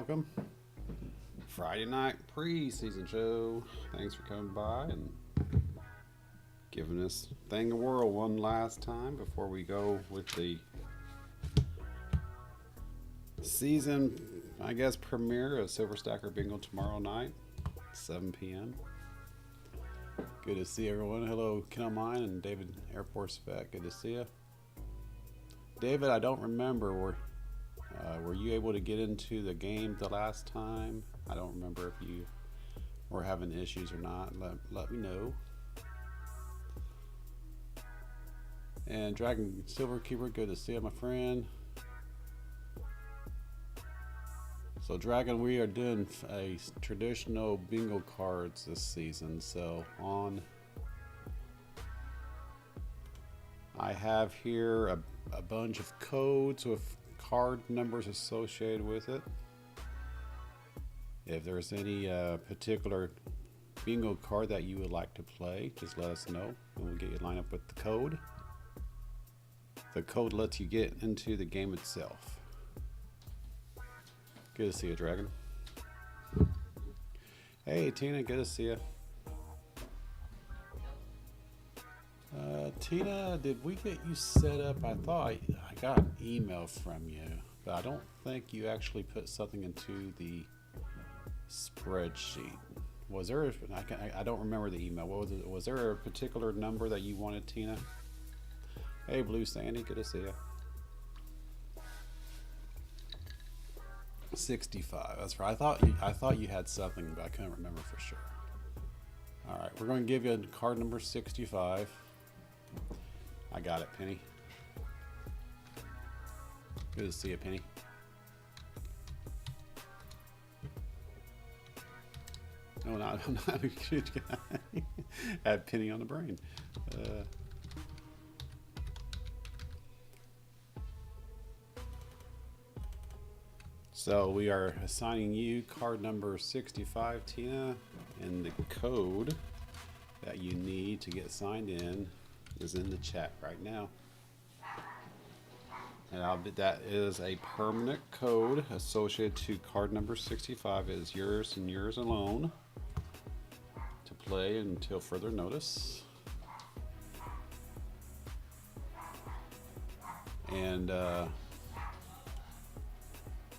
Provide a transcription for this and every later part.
welcome. Friday night preseason show. Thanks for coming by and giving this thing a whirl one last time before we go with the season, I guess, premiere of Silver Stacker Bingo tomorrow night, 7 p.m. Good to see everyone. Hello, Ken Mine and David Airport Spec. Good to see you. David, I don't remember. Were you able to get into the game the last time? I don't remember if you were having issues or not. Let me know. And Dragon Silver Keeper, good to see you, my friend. So Dragon, we are doing a traditional bingo cards this season. So I have here a bunch of codes with card numbers associated with it. If there's any particular bingo card that you would like to play, just let us know and we'll get you lined up with the code. The code lets you get into the game itself. Good to see you, Dragon. Hey Tina, good to see you. Tina, did we get you set up? I thought I got an email from you, but I don't think you actually put something into the spreadsheet. Was there? I don't remember the email. What was it? Was there a particular number that you wanted, Tina? Hey, Blue Sandy, good to see you. 65. That's right. I thought you had something, but I couldn't remember for sure. All right, we're going to give you card number 65. I got it, Penny. Good to see you, Penny. No, I'm not a good guy. I had Penny on the brain. So we are assigning you card number 65, Tina, and the code that you need to get signed in is in the chat right now. And that is a permanent code associated to card number 65. It is yours and yours alone to play until further notice. And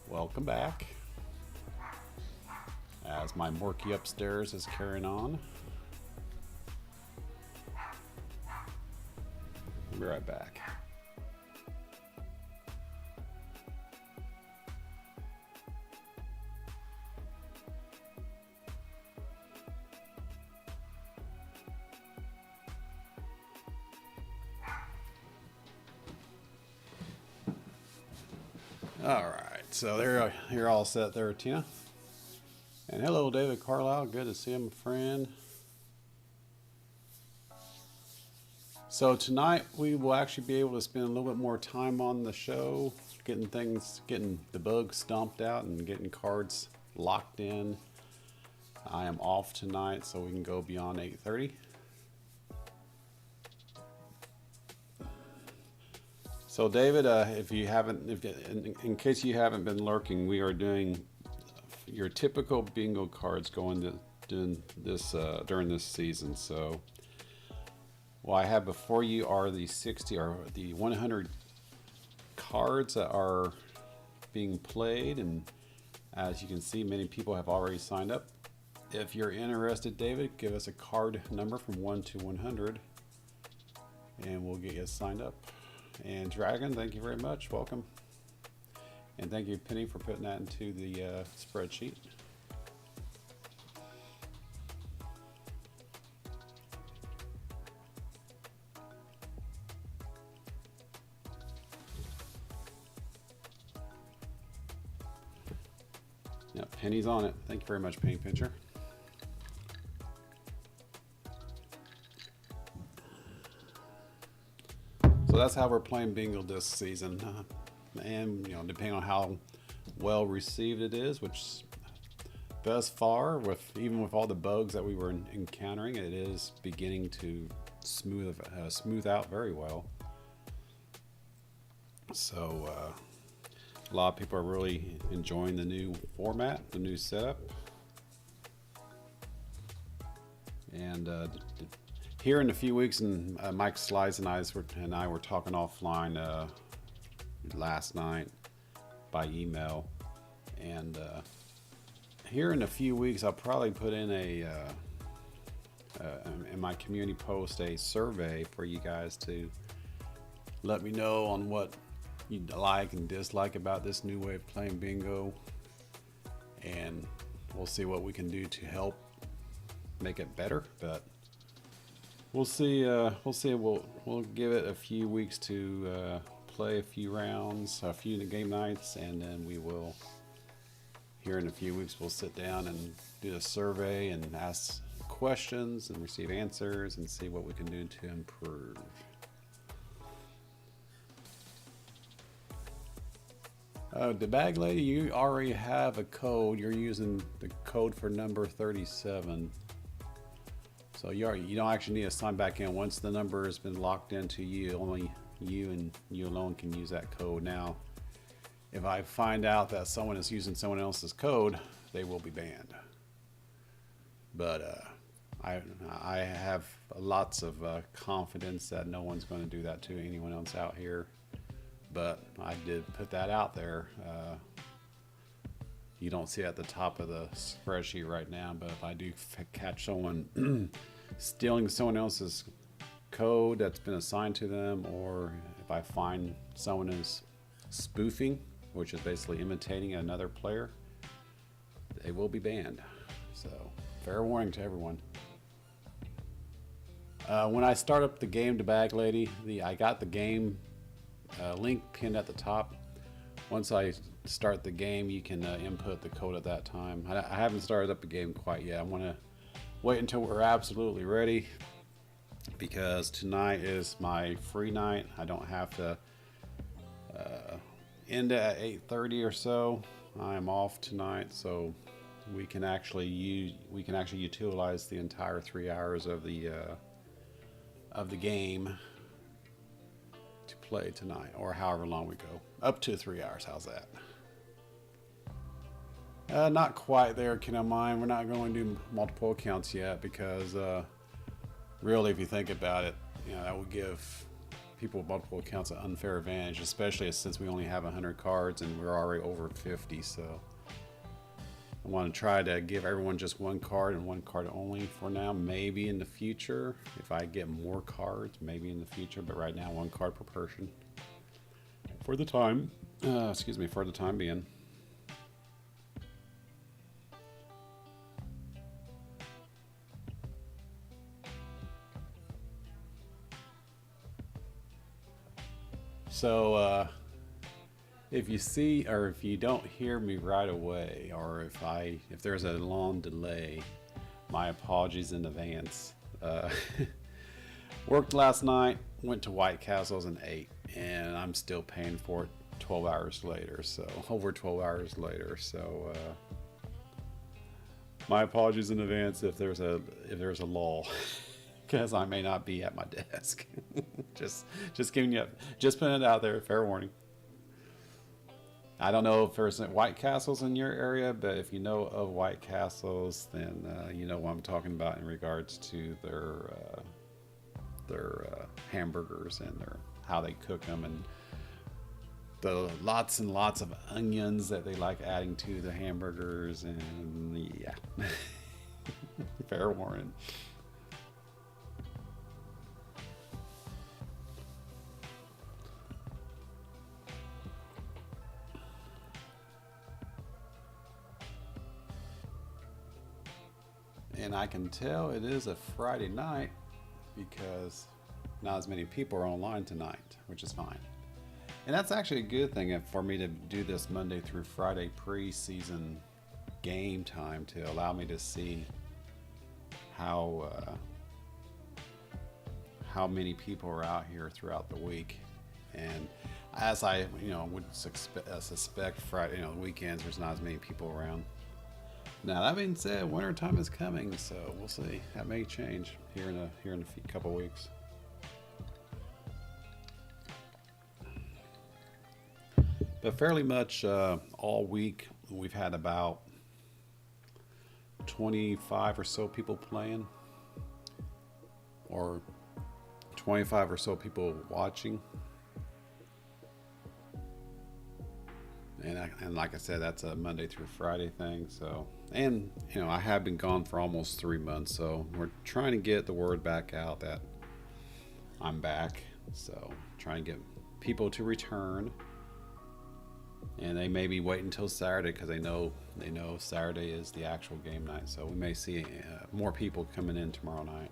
welcome back as my Morky upstairs is carrying on. I'll be right back. All right, so you're all set there, Tina. And hello, David Carlisle. Good to see you, my friend. So tonight we will actually be able to spend a little bit more time on the show, getting the bugs stomped out and getting cards locked in. I am off tonight, so we can go beyond 8:30. So David, in case you haven't been lurking, we are doing your typical bingo cards during this season. So what I have before you are the 100 cards that are being played, and as you can see, many people have already signed up. If you're interested, David, give us a card number from 1 to 100 and we'll get you signed up. And Dragon, thank you very much. Welcome. And thank you, Penny, for putting that into the spreadsheet. Yeah, Penny's on it. Thank you very much, Penny Pincher. So that's how we're playing bingo this season, and depending on how well received it is, which thus far, even with all the bugs that we were encountering, it is beginning to smooth out very well. So A lot of people are really enjoying the new format, the new setup. And here in a few weeks, and Mike Slides and I were talking offline last night by email, and here in a few weeks I'll probably put in in my community post a survey for you guys to let me know on what you like and dislike about this new way of playing bingo, and we'll see what we can do to help make it better. But we'll see. We'll give it a few weeks to play a few rounds, a few game nights, and then we will. Here in a few weeks, we'll sit down and do a survey and ask questions and receive answers and see what we can do to improve. The bag lady, you already have a code. You're using the code for number 37. So you don't actually need to sign back in. Once the number has been locked into you, only you and you alone can use that code. Now, if I find out that someone is using someone else's code, they will be banned. But I have lots of confidence that no one's going to do that to anyone else out here. But I did put that out there. You don't see it at the top of the spreadsheet right now, but if I do catch someone stealing someone else's code that's been assigned to them, or if I find someone is spoofing, which is basically imitating another player, they will be banned. So fair warning to everyone. When I start up the game to Bag Lady, I got the game link pinned at the top. Once I start the game, you can input the code at that time. I haven't started up the game quite yet. I want to wait until we're absolutely ready, because tonight is my free night. I don't have to end at 8:30 or so. I'm off tonight, so we can actually utilize the entire 3 hours of the game to play tonight, or however long we go. Up to 3 hours. How's that? Not quite there, kid of mine. We're not going to do multiple accounts yet, because really, if you think about it, that would give people with multiple accounts an unfair advantage, especially since we only have 100 cards and we're already over 50. So I want to try to give everyone just one card and one card only for now. Maybe in the future, if I get more cards, maybe in the future, but right now, one card per person for the time. For the time being. So if you see, or if you don't hear me right away, or if there's a long delay, my apologies in advance. Worked last night, went to White Castles and ate, and I'm still paying for it 12 hours later. So over 12 hours later. So my apologies in advance if there's a lull. Because I may not be at my desk. just putting it out there, fair warning. I don't know if there's White Castles in your area, but if you know of White Castles, then you know what I'm talking about in regards to their hamburgers and how they cook them, and the lots and lots of onions that they like adding to the hamburgers, and yeah, fair warning. And I can tell it is a Friday night because not as many people are online tonight, which is fine. And that's actually a good thing for me to do this Monday through Friday preseason game time, to allow me to see how many people are out here throughout the week. And as I would suspect, Friday, weekends, there's not as many people around. Now that being said, winter time is coming, so we'll see. That may change here in a couple weeks. But fairly much all week, we've had about 25 or so people playing, or 25 or so people watching. And like I said, that's a Monday through Friday thing. So, and you know, I have been gone for almost 3 months, so we're trying to get the word back out that I'm back. So, trying to get people to return, and they may be waiting until Saturday because they know Saturday is the actual game night. So we may see more people coming in tomorrow night.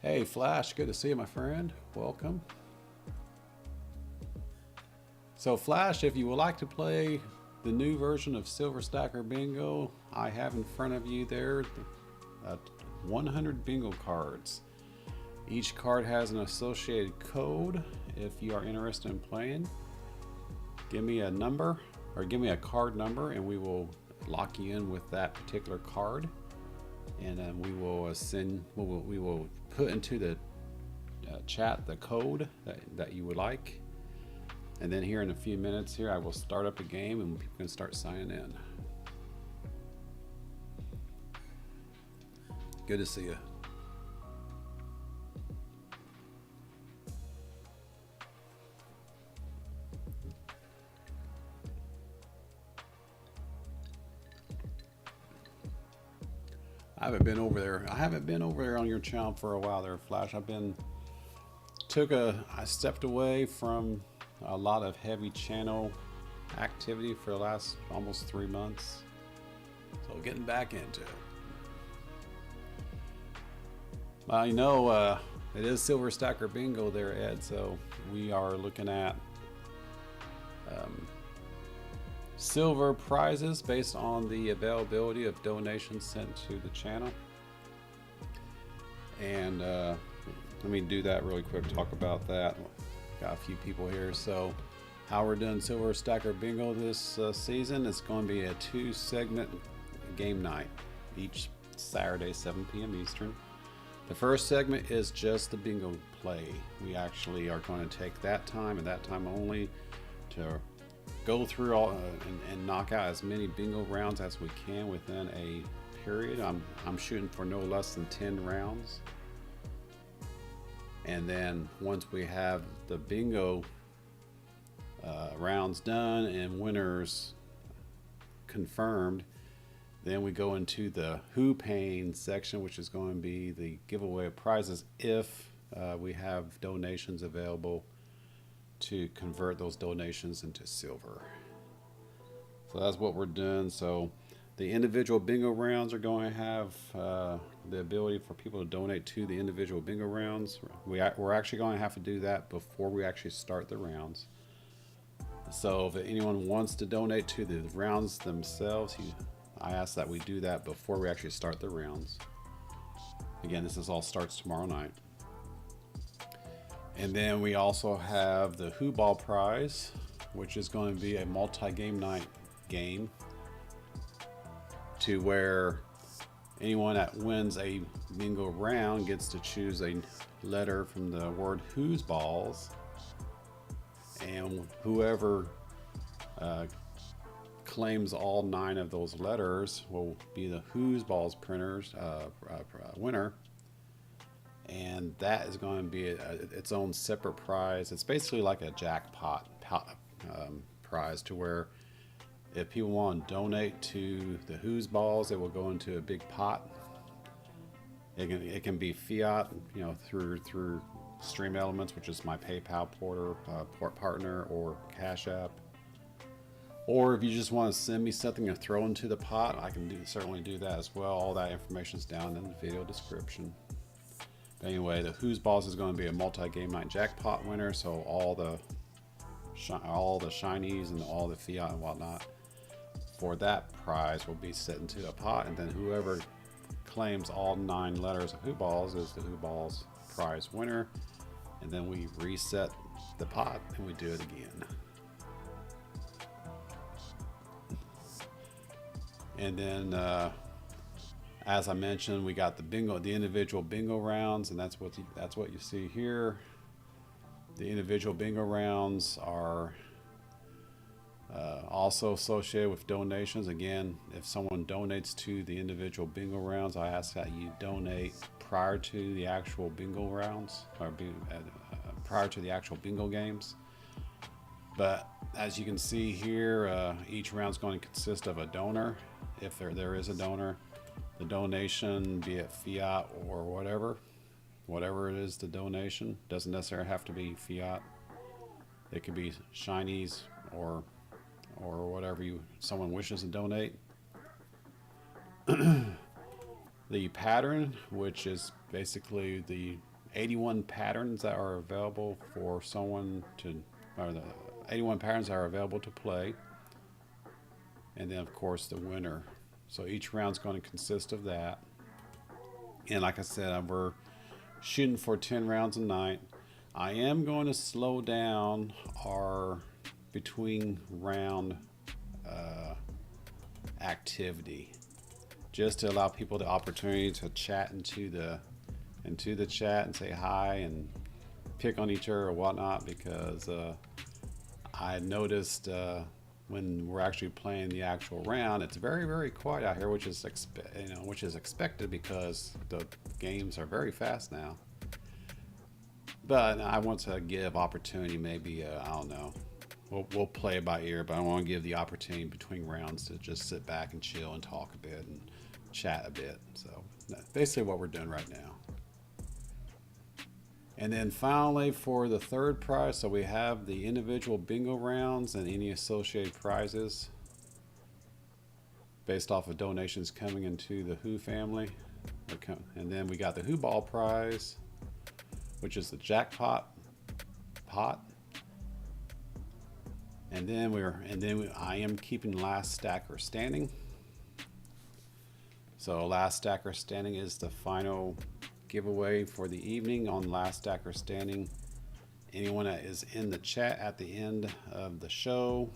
Hey, Flash, good to see you, my friend. Welcome. So Flash, if you would like to play the new version of Silver Stacker Bingo, I have in front of you there 100 bingo cards. Each card has an associated code. If you are interested in playing, give me a number, or give me a card number, and we will lock you in with that particular card. And then we will we will put into the chat the code that you would like. And then here in a few minutes here, I will start up a game and people can start signing in. Good to see you. I haven't been over there on your channel for a while there, Flash. I stepped away from a lot of heavy channel activity for the last almost 3 months. So getting back into it. You know, it is Silver Stacker Bingo there, Ed. So we are looking at silver prizes based on the availability of donations sent to the channel. And let me do that really quick, talk about that. Got a few people here. So how we're doing Silver Stacker Bingo this season, it's going to be a 2-segment game night each Saturday, 7 p.m. Eastern. The first segment is just the bingo play. We actually are going to take that time and that time only to go through all and knock out as many bingo rounds as we can within a period. I'm shooting for no less than 10 rounds. And then once we have the bingo rounds done and winners confirmed, then we go into the Who Paying section, which is going to be the giveaway of prizes if we have donations available to convert those donations into silver. So that's what we're doing. So the individual bingo rounds are going to have the ability for people to donate to the individual bingo rounds. We're actually going to have to do that before we actually start the rounds. So if anyone wants to donate to the rounds themselves, I ask that we do that before we actually start the rounds. Again, this all starts tomorrow night. And then we also have the Who Ball prize, which is going to be a multi-game night game, to where anyone that wins a bingo round gets to choose a letter from the word Who's Balls, and whoever claims all 9 of those letters will be the Who's Balls printer's winner. And that is going to be its own separate prize. It's basically like a jackpot prize, to where if people want to donate to the Who's Balls, it will go into a big pot. It can be fiat, you know, through Stream Elements, which is my PayPal partner, or Cash App. Or if you just want to send me something to throw into the pot, I can certainly do that as well. All that information is down in the video description. But anyway, the Who's Balls is going to be a multi-game night jackpot winner, so all the shinies and all the fiat and whatnot for that prize will be set into a pot, and then whoever claims all 9 letters of Who Balls is the Who Balls prize winner. And then we reset the pot and we do it again. And then as I mentioned, we got the individual bingo rounds, and that's what you see here. The individual bingo rounds are also associated with donations. Again, if someone donates to the individual bingo rounds, I ask that you donate prior to the actual bingo rounds, or prior to the actual bingo games. But as you can see here, each round is going to consist of a donor. If there is a donor, the donation, be it fiat or whatever it is, the donation doesn't necessarily have to be fiat. It could be shinies or whatever someone wishes to donate. The pattern, which is basically the 81 patterns that are available for someone to, or the 81 patterns that are available to play, and then of course the winner. So each round is going to consist of that. And like I said, we're shooting for 10 rounds a night. I am going to slow down our between round activity, just to allow people the opportunity to chat into the chat and say hi and pick on each other or whatnot, because I noticed when we're actually playing the actual round, it's very, very quiet out here, which is expected because the games are very fast now. But I want to give opportunity, maybe I don't know. We'll play it by ear, but I want to give the opportunity between rounds to just sit back and chill and talk a bit and chat a bit. So that's basically what we're doing right now. And then finally, for the third prize, so we have the individual bingo rounds and any associated prizes based off of donations coming into the Who family. And then we got the Who Ball prize, which is the jackpot pot. And then I am keeping last stacker standing. So last stacker standing is the final giveaway for the evening. On last stacker standing, anyone that is in the chat at the end of the show,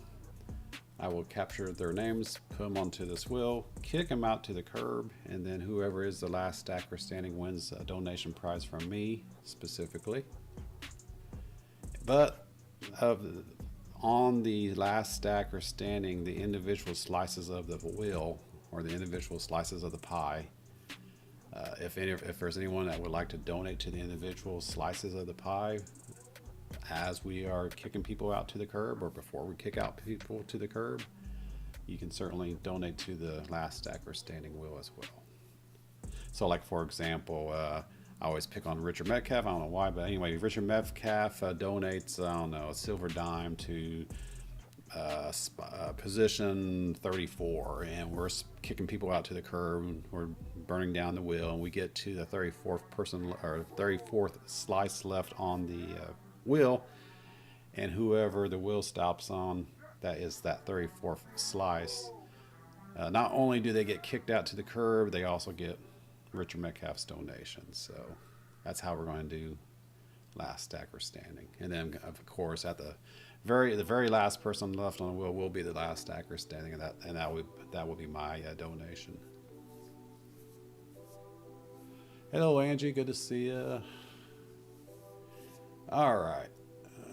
I will capture their names, put them onto this wheel, kick them out to the curb, and then whoever is the last stacker standing wins a donation prize from me specifically. But on the last stacker standing, the individual slices of the wheel, or the individual slices of the pie, if there's anyone that would like to donate to the individual slices of the pie as we are kicking people out to the curb, or before we kick out people to the curb, you can certainly donate to the last stacker standing wheel as well. So like, for example, I always pick on Richard Metcalf. I don't know why, but anyway, Richard Metcalf donates, I don't know, a silver dime to position 34, and we're kicking people out to the curb. We're burning down the wheel, and we get to the 34th person, or 34th slice left on the wheel, and whoever the wheel stops on, that is that 34th slice. Not only do they get kicked out to the curb, they also get Richard Metcalf's donations. So that's how we're going to do last stacker standing. And then of course at the very last person left on the wheel will be the last stacker standing, and that will be my donation. Hello Angie, good to see you. All right,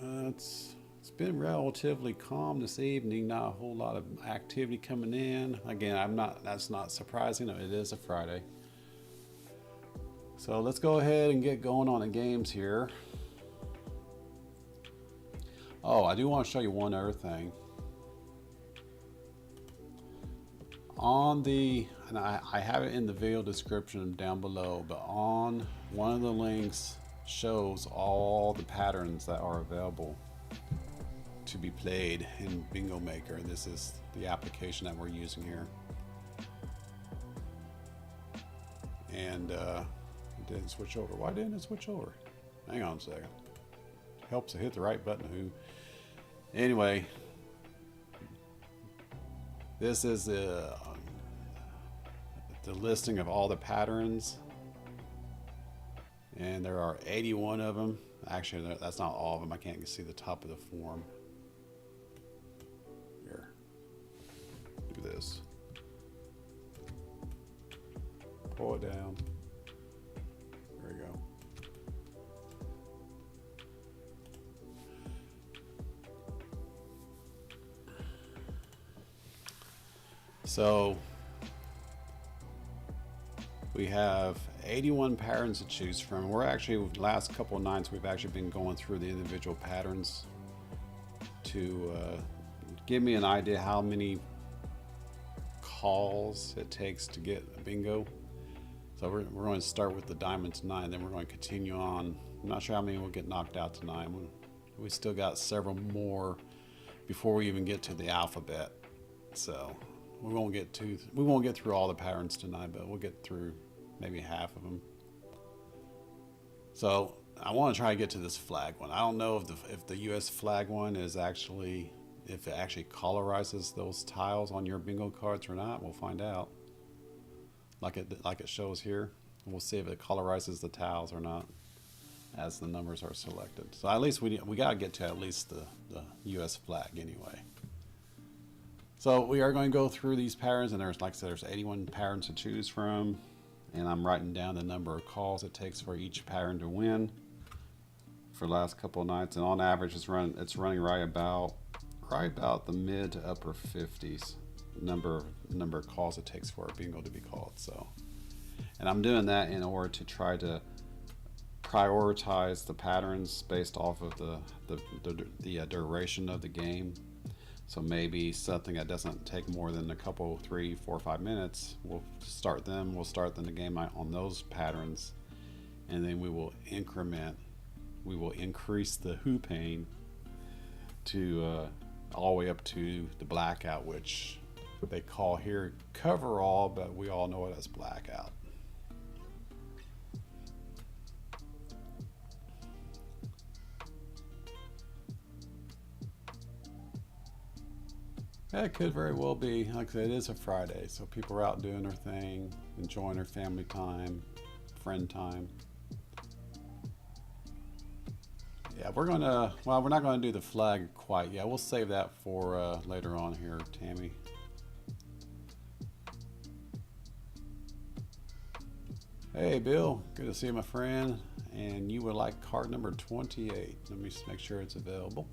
it's been relatively calm this evening. Not a whole lot of activity coming in. Again, that's not surprising. It is a Friday. So let's go ahead and get going on the games here. Oh, I do want to show you one other thing. And I have it in the video description down below, but on one of the links shows all the patterns that are available to be played in Bingo Maker. And this is the application that we're using here. And it didn't switch over. Why didn't it switch over? Hang on a second. Helps to hit the right button. Anyway, this is the listing of all the patterns, and there are 81 of them. Actually, that's not all of them. I can't see the top of the form. Here, do this. Pull it down. There we go. So we have 81 patterns to choose from. We're actually, last couple of nights, we've actually been going through the individual patterns to give me an idea how many calls it takes to get a bingo. So we're going to start with the diamond tonight, and then we're going to continue on. I'm not sure how many will get knocked out tonight. We still got several more before we even get to the alphabet. So we won't get through all the patterns tonight, but we'll get through maybe half of them. So I want to try to get to this flag one. I don't know if the U.S. flag one is actually, if it actually colorizes those tiles on your bingo cards or not. We'll find out. Like it shows here. We'll see if it colorizes the tiles or not as the numbers are selected. So at least we got to get to at least the U.S. flag anyway. So we are going to go through these patterns, and there's, like I said, there's 81 patterns to choose from, and I'm writing down the number of calls it takes for each pattern to win for the last couple of nights, and on average it's running right about the mid to upper 50s number of calls it takes for a bingo to be called. So, and I'm doing that in order to try to prioritize the patterns based off of the duration of the game. So maybe something that doesn't take more than a couple, 3, 4, 5 minutes, we'll start the game on those patterns, and then we will increase the hooping to all the way up to the blackout, which they call here coverall, but we all know it as blackout. Yeah, it could very well be. Like I said, it is a Friday, so people are out doing their thing, enjoying their family time, friend time. Yeah, we're not going to do the flag quite yet. We'll save that for later on here, Tammy. Hey, Bill, good to see you, my friend. And you would like card number 28. Let me just make sure it's available.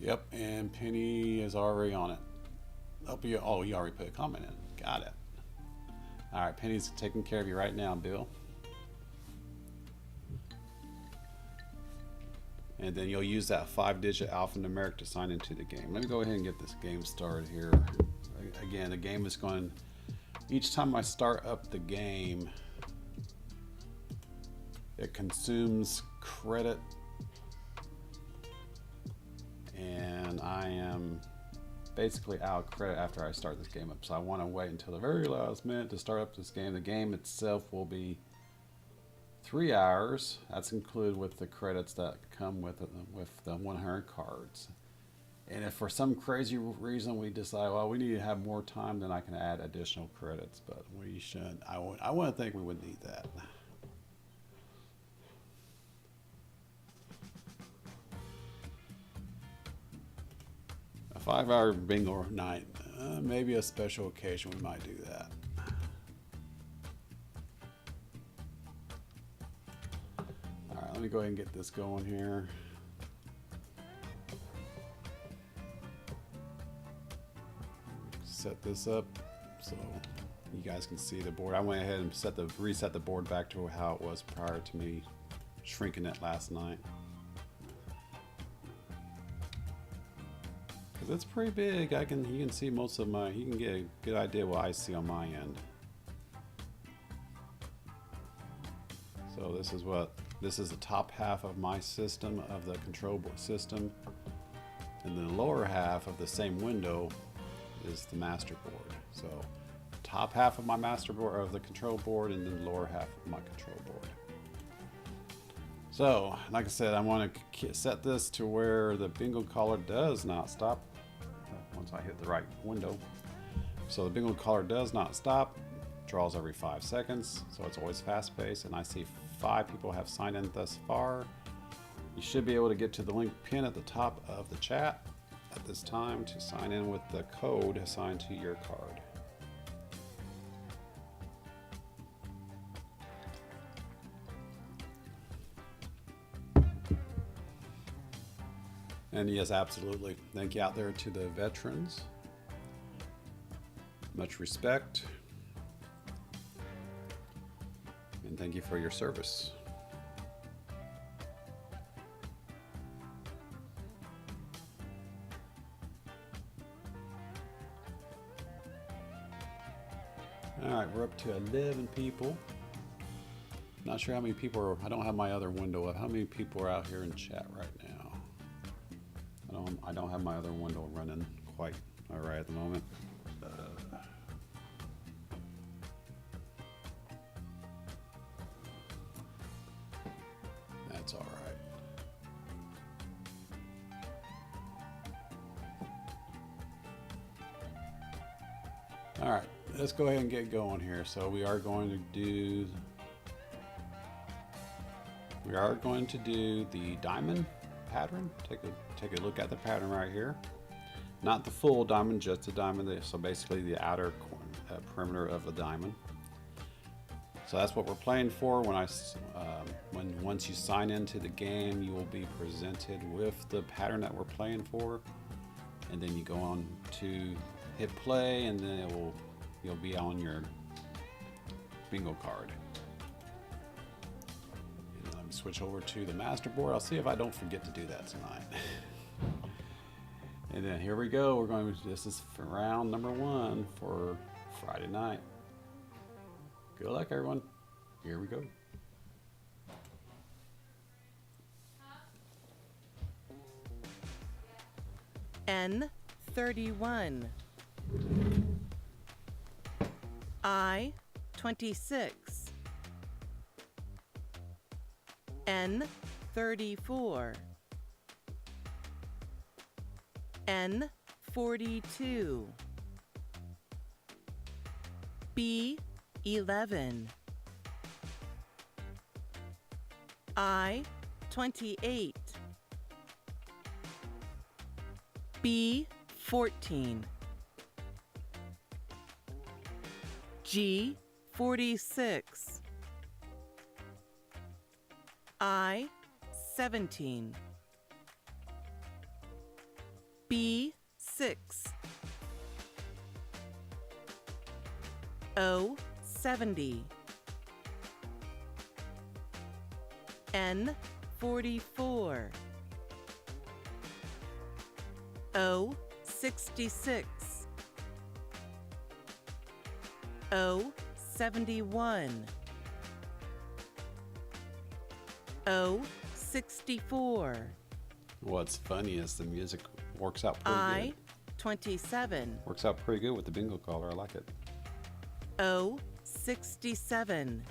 Yep, and Penny is already on it. You already put a comment in. Got it. All right, Penny's taking care of you right now, Bill. And then you'll use that 5-digit alphanumeric to sign into the game. Let me go ahead and get this game started here. Again, the game is going, each time I start up the game, it consumes credit, and I am basically out of credit after I start this game up. So I want to wait until the very last minute to start up this game. The game itself will be 3 hours. That's included with the credits that come with it, with the 100 cards. And if for some crazy reason we decide, well, we need to have more time, then I can add additional credits, but we shouldn't. I want to think we would need that. A 5-hour bingo night, maybe a special occasion we might do that. Let me go ahead and get this going here. Set this up so you guys can see the board. I went ahead and reset the board back to how it was prior to me shrinking it last night. Because it's pretty big. You can see most of you can get a good idea what I see on my end. So this is the top half of my system, of the control board system, and then the lower half of the same window is the master board. So top half of my master board of the control board, and then the lower half of my control board. So like I said, I want to set this to where the bingo collar does not stop once I hit the right window. So the bingo collar does not stop, draws every 5 seconds, so it's always fast paced, and I see 5 people have signed in thus far. You should be able to get to the link pin at the top of the chat at this time to sign in with the code assigned to your card. And yes, absolutely. Thank you out there to the veterans. Much respect. And thank you for your service. All right, we're up to 11 people. Not sure how many people are, I don't have my other window up. How many people are out here in chat right now? I don't have my other window running quite all right at the moment. That's all right. All right, let's go ahead and get going here. So we are going to do the diamond pattern. Take a look at the pattern right here. Not the full diamond, just the diamond. So basically the outer perimeter of the diamond. So that's what we're playing for. Once you sign into the game, you will be presented with the pattern that we're playing for, and then you go on to hit play, and then you'll be on your bingo card. And let me switch over to the master board. I'll see if I don't forget to do that tonight. And then here we go. This is for round number 1 for Friday night. Good luck, everyone. Here we go. N31, I26, N34, N42, B11, I28, B14, G46, I17, B6, O70, N44, O66, O71, O64. What's funny is the music works out pretty good. I27, Works out pretty good with the bingo caller. I like it. O67,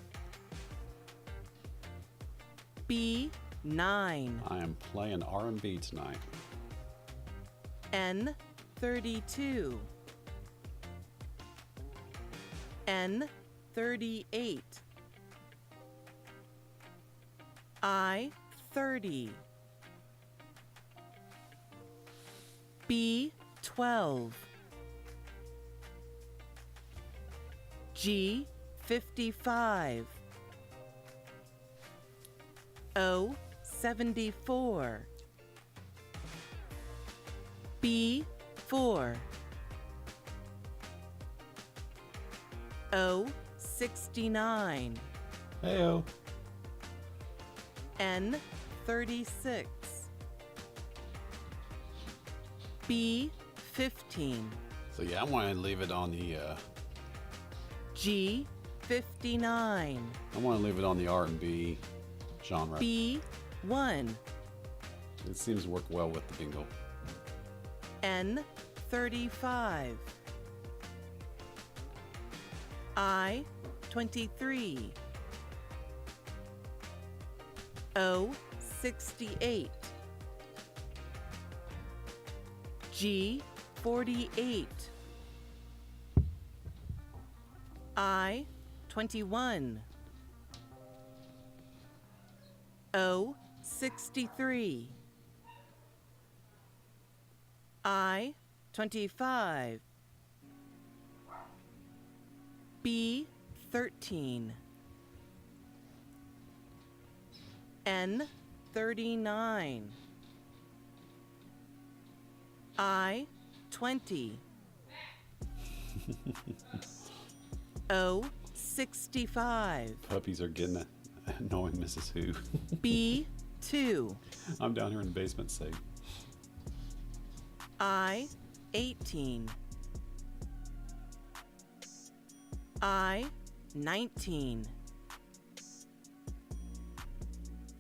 B9, I am playing R&B tonight. N32, N38, I30, B12, G55, O74, B4, O69, Heyo. N36, B15, So yeah, I'm going to leave it on the G59, I want to leave it on the R&B genre. B1, It seems to work well with the bingo. N35, I23, O68, G48, I21, O63, I25, B13, N39, I 20. O 65. Puppies are getting annoying Mrs. Who. B 2. I'm down here in the basement saying. I 18. I 19.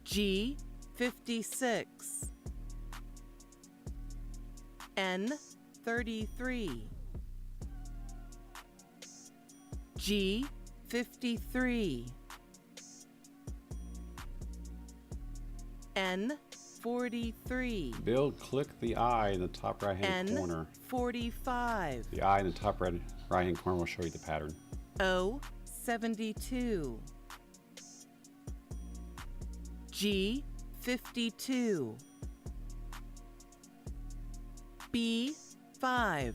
G 56. N 33. G 53. N 43. Bill, click the I in the top right hand N corner. 45. The I in the top right hand corner will show you the pattern. O 72. G 52. B 5.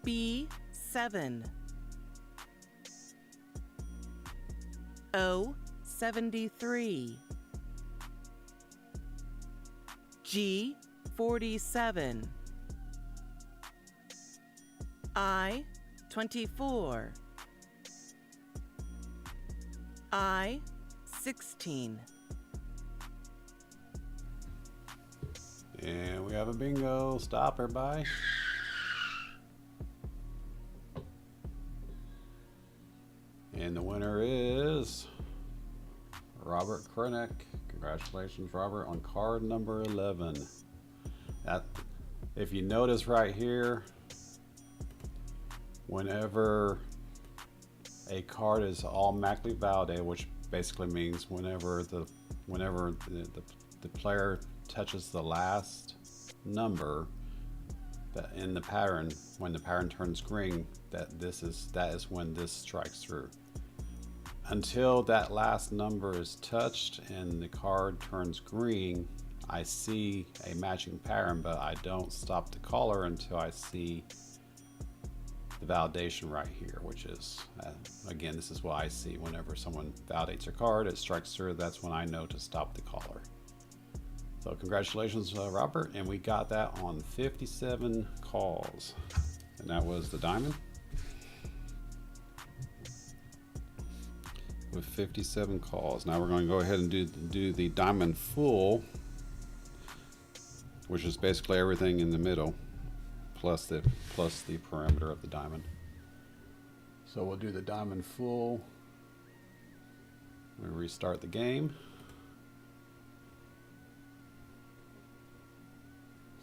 B 7. O 73. G 47. I 24. I 16. And we have a bingo. Stop, everybody. And the winner is Robert Krennick. Congratulations, Robert, on card number 11. That, if you notice right here, whenever a card is automatically validated, which basically means whenever the player touches the last number that in the pattern, when the pattern turns green, that is when this strikes through. Until that last number is touched and the card turns green, I see a matching pattern, but I don't stop the caller until I see the validation right here, which is, again, this is what I see whenever someone validates a card, it strikes through, that's when I know to stop the caller. So congratulations, Robert, and we got that on 57 calls, and that was the diamond. With 57 calls. Now we're going to go ahead and do the diamond full, which is basically everything in the middle plus the perimeter of the diamond. So we'll do the diamond full. We'll restart the game.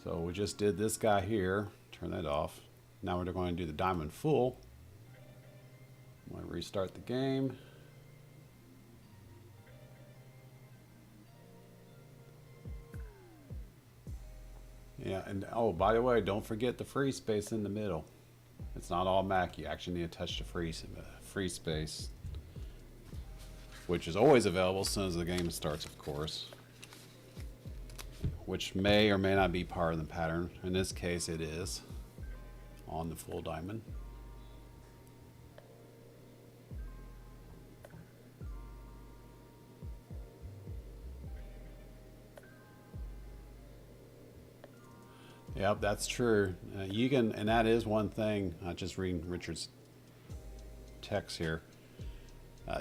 So we just did this guy here. Turn that off. Now we're going to do the diamond full. I'm going to restart the game. Yeah, and oh, by the way, don't forget the free space in the middle. It's not all Mac. You actually need to touch the free space, which is always available as soon as the game starts, of course, which may or may not be part of the pattern. In this case, it is on the full diamond. Yep, that's true. You can, and that is one thing. Just reading Richard's text here.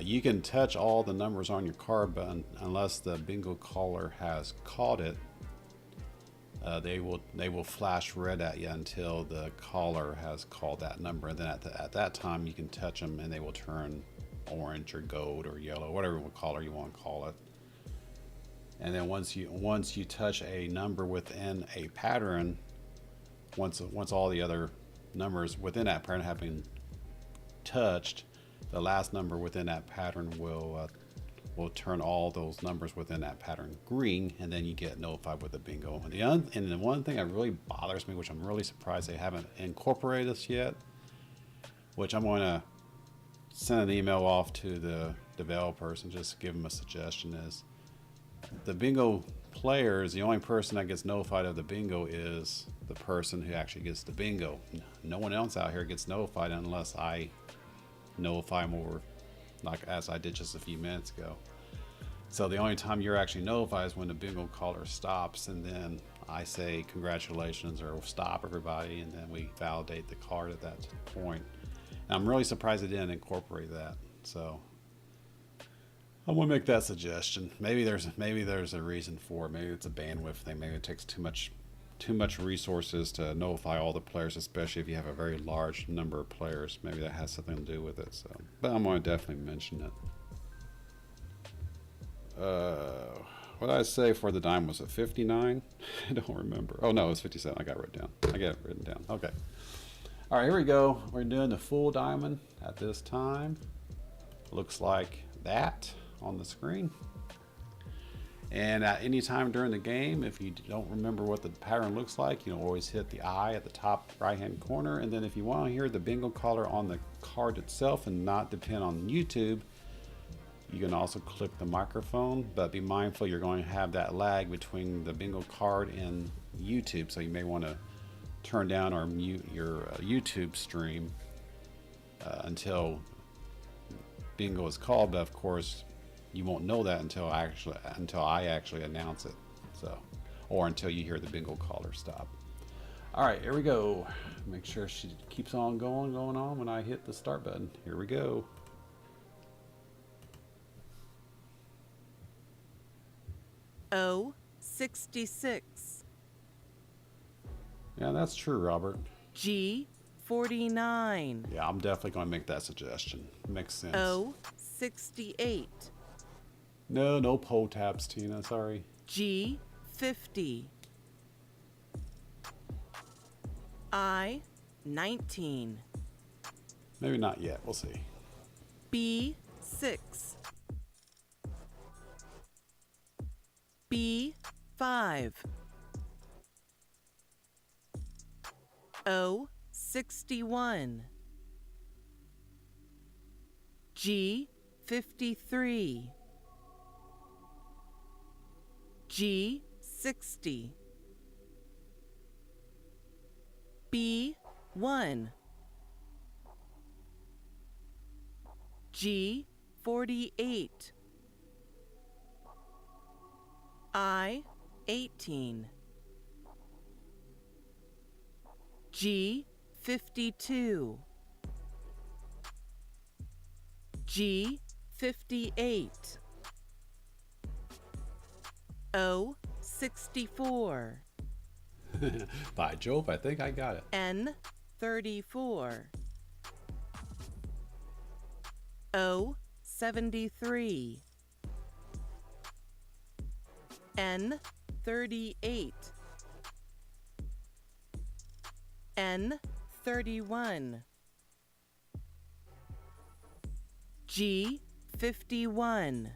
You can touch all the numbers on your card, but unless the bingo caller has caught it, they will flash red at you until the caller has called that number, and then at that time you can touch them, and they will turn orange or gold or yellow, whatever color you want to call it. And then once you touch a number within a pattern, once all the other numbers within that pattern have been touched, the last number within that pattern will turn all those numbers within that pattern green, and then you get notified with a bingo. And the one thing that really bothers me, which I'm really surprised they haven't incorporated this yet, which I'm going to send an email off to the developers and just give them a suggestion, is the bingo players, the only person that gets notified of the bingo is the person who actually gets the bingo. No one else out here gets notified unless I notify them over, like as I did just a few minutes ago. So the only time you're actually notified is when the bingo caller stops, and then I say congratulations or stop everybody, and then we validate the card at that point. And I'm really surprised they didn't incorporate that. So I'm gonna make that suggestion. Maybe there's a reason for it. Maybe it's a bandwidth thing. Maybe it takes too much resources to notify all the players, especially if you have a very large number of players. Maybe that has something to do with it. So, but I'm gonna definitely mention it. What did I say for the dime? Was it 59? I don't remember. Oh no, it was 57. I got it written down. I got it written down. Okay. All right, here we go. We're doing the full diamond at this time. Looks like that on the screen. And at any time during the game, if you don't remember what the pattern looks like, you know, always hit the I at the top right-hand corner. And then if you want to hear the bingo caller on the card itself and not depend on YouTube, you can also click the microphone, but be mindful you're going to have that lag between the bingo card and YouTube. So you may want to turn down or mute your YouTube stream until bingo is called. But of course, you won't know that until I actually announce it. So, or until you hear the bingo caller stop. All right, here we go. Make sure she keeps on going on when I hit the start button. Here we go. O 66. Yeah, that's true, Robert. G 49. Yeah, I'm definitely going to make that suggestion. Makes sense. O 68. No poll tabs, Tina. Sorry. G 50. I 19. Maybe not yet. We'll see. B 6. B 5. O 61. G 53. G 60. B 1. G 48. I 18. G 52. G 58. O 64. By Jove, I think I got it. N 34. O 73. N 38. N 31. G 51.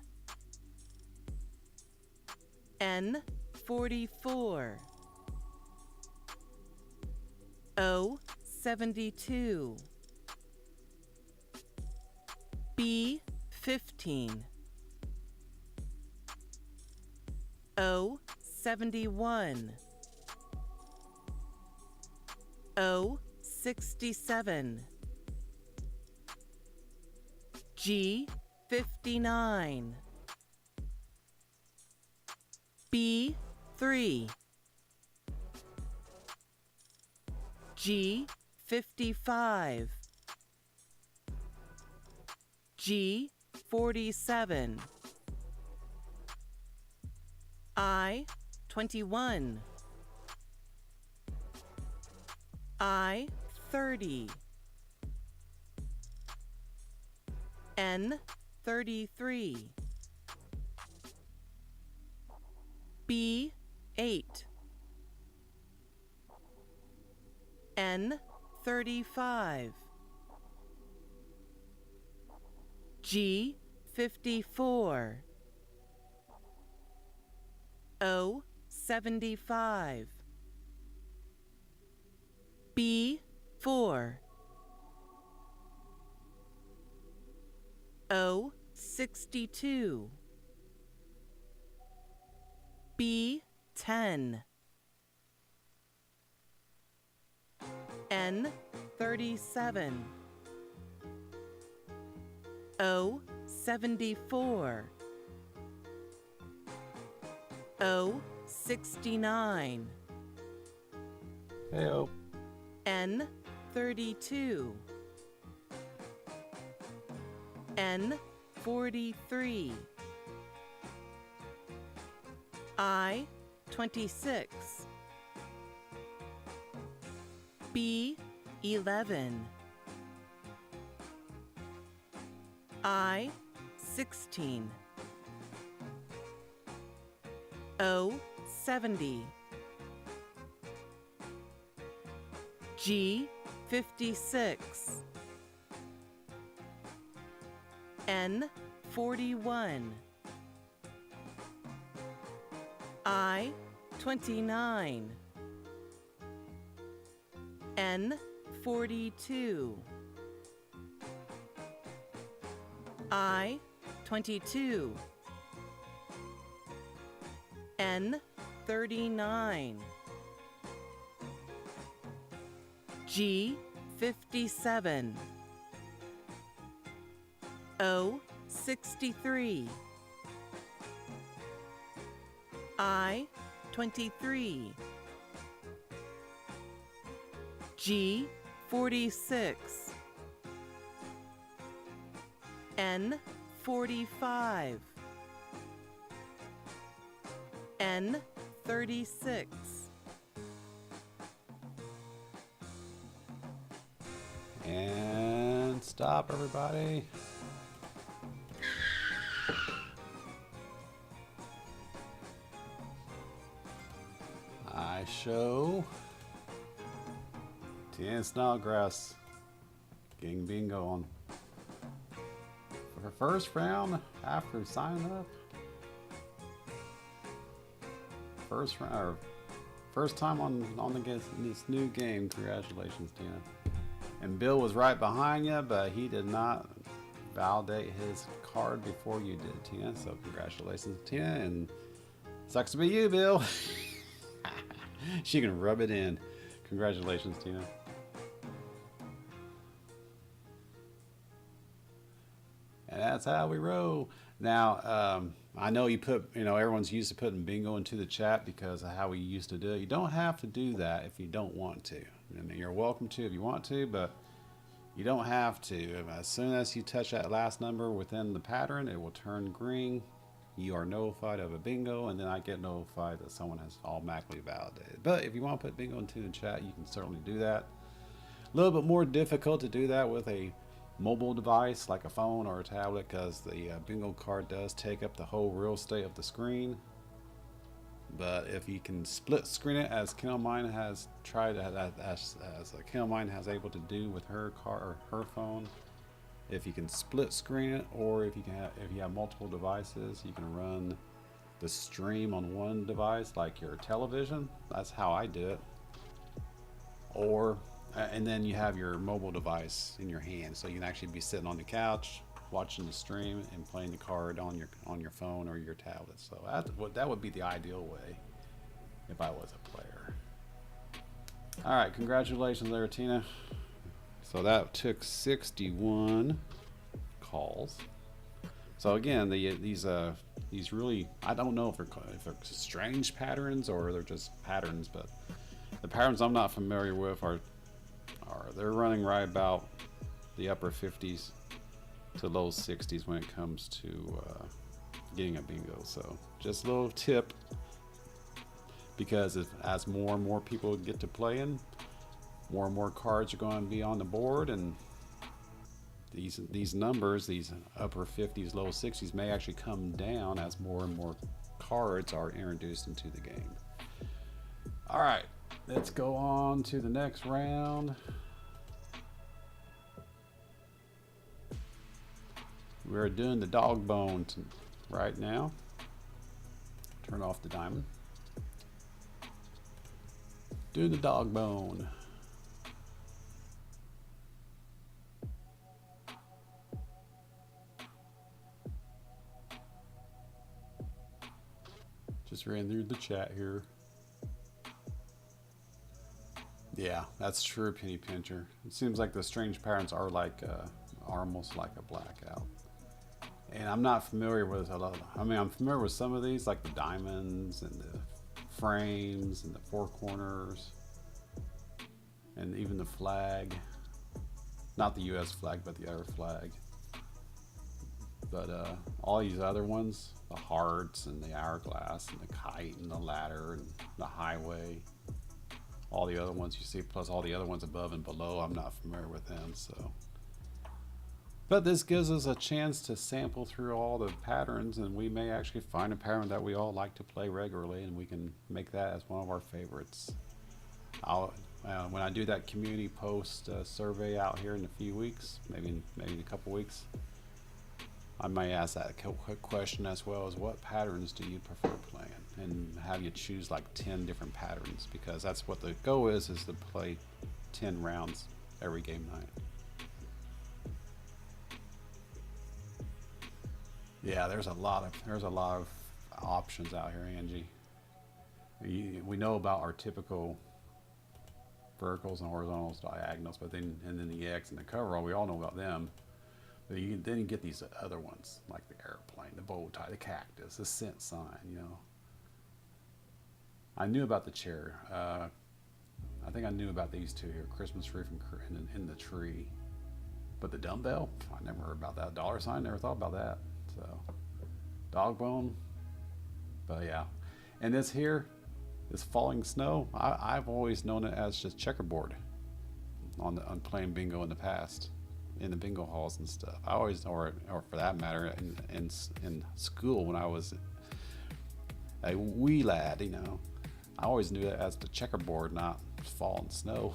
N 44. O 72. B 15. O 71. O 67. G 59. B 3. G 55. G 47. I 21. I 30. N 33. B 8. N 35. G 54. O 75. B 4. O 62. B 10. N 37. O 74. O 69, Hey-o. N 32, N 43, I 26, B 11, I 16, O 70, G 56, N 41, I 29, N 42, I 22, N 39, G 57, O 63, I 23, G 46, N 45, N 36, And stop, everybody. I show 10 Snodgrass getting bingo on. For first round after signing up. First round, or first time on this new game. Congratulations, Tina. And Bill was right behind you, but he did not validate his card before you did, Tina. So congratulations, Tina, and sucks to be you, Bill. She can rub it in. Congratulations, Tina. And that's how we roll. Now, I know everyone's used to putting bingo into the chat because of how we used to do it. You don't have to do that if you don't want to. And you're welcome to if you want to, but you don't have to. As soon as you touch that last number within the pattern, it will turn green. You are notified of a bingo, and then I get notified that someone has automatically validated. But if you want to put bingo into the chat, you can certainly do that. A little bit more difficult to do that with a mobile device like a phone or a tablet, because the bingo card does take up the whole real estate of the screen. But if you can split screen it, as Ken Mine has tried, as Ken Mine has able to do with her car or her phone, if you can split screen it, or if you have multiple devices, you can run the stream on one device like your television. That's how I do it. Or and then you have your mobile device in your hand, so you can actually be sitting on the couch watching the stream and playing the card on your phone or your tablet. So that would be the ideal way if I was a player. All right, congratulations there, Tina. So that took 61 calls. So again, these really, I don't know if they're strange patterns or they're just patterns, but the patterns I'm not familiar with are they're running right about the upper 50s to low 60s when it comes to getting a bingo. So just a little tip, because as more and more people get to playing, more and more cards are going to be on the board, and these numbers, these upper 50s, low 60s, may actually come down as more and more cards are introduced into the game. All right, let's go on to the next round. We're doing the dog bone right now. Turn off the diamond. Doing the dog bone. Just ran through the chat here. Yeah, that's true, Penny Pincher. It seems like the strange patterns are almost like a blackout. And I'm not familiar with a lot. I mean, I'm familiar with some of these, like the diamonds and the frames and the four corners, and even the flag. Not the U.S. flag, but the other flag. But all these other ones, the hearts and the hourglass and the kite and the ladder and the highway, all the other ones you see, plus all the other ones above and below, I'm not familiar with them. So, but this gives us a chance to sample through all the patterns, and we may actually find a pattern that we all like to play regularly, and we can make that as one of our favorites. When I do that community post survey out here in a few weeks, maybe in a couple weeks, I might ask that question as well as what patterns do you prefer playing, and have you choose like 10 different patterns, because that's what the goal is to play 10 rounds every game night. Yeah, there's a lot of options out here, Angie. We know about our typical verticals and horizontals, diagonals, but then the X and the coverall, we all know about them. But then you get these other ones, like the airplane, the bow tie, the cactus, the cent sign, you know. I knew about the chair. I think I knew about these two here, Christmas tree in the tree. But the dumbbell, I never heard about that. Dollar sign, never thought about that. So, dog bone, but yeah. And this here, this falling snow, I've always known it as just checkerboard on playing bingo in the past, in the bingo halls and stuff. I always, or for that matter, in school when I was a wee lad, you know, I always knew it as the checkerboard, not falling snow.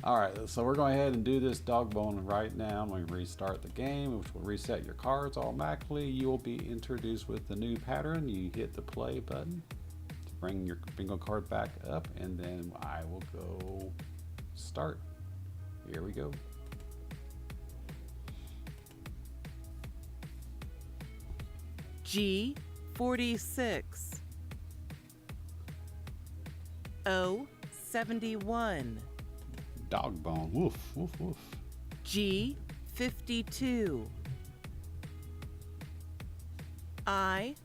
All right, so we're going ahead and do this dog bone right now. I'm going to restart the game, which will reset your cards automatically. You will be introduced with the new pattern. You hit the play button to bring your bingo card back up, and then I will go start. Here we go. G46, O71, Dog bone. Woof, woof, woof. G52, I18,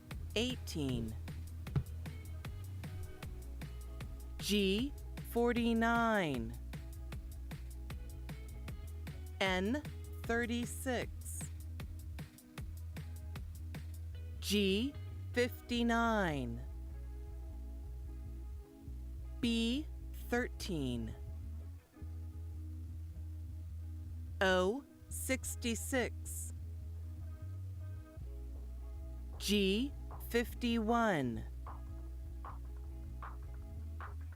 G49, N36, G59, B13, O66, G51,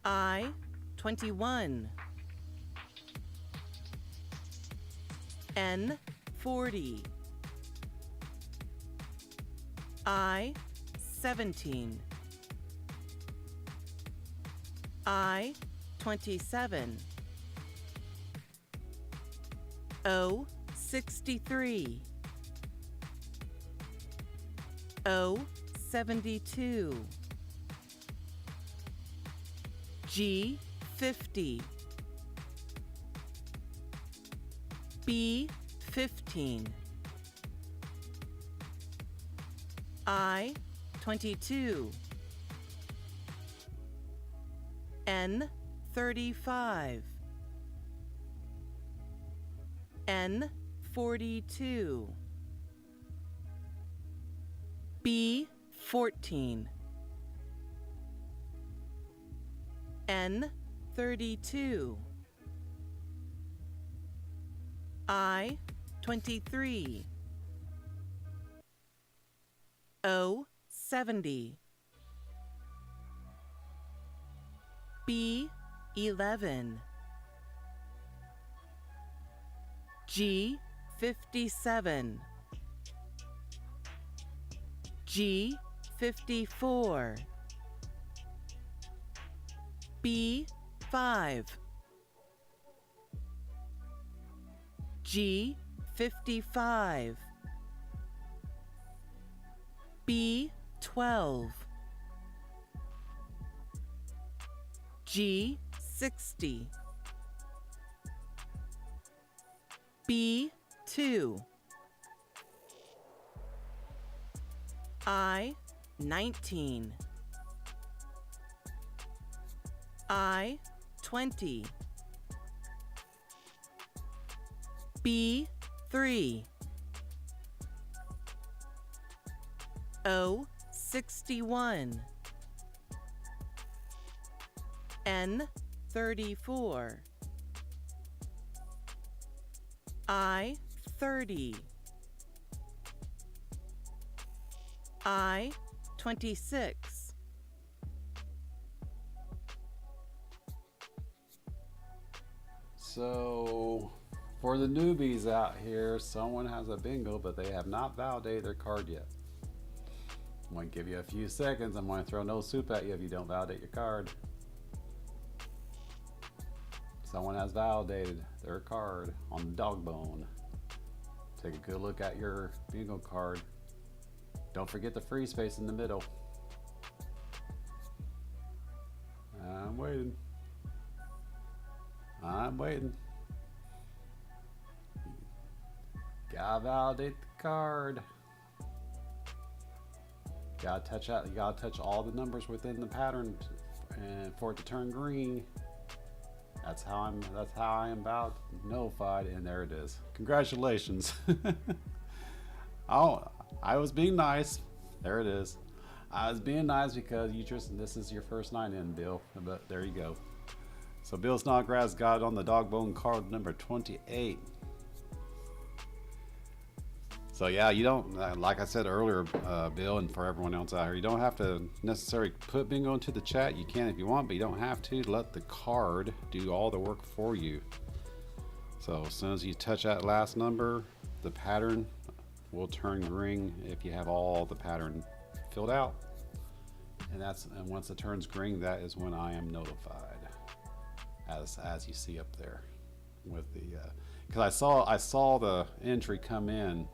I21, N40, I17, I27, O63, O72, G50, B15, I22, N35, N42, B14, N32, I23, O70, B11, G57, G54, B5, G55, B12, G60, 2. I 19. I 20. B 3. O 61. N 34. I 30. I 26. So, for the newbies out here, someone has a bingo, but they have not validated their card yet. I'm going to give you a few seconds. I'm going to throw no soup at you if you don't validate your card. Someone has validated their card on the dog bone. Take a good look at your bingo card. Don't forget the free space in the middle. I'm waiting. I'm waiting. Gotta validate the card. Gotta touch all the numbers within the pattern and for it to turn green. That's how I am about notified, and there it is. Congratulations. Oh, I was being nice. There it is. I was being nice because this is your first night in, Bill. But there you go. So Bill Snodgrass got it on the dog bone card number 28. So yeah, you don't, like I said earlier, Bill, and for everyone else out here, you don't have to necessarily put bingo into the chat. You can if you want, but you don't have to. Let the card do all the work for you. So as soon as you touch that last number, the pattern will turn green if you have all the pattern filled out. And once it turns green, that is when I am notified, as you see up there with the, because I saw the entry come in.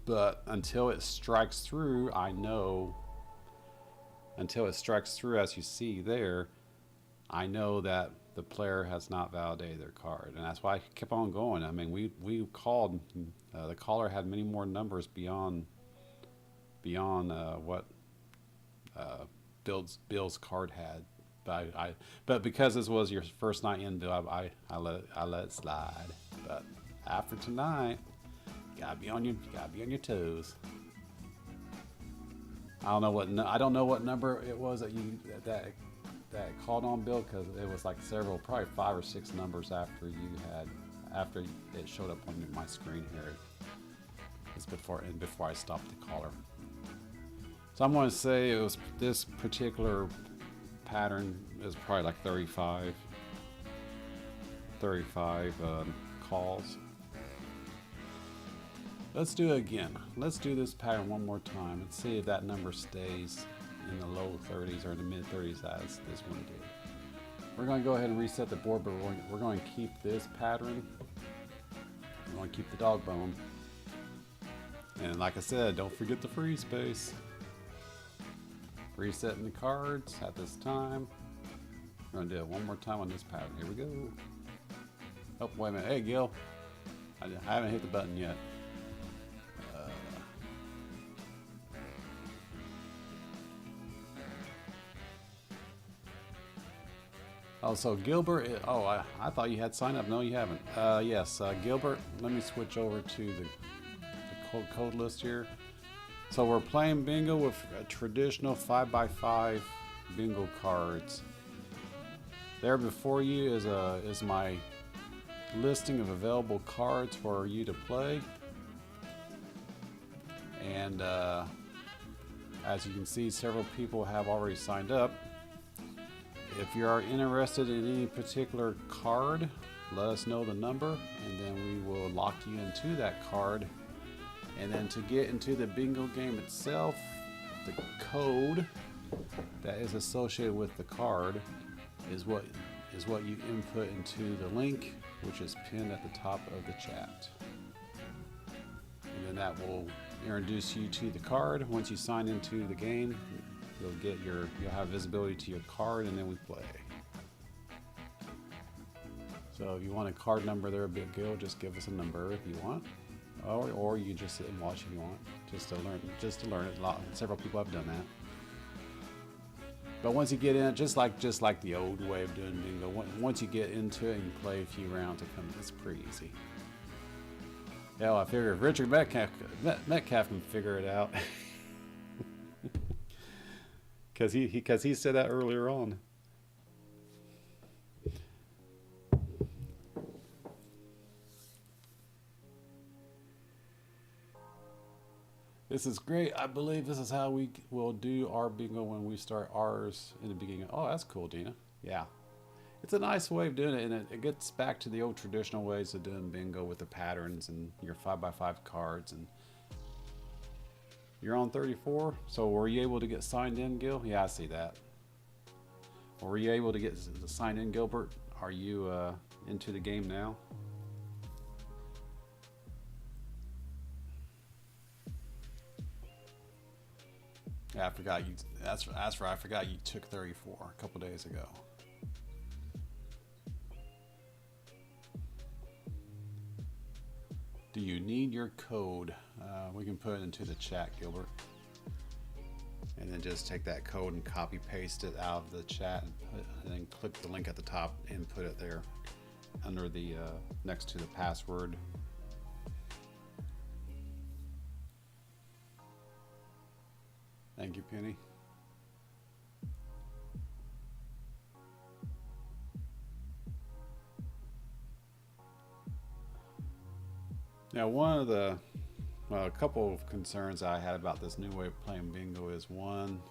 But until it strikes through, as you see there, I know that the player has not validated their card. And that's why I kept on going. I mean, we called, the caller had many more numbers beyond what Bill's card had. But because this was your first night in, Bill, I let it slide. But after tonight, gotta be on your toes. I don't know what number it was that called on, Bill, because it was like probably 5 or 6 numbers after it showed up on my screen here. It's before I stopped the caller. So I'm going to say it was this particular pattern is probably like 35 calls. Let's do it again. Let's do this pattern one more time and see if that number stays in the low 30s or in the mid 30s as this one did. We're going to go ahead and reset the board, but we're going to keep this pattern. We're going to keep the dog bone. And like I said, don't forget the free space. Resetting the cards at this time. We're going to do it one more time on this pattern. Here we go. Oh, wait a minute. Hey, Gil. I haven't hit the button yet. Oh, so Gilbert, I thought you had signed up. No, you haven't. Yes, Gilbert, let me switch over to the code list here. So we're playing bingo with traditional 5x5 bingo cards. There before you is my listing of available cards for you to play. And as you can see, several people have already signed up. If you are interested in any particular card, let us know the number, and then we will lock you into that card. And then to get into the bingo game itself, the code that is associated with the card is what you input into the link, which is pinned at the top of the chat. And then that will introduce you to the card. Once you sign into the game, you'll have visibility to your card, and then we play. So if you want a card number there, Big Gil, just give us a number if you want, or you just sit and watch if you want, just to learn it. Several people have done that. But once you get in, just like the old way of doing bingo, once you get into it and you play a few rounds, it's pretty easy. Hell, I figure if Richard Metcalf can figure it out, because he said that earlier on. This is great. I believe this is how we will do our bingo when we start ours in the beginning. Oh, that's cool, Dina. Yeah. It's a nice way of doing it, and it gets back to the old traditional ways of doing bingo with the patterns and your 5x5 cards. And you're on 34, so were you able to get signed in, Gil? Yeah, I see that. Were you able to get signed in, Gilbert? Are you into the game now? Yeah, I forgot you. That's right. I forgot you took 34 a couple days ago. Do you need your code? We can put it into the chat, Gilbert. And then just take that code and copy paste it out of the chat, and then click the link at the top and put it there under the next to the password. Thank you, Penny. Now, a couple of concerns I had about this new way of playing bingo is, one,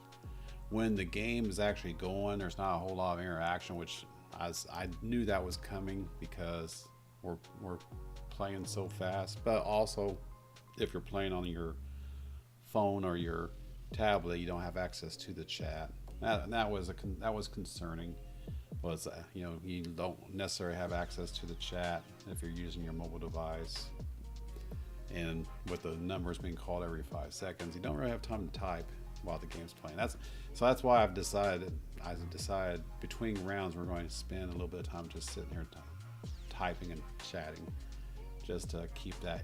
when the game is actually going, there's not a whole lot of interaction, which I knew that was coming because we're playing so fast. But also, if you're playing on your phone or your tablet, you don't have access to the chat. That was concerning. Was you don't necessarily have access to the chat if you're using your mobile device, and with the numbers being called every 5 seconds, you don't really have time to type while the game's playing. That's why I've decided between rounds we're going to spend a little bit of time just sitting here typing and chatting, just to keep that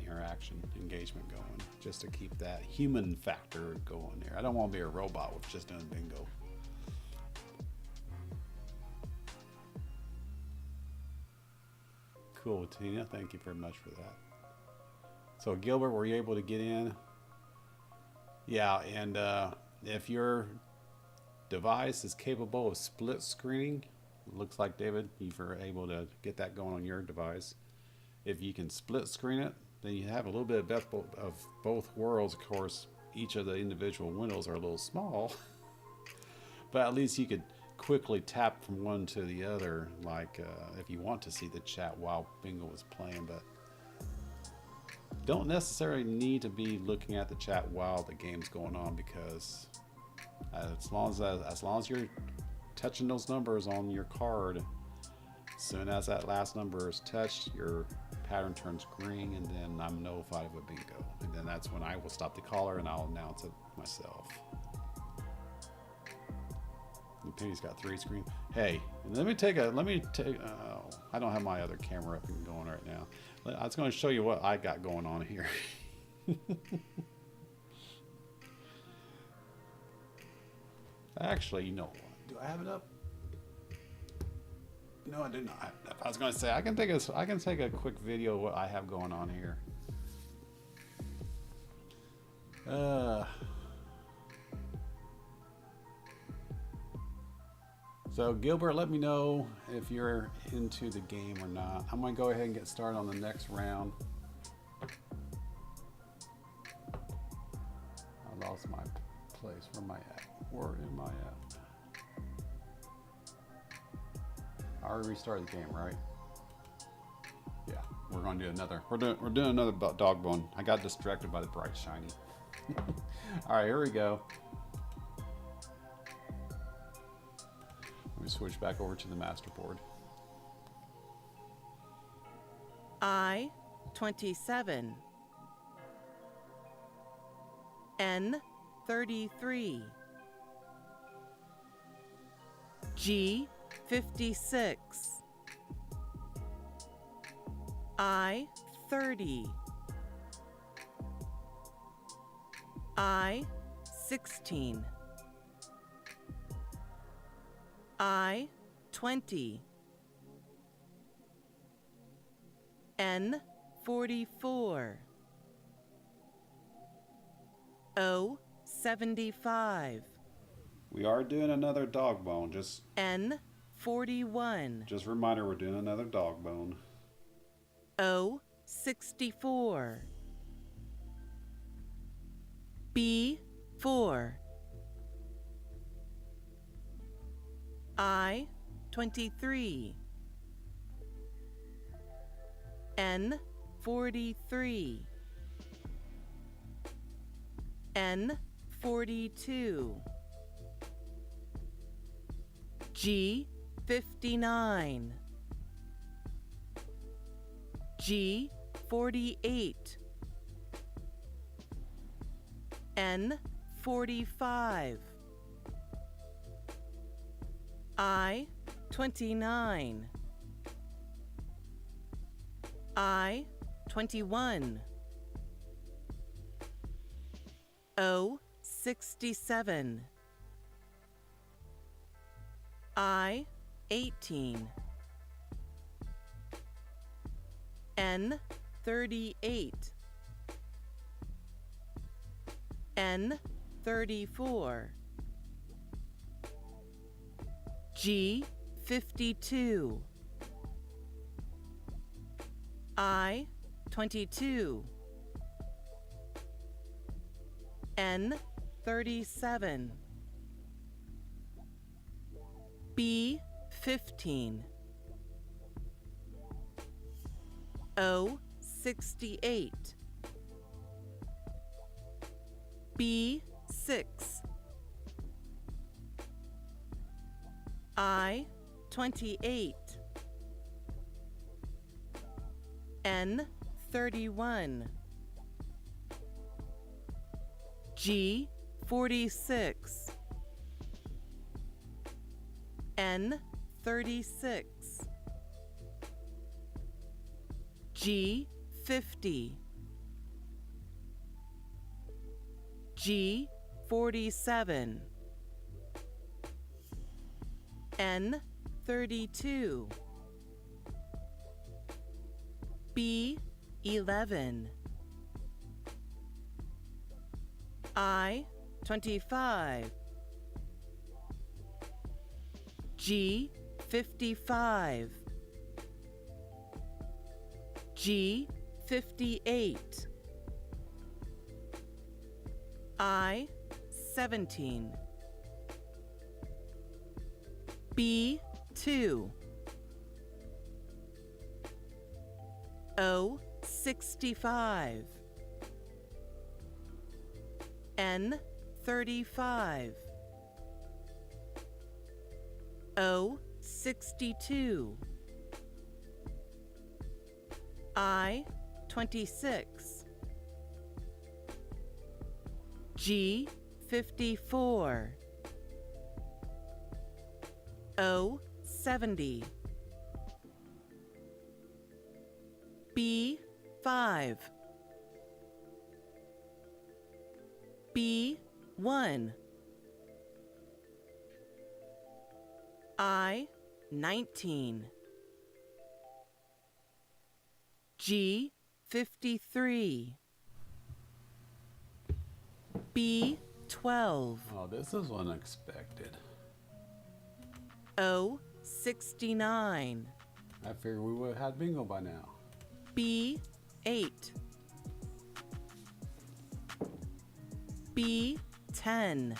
engagement going, just to keep that human factor going there. I don't want to be a robot with just doing bingo. Cool, Tina. Thank you very much for that. So, Gilbert, were you able to get in? Yeah, and if your device is capable of split screening, looks like, David, you were able to get that going on your device. If you can split screen it, then you have a little bit of both worlds. Of course, each of the individual windows are a little small, but at least you could quickly tap from one to the other, like if you want to see the chat while bingo is playing. But don't necessarily need to be looking at the chat while the game's going on, because as long as you're touching those numbers on your card, as soon as that last number is touched, your pattern turns green, and then I'm notified of a bingo, and then that's when I will stop the caller and I'll announce it myself. And Penny's got 3 screens. Hey, let me take. I don't have my other camera up and going right now. I was going to show you what I got going on here. Actually, you know what? Do I have it up? No, I do not. I was going to say I can take a quick video of what I have going on here. So Gilbert, let me know if you're into the game or not. I'm going to go ahead and get started on the next round. I lost my place. Where am I at? Where am I at? I already restarted the game, right? Yeah, we're going to do another. We're doing another dog bone. I got distracted by the bright shiny. All right, here we go. Let me switch back over to the master board. I 27, N 33, G 56, I 30, I 16, I 20, N 44, O 75, We are doing another dog bone. N 41, Just a reminder, we're doing another dog bone. O 64, B 4, I 23, N 43, N 42, G 59, G 48, N 45, I 29, I 21, O 67, I 18, N 38, N 34, G 52, I 22, N 37, B 15, O 68, B 6, I 28, N 31, G 46, N 36, G 50, G 47, N 32, B 11, I 25, G 55, G 58, I 17, B 2, O 65, N 35, O 62, I 26, G 54, O 70, B 5, B 1, I 19, G 53, B 12, Oh, this is unexpected. O 69, I figured we would have had bingo by now. B 8, B 10,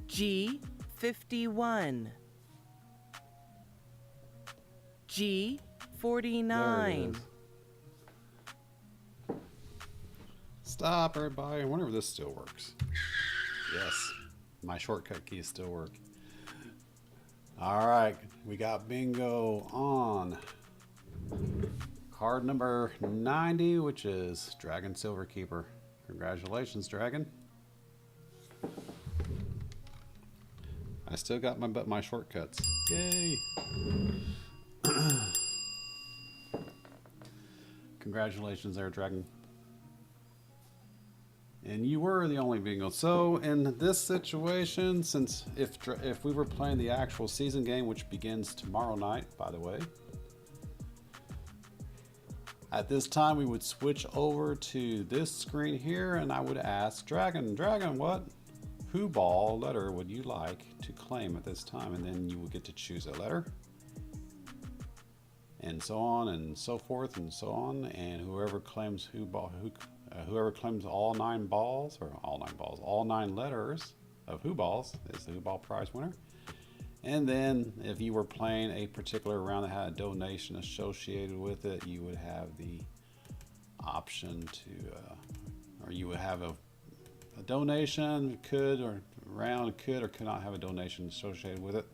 G 51, G There it 49, is. Stop, everybody. I wonder if this still works. Yes, my shortcut keys still work. All right, we got bingo on card number 90, which is Dragon Silver Keeper. Congratulations, Dragon. I still got my shortcuts. Yay. Congratulations there, Dragon. And you were the only bingo. So in this situation, since if we were playing the actual season game, which begins tomorrow night, by the way, at this time we would switch over to this screen here, and I would ask Dragon, what who ball letter would you like to claim at this time? And then you would get to choose a letter, and so on and so forth and so on. And whoever claims whoever claims all 9 balls, or all 9 letters of who balls is the who ball prize winner. And then if you were playing a particular round that had a donation associated with it, you would have the option to, or you would have a donation could or could not have a donation associated with it.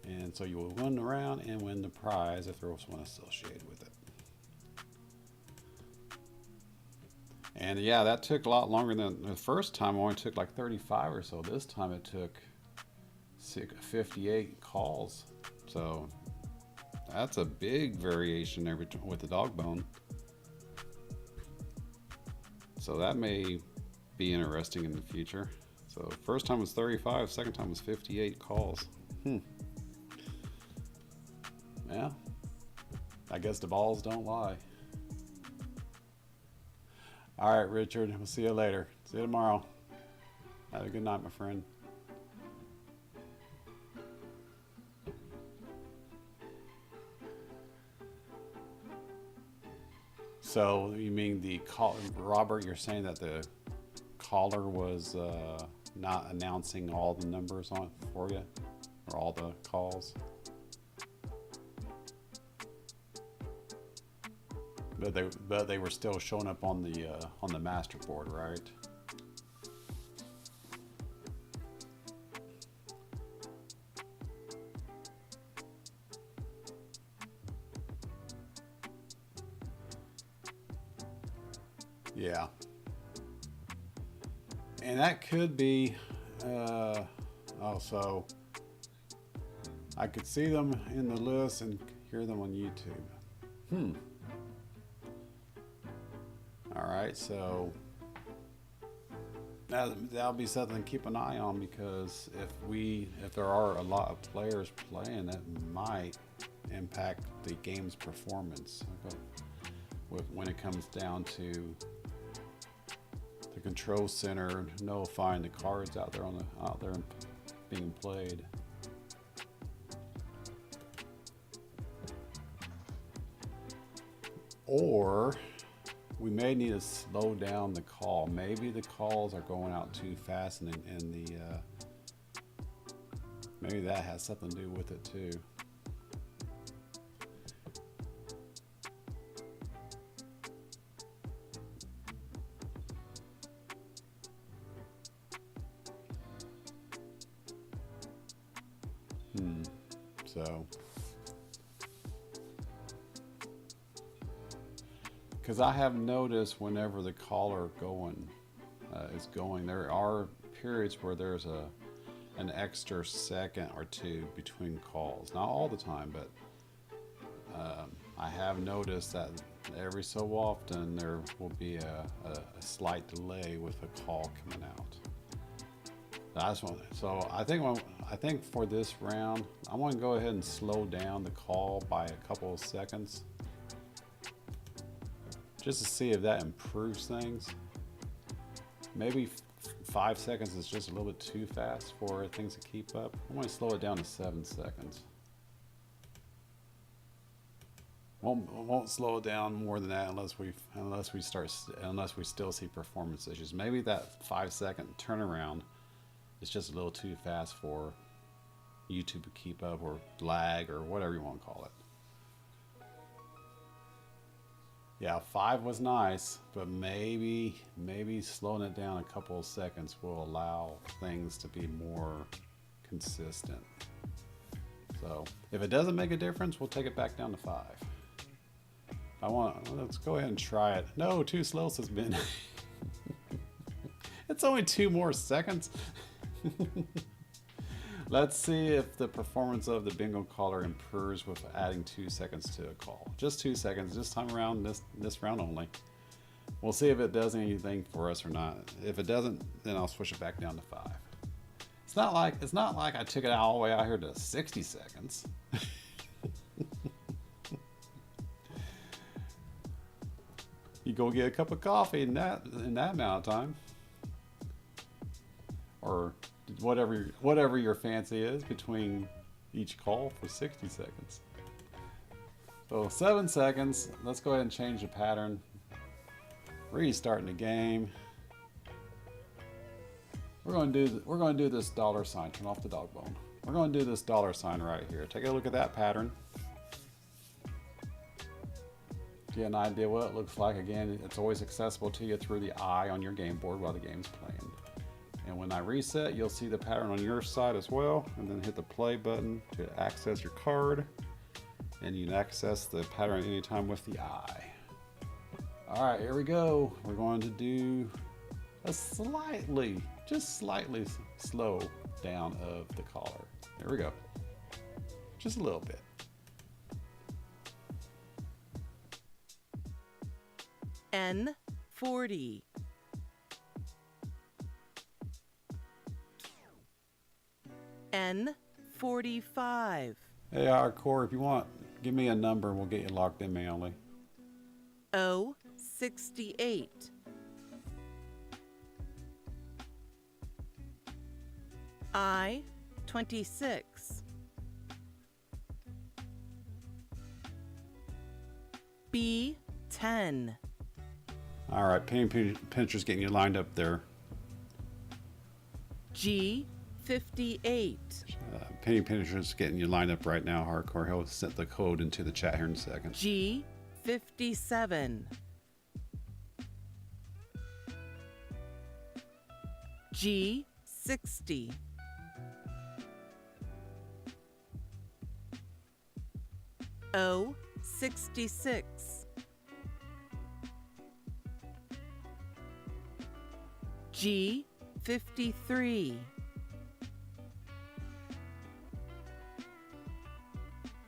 And so you will win the round and win the prize if there was one associated with it. And yeah, that took a lot longer than the first time. It only took like 35 or so. This time it took 58 calls. So that's a big variation there with the dog bone. So that may be interesting in the future. So first time was 35, second time was 58 calls. Yeah, I guess the balls don't lie. All right, Richard, we'll see you later. See you tomorrow. Have a good night, my friend. So you mean the call, Robert, you're saying that the caller was not announcing all the numbers on it for you, or all the calls? But they were still showing up on the master board, right? Yeah. And that could be so I could see them in the list and hear them on YouTube. All right, so that'll be something to keep an eye on, because if there are a lot of players playing, that might impact the game's performance when it comes down to the control center notifying the cards out there being played. Or we may need to slow down the call. Maybe the calls are going out too fast, and maybe that has something to do with it too. So, because I have noticed whenever the caller is going, there are periods where there's an extra second or two between calls. Not all the time, but I have noticed that every so often there will be a slight delay with a call coming out. So I think for this round, I want to go ahead and slow down the call by a couple of seconds, just to see if that improves things. Maybe 5 seconds is just a little bit too fast for things to keep up. I want to slow it down to 7 seconds. Won't slow it down more than that unless we still see performance issues. Maybe that 5-second turnaround is just a little too fast for YouTube to keep up, or lag, or whatever you want to call it. Yeah, 5 was nice, but maybe slowing it down a couple of seconds will allow things to be more consistent. So if it doesn't make a difference, we'll take it back down to 5. Let's go ahead and try it. No, too slow, says Ben. It's only 2 more seconds. Let's see if the performance of the bingo caller improves with adding 2 seconds to a call. Just 2 seconds, this time around, this round only. We'll see if it does anything for us or not. If it doesn't, then I'll switch it back down to 5. It's not like I took it all the way out here to 60 seconds. You go get a cup of coffee in that amount of time, or whatever your fancy is between each call for 60 seconds. So 7 seconds. Let's go ahead and change the pattern. Restarting the game. We're going to do this dollar sign. Turn off the dog bone. We're going to do this dollar sign right here. Take a look at that pattern. Get an idea what it looks like. Again, it's always accessible to you through the eye on your game board while the game's playing. And when I reset, you'll see the pattern on your side as well. And then hit the play button to access your card. And you can access the pattern anytime with the eye. All right, here we go. We're going to do a just slightly slow down of the collar. There we go. Just a little bit. N40. N45. Hey, hardcore, if you want, give me a number and we'll get you locked in manually. O68. I26. B10. All right, penny pincher's getting you lined up there. G58. Penny pincher's getting you lined up right now, hardcore. He'll set the code into the chat here in a second. G57. G60. O66. G53.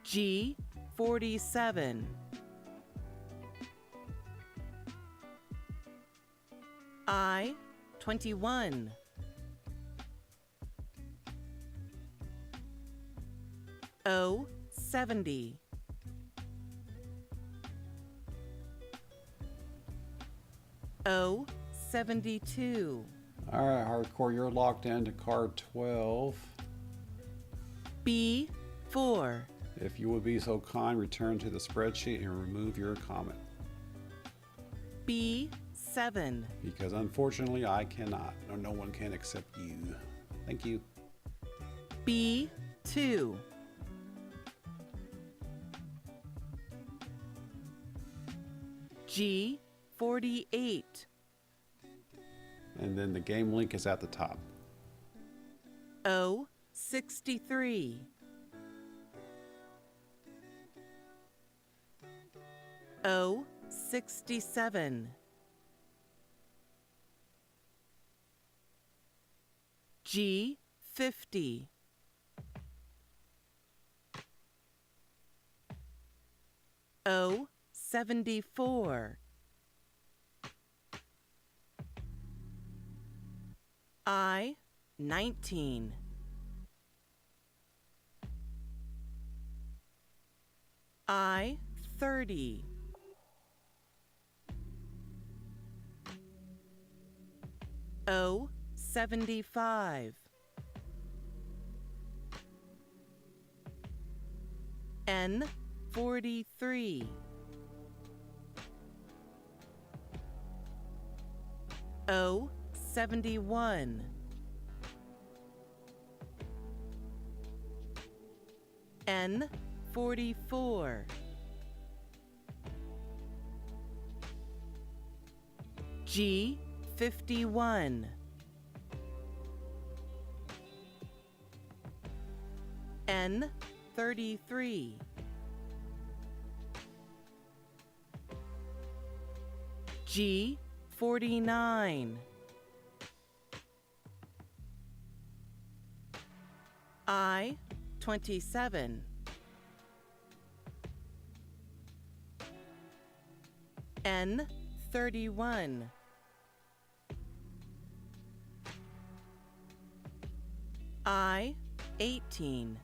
G47. I21. O70. O72. All right, hardcore, you're locked into card 12. B4. If you would be so kind, return to the spreadsheet and remove your comment. B7. Because unfortunately, I cannot, or no one can except you. Thank you. B2. G48. And then the game link is at the top. O63. O67. G50. O74. I19. I30. O75. N43. O71. N44. G51. N33. G49. I-27, N-31, I-18,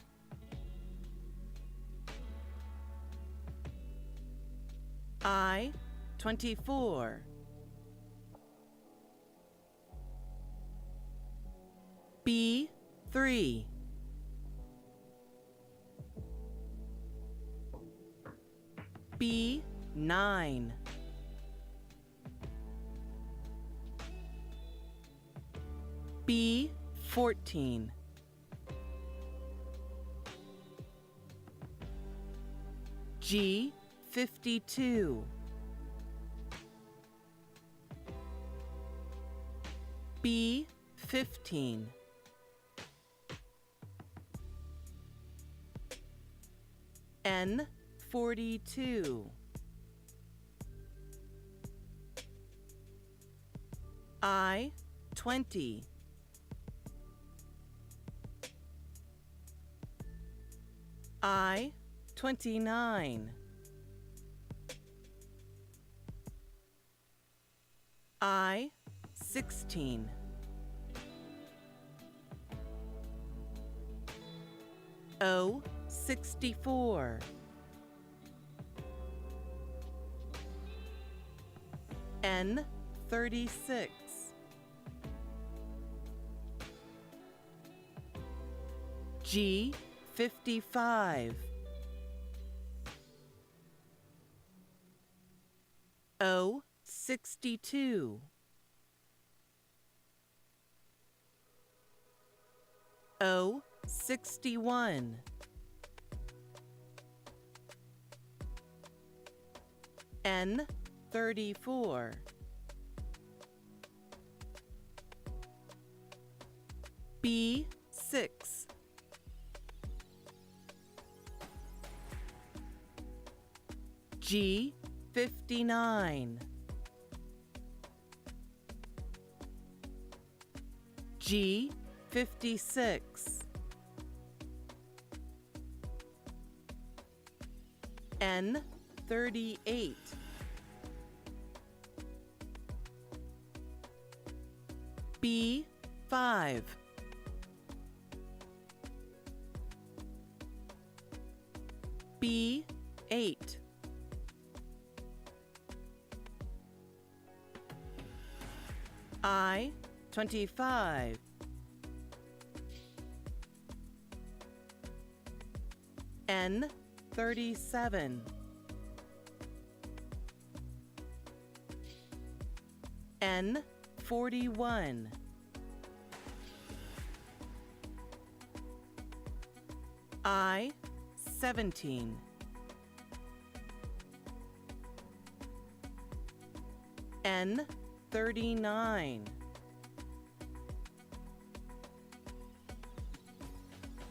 I-24, B-3, B-9, B-14, G-52, B-15, N-42, I-20, I-29, I-16, O-64, N-36, G-55, O-62, O-61, N-34, B-6, G-59, G-56, N-38, B-5, B-8, I-25, N-37, N-41, I-17, N-39,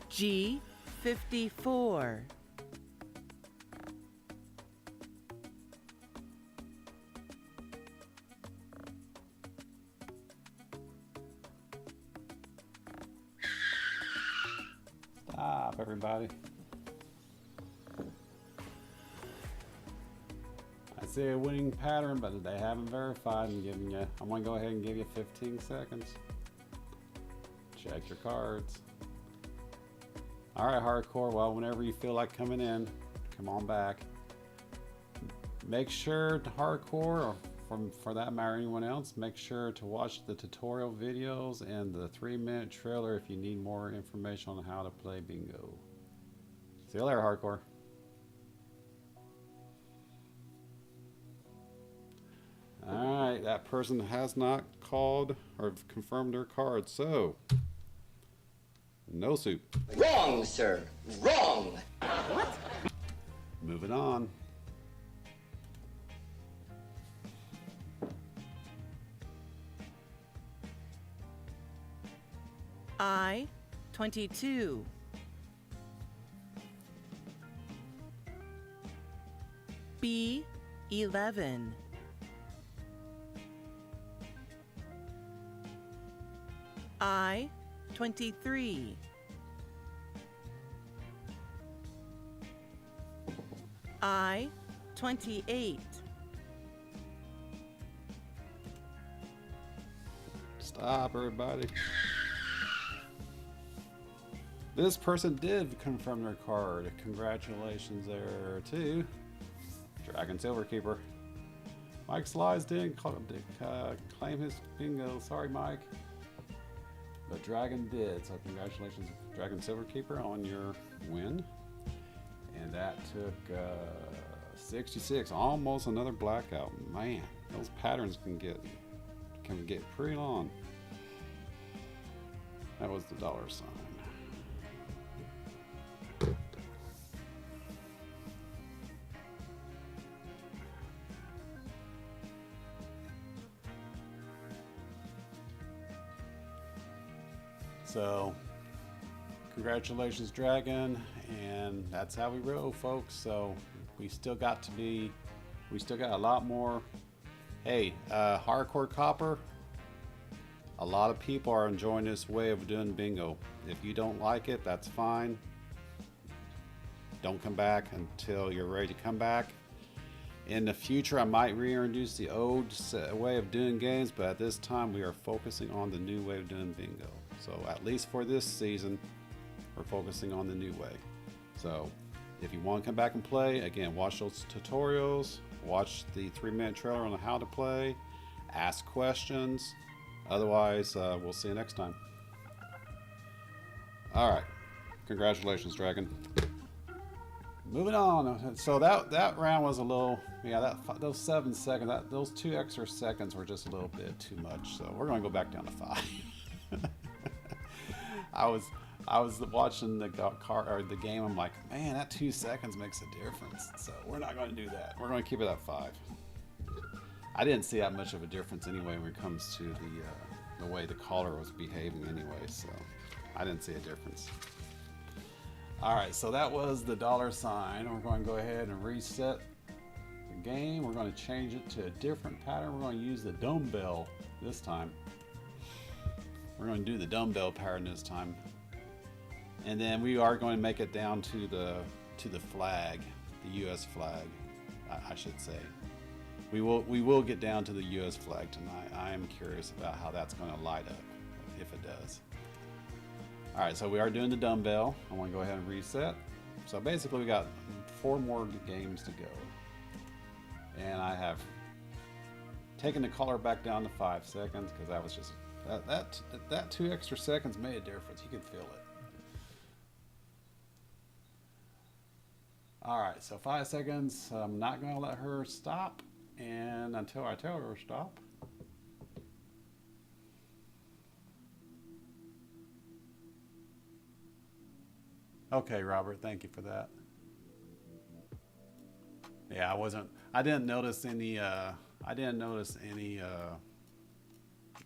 G-54, Stop, everybody. I see a winning pattern, but they haven't verified and giving you. I'm gonna go ahead and give you 15 seconds. Check your cards. All right, hardcore. Well, whenever you feel like coming in, come on back. Make sure to hardcore, or for that matter, anyone else, make sure to watch the tutorial videos and the 3-minute trailer if you need more information on how to play bingo. See you later, hardcore. All right, that person has not called or confirmed their card, so no soup. Wrong, sir. Wrong. What? Moving on. I-22, B-11, I-23, I-28. Stop, everybody. This person did confirm their card. Congratulations there to Dragon Silverkeeper. Mike Slides didn't claim his bingo. Sorry, Mike. But Dragon did. So congratulations, Dragon Silverkeeper, on your win. And that took 66. Almost another blackout. Man, those patterns can get pretty long. That was the dollar sign. So, congratulations, Dragon, and that's how we roll, folks. So, we still got a lot more. Hey, hardcore copper. A lot of people are enjoying this way of doing bingo. If you don't like it, that's fine. Don't come back until you're ready to come back. In the future, I might reintroduce the old way of doing games, but at this time, we are focusing on the new way of doing bingo. So at least for this season, we're focusing on the new way. So if you want to come back and play, again, watch those tutorials, watch the 3-minute trailer on how to play, ask questions. Otherwise, we'll see you next time. All right. Congratulations, Dragon. Moving on. So that round was a little, yeah, those 7 seconds, those 2 extra seconds were just a little bit too much. So we're going to go back down to 5. I was watching the game. I'm like, man, that 2 seconds makes a difference. So we're not going to do that. We're going to keep it at 5. I didn't see that much of a difference anyway when it comes to the way the caller was behaving anyway. So I didn't see a difference. All right, so that was the dollar sign. We're going to go ahead and reset the game. We're going to change it to a different pattern. We're going to use the dumbbell this time. We're going to do the dumbbell pattern this time, and then we are going to make it down to the flag, the U.S. flag, I should say. We will get down to the U.S. flag tonight. I am curious about how that's going to light up, if it does. All right, so we are doing the dumbbell. I want to go ahead and reset. So basically, we got 4 more games to go, and I have taken the caller back down to 5 seconds because that was just. That 2 extra seconds made a difference. You can feel it. All right, so 5 seconds. I'm not going to let her stop, and until I tell her to stop. Okay, Robert, thank you for that. Yeah, I didn't notice any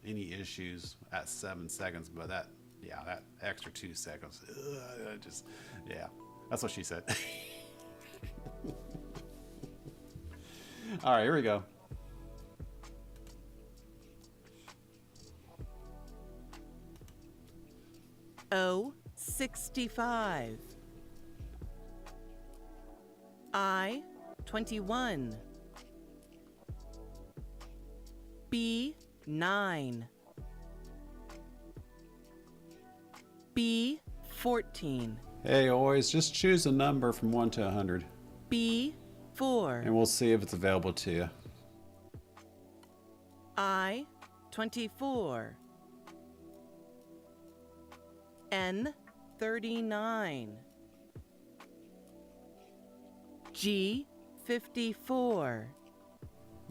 any issues at 7 seconds, but that extra 2 seconds, that's what she said. All right, here we go. O-65. I-21. B-9. B-14. Hey, always just choose a number from 1 to 100. B-4. And we'll see if it's available to you. I-24. N-39. G-54.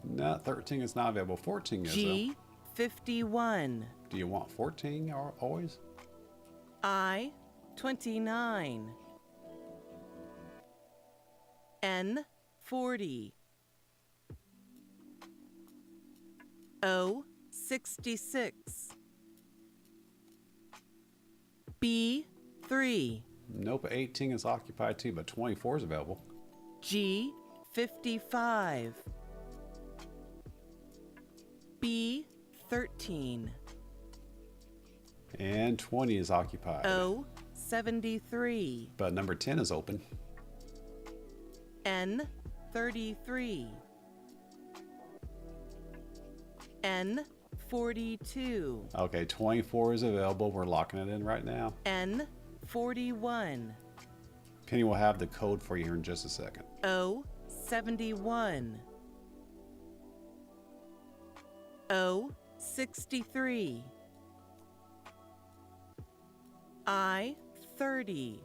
No, 13 is not available. 14 is though. G-51. Do you want 14 or always? I-29. N-40. O-66. B-3. Nope, 18 is occupied too, but 24 is available. G-55. B-13. And 20 is occupied. O-73. But number 10 is open. N N33, N42, Okay, 24 is available. We're locking it in right now. N41, Penny will have the code for you here in just a second. O71, O63, I30,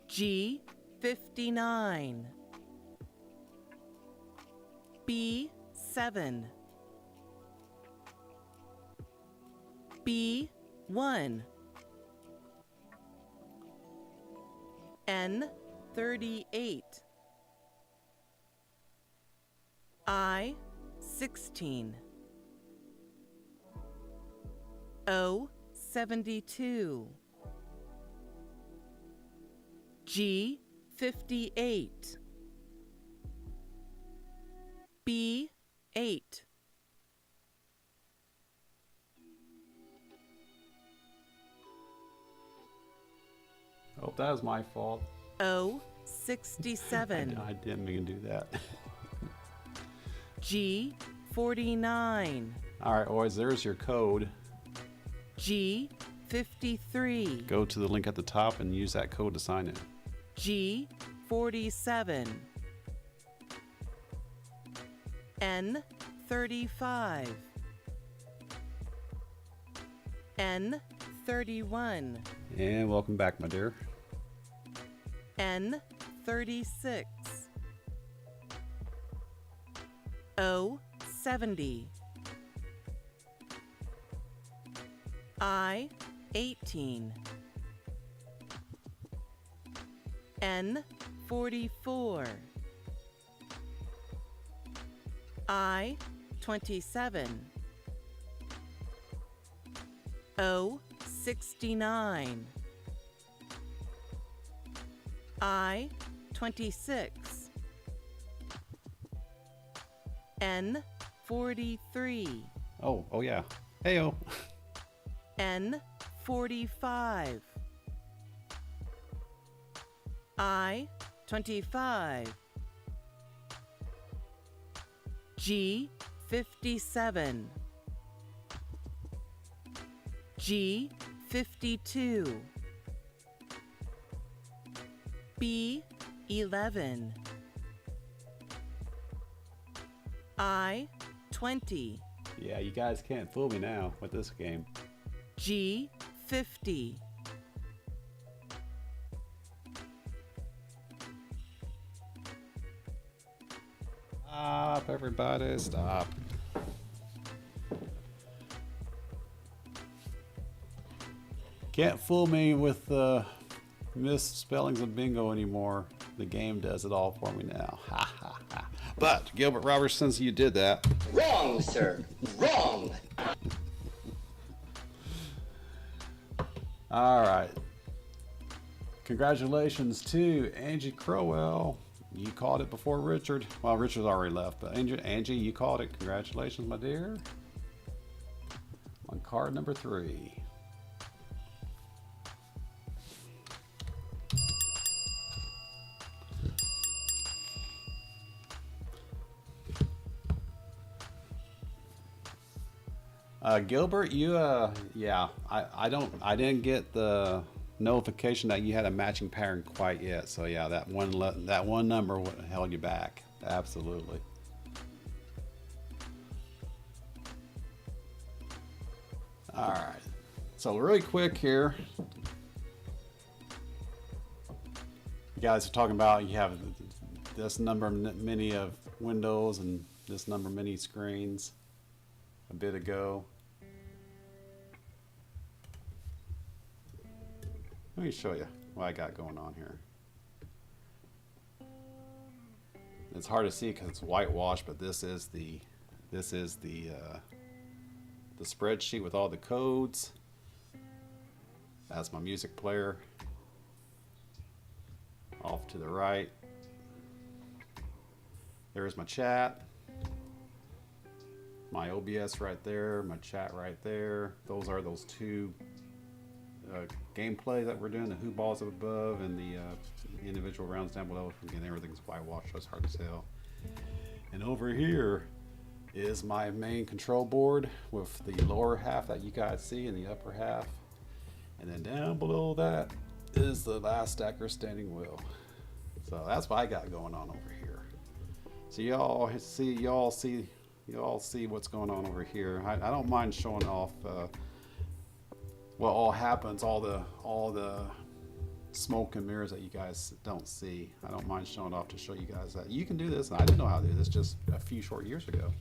G59, B7, B1, N38, I16, O72, G58, B8, Oh, that was my fault. O67, I didn't mean to do that. G49, All right, boys, there's your code. G53, Go to the link at the top and use that code to sign in. G47, N35, N31, And welcome back, my dear. N36, O70, I18, N44, I27, O69, I26, N43, Oh yeah. Heyo. N45, I25, G57, G52, B11, I20, Yeah, you guys can't fool me now with this game. G50, Stop, everybody, stop. Can't fool me with misspellings of bingo anymore. The game does it all for me now. Ha ha ha. But, Gilbert Roberts, since you did that, Wrong, sir. Wrong. all right. Congratulations to Angie Crowell. You called it before Richard. Well, Richard's already left, but Angie, you called it. Congratulations, my dear. On card number 3. Gilbert, you yeah, I didn't get the notification that you had a matching pattern quite yet. So yeah, that one number held you back. Absolutely. All right. So really quick here, you guys are talking about you have this number many of windows and this number many screens a bit ago. Let me show you what I got going on here. It's hard to see because it's whitewashed, but this is the spreadsheet with all the codes. That's my music player. Off to the right. There's my chat. My OBS right there, my chat right there. Those are those two gameplay that we're doing, the hoop balls up above and the individual rounds down below. Again, everything's whitewashed, so it's hard to tell. And over here is my main control board with the lower half that you guys see and the upper half. And then down below that is the last stacker standing wheel. So that's what I got going on over here. So y'all see what's going on over here. I don't mind showing off what all happens, all the smoke and mirrors that you guys don't see. I don't mind showing off to show you guys that you can do this. And I didn't know how to do this just a few short years ago.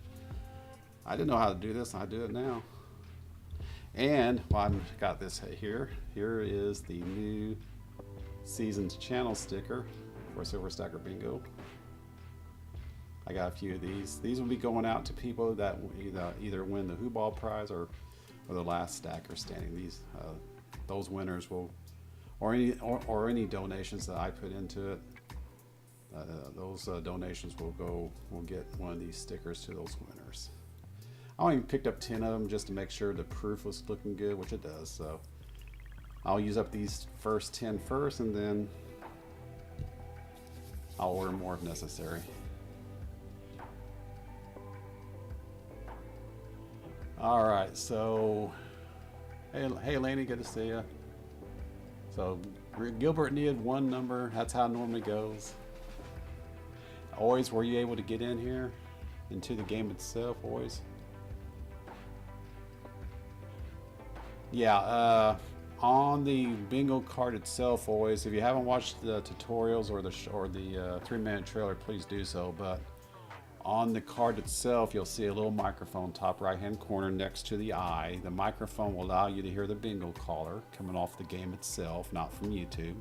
I didn't know how to do this, and I do it now. And well, I've got this here. Here is the new season's channel sticker for Silver Stacker Bingo. I got a few of these. These will be going out to people that either win the Hoop Ball prize or the last stacker standing. These those winners will, or any donations that I put into it. Those donations will get one of these stickers to those winners. I only picked up 10 of them just to make sure the proof was looking good, which it does. So I'll use up these first 10 first, and then I'll order more if necessary. All right, so hey Laney, good to see you. So Gilbert needed one number. That's how it normally goes. Always, were you able to get in here into the game itself? Always. Yeah, on the bingo card itself, always. If you haven't watched the tutorials or the 3-minute trailer, please do so. But on the card itself, you'll see a little microphone top right-hand corner next to the eye. The microphone will allow you to hear the bingo caller coming off the game itself, not from YouTube.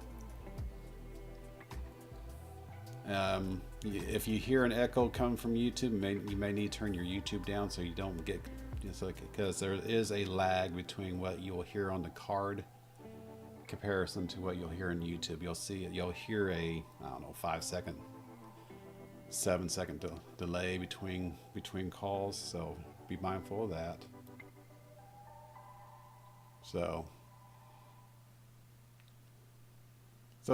If you hear an echo coming from YouTube, you may need to turn your YouTube down so you don't get, because there is a lag between what you'll hear on the card comparison to what you'll hear in YouTube. You'll hear a, I don't know, 5-second, 7-second delay between calls, so be mindful of that. So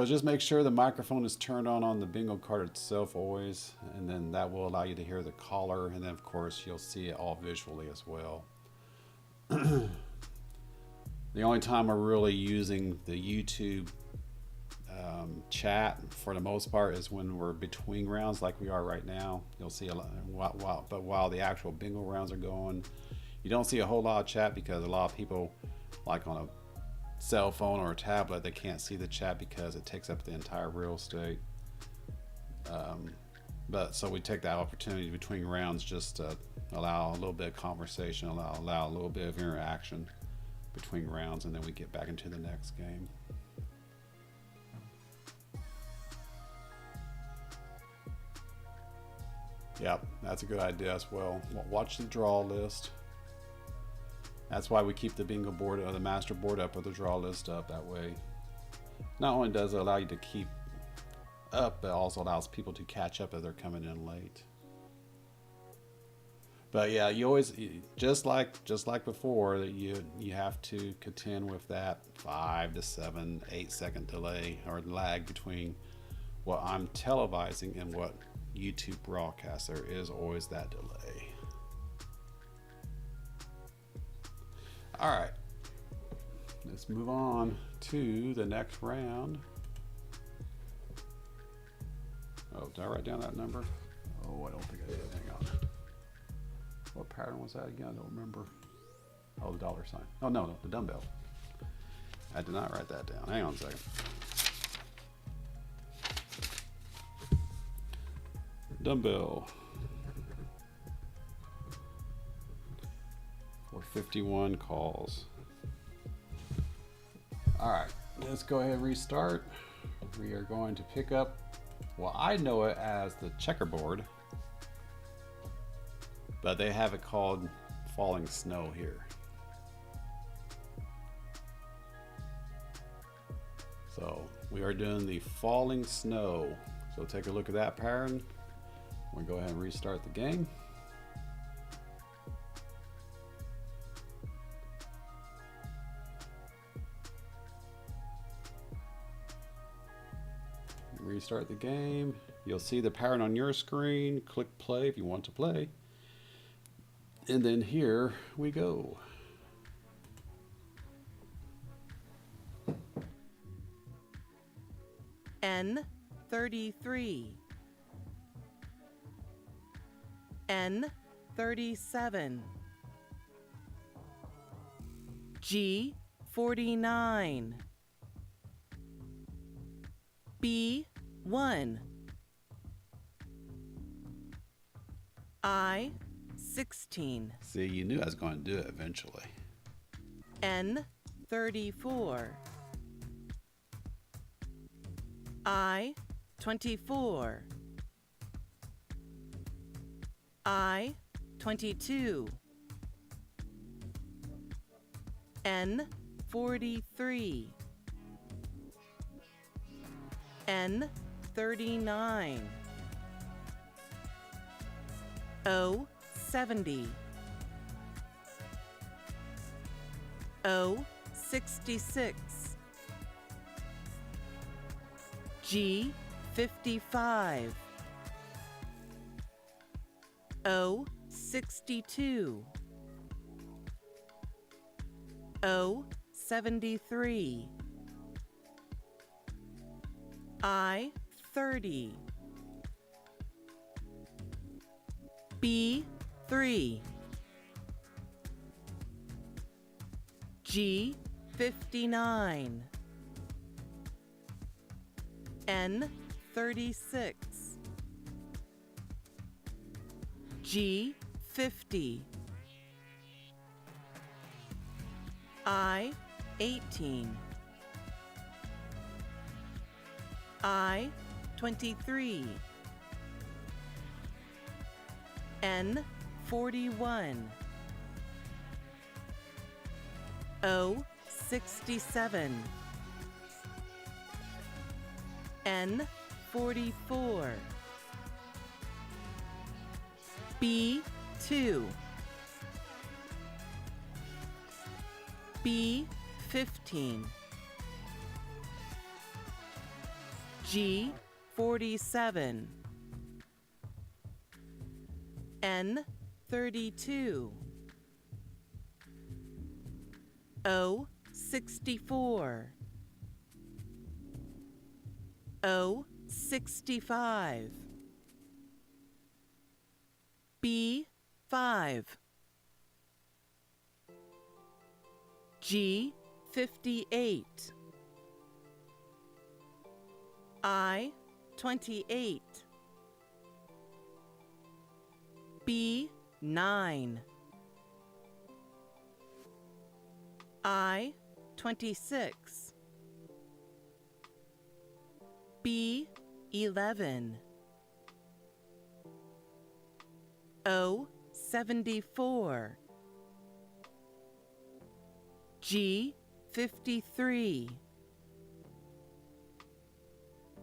just make sure the microphone is turned on the bingo card itself always, and then that will allow you to hear the caller, and then of course you'll see it all visually as well. The only time we're really using the YouTube chat for the most part is when we're between rounds like we are right now. You'll see a lot, but while the actual bingo rounds are going, you don't see a whole lot of chat because a lot of people, like on a cell phone or a tablet, they can't see the chat because it takes up the entire real estate. But so we take that opportunity between rounds just to allow a little bit of conversation, allow a little bit of interaction between rounds, and then we get back into the next game. Yep, that's a good idea as well. Watch the draw list. That's why we keep the bingo board or the master board up or the draw list up. That way, not only does it allow you to keep up, but also allows people to catch up as they're coming in late. But yeah, you always, just like before, that you have to contend with that 5 to 7, 8-second delay or lag between what I'm televising and what YouTube broadcasts. There is always that delay. All right, let's move on to the next round. Oh, did I write down that number? Oh, I don't think I did. Hang on. What pattern was that again? I don't remember. Oh, the dollar sign. Oh, no, the dumbbell. I did not write that down. Hang on a second. Dumbbell. For 51 calls. All right, let's go ahead and restart. We are going to pick up, well, I know it as the checkerboard, but they have it called falling snow here. So we are doing the falling snow. So take a look at that pattern. We'll go ahead and restart the game. restart the game. You'll see the pattern on your screen. Click play if you want to play. And then here we go. N33, N37, G49, B1, I16, See, you knew I was going to do it eventually. N34, I24, I22, N43, N39, O70, O66, G55, O62, O73, I30, B3, G59, N36, G50, I18, I23, N41, O67, N44, B2, B15, G47, N32, O64, O65, B5, G58, I28, B9, I26, B11, O74, G53,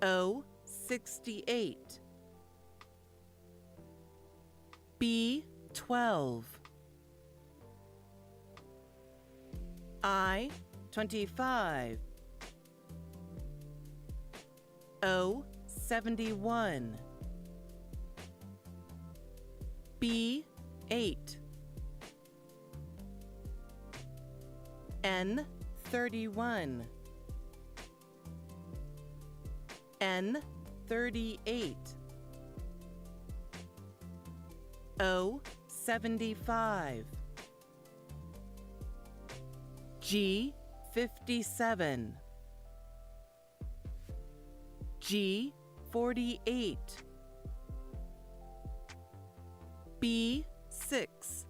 O68, B12, I25, O71, B8, N31, N38, O75, G57, G48, B6,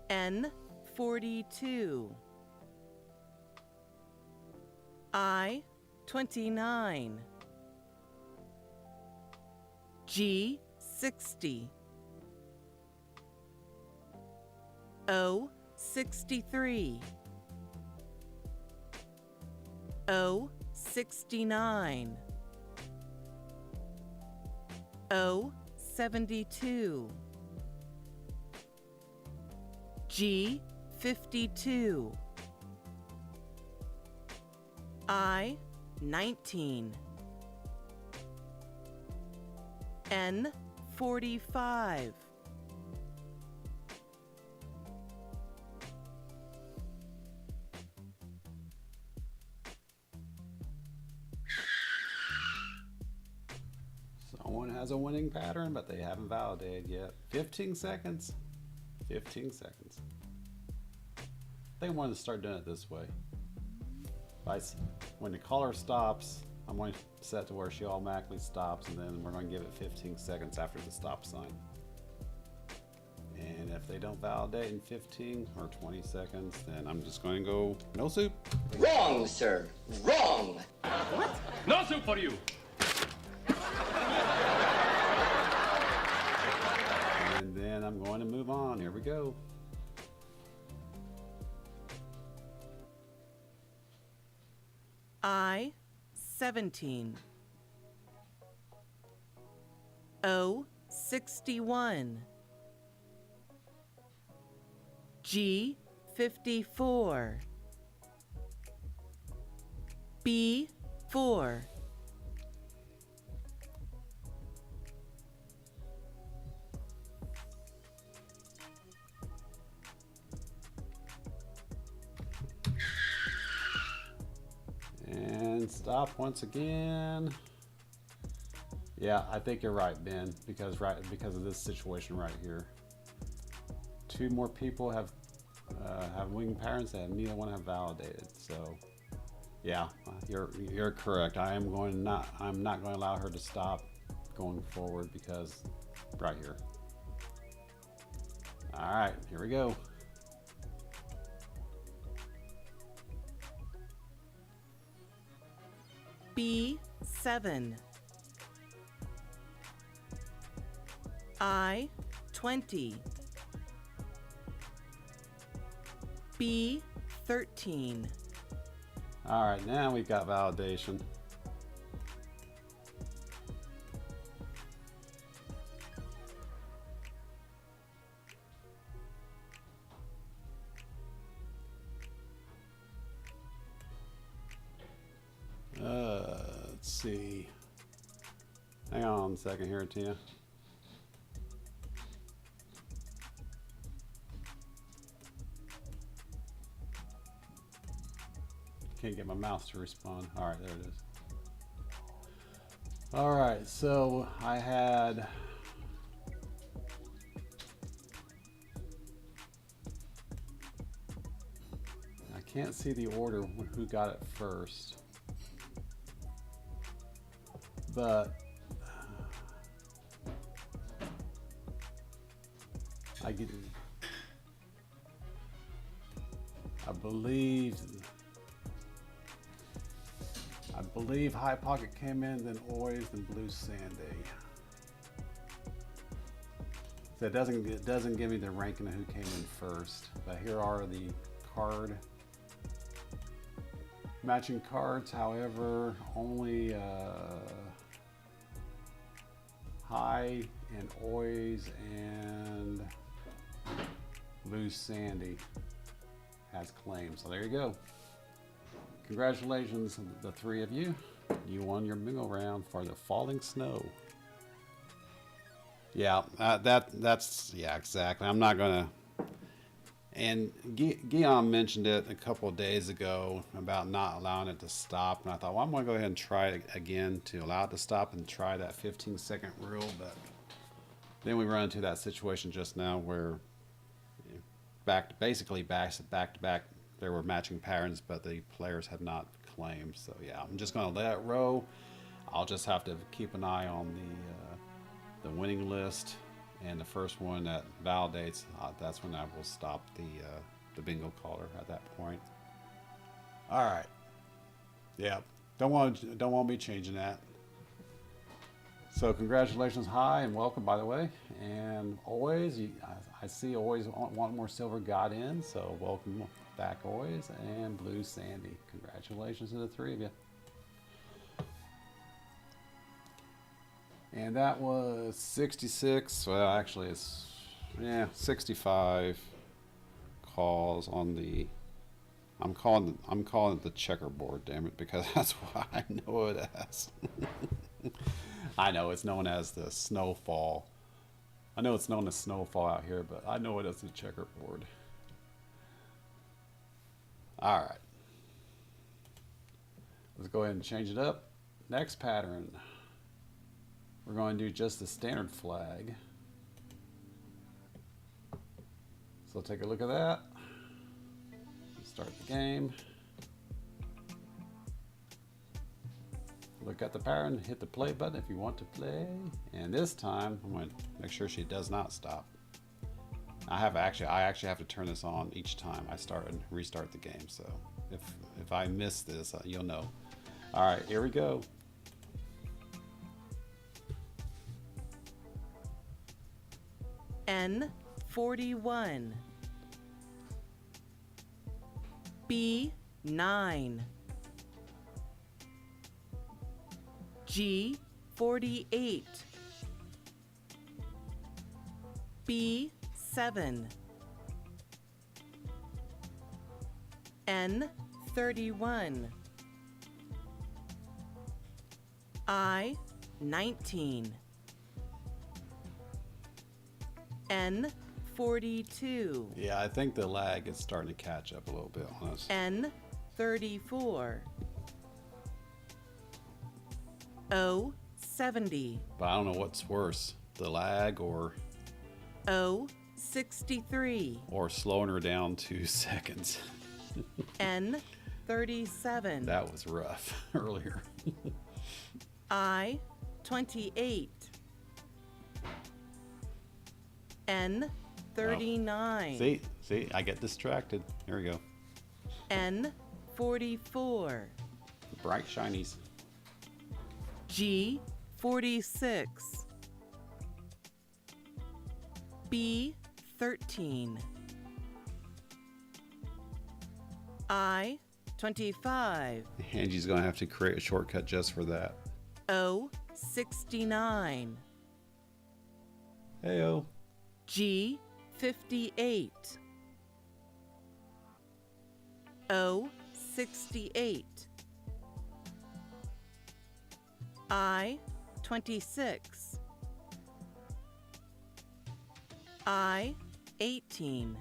N42, I29, G60, O63, O69, O72, G52, I 19. N 45. Someone has a winning pattern, but they haven't validated yet. 15 seconds. 15 seconds. I think I wanted to start doing it this way. When the caller stops, I'm going to set to where she automatically stops, and then we're going to give it 15 seconds after the stop sign. And if they don't validate in 15 or 20 seconds, then I'm just going to go no soup. Wrong, sir. Wrong. No soup for you. And then I'm going to move on. Here we go. I 17. O 61. G 54. B 4. And stop once again. Yeah, I think you're right, Ben, because of this situation right here. Two more people have winning patterns that neither one have validated. So, yeah, you're correct. I'm not going to allow her to stop going forward because right here. All right, here we go. B 7. I 20. B 13. All right, now we've got validation. Let's see. Hang on a second here, Tina. Can't get my mouse to respond. All right, there it is. All right, so I had I can't see the order who got it first, but I believe High Pocket came in, then Oys, then Blue Sandy. So it doesn't give me the ranking of who came in first, but here are the matching cards. However, only High and Oys and Blue Sandy has claims. So there you go. Congratulations, the three of you. You won your bingo round for the falling snow. Yeah, that's yeah, exactly. I'm not gonna. And Guillaume mentioned it a couple of days ago about not allowing it to stop, and I thought, well, I'm gonna go ahead and try it again to allow it to stop and try that 15-second rule. But then we run into that situation just now where basically back to back. There were matching patterns, but the players had not claimed. So yeah, I'm just going to let it roll. I'll just have to keep an eye on the winning list, and the first one that validates, that's when I will stop the bingo caller at that point. All right. Yeah, don't want to be changing that. So congratulations, High, and welcome, by the way. And always, I see always want more silver got in, so welcome back, always. And Blue Sandy, congratulations to the three of you. And that was 66. Well, actually, it's 65 calls on I'm calling it the checkerboard, damn it, because that's what I know it as. I know it's known as the snowfall. I know it's known as snowfall out here, but I know it as the checkerboard. All right. Let's go ahead and change it up. Next pattern. We're going to do just the standard flag. So take a look at that. Start the game. Look at the pattern, hit the play button if you want to play. And this time, I'm going to make sure she does not stop. I actually have to turn this on each time I start and restart the game. So if I miss this, you'll know. All right, here we go. N41. B9. G48. B7. N31. I19. N42. Yeah, I think the lag is starting to catch up a little bit on us. N34. O70. But I don't know what's worse, the lag or O63. slowing her down 2 seconds. N37. That was rough earlier. I28. N39. See, I get distracted. Here we go. N44. The bright shinies. G46. B13. I25. Angie's gonna have to create a shortcut just for that. O69. Heyo. G58. O68. I26. I18.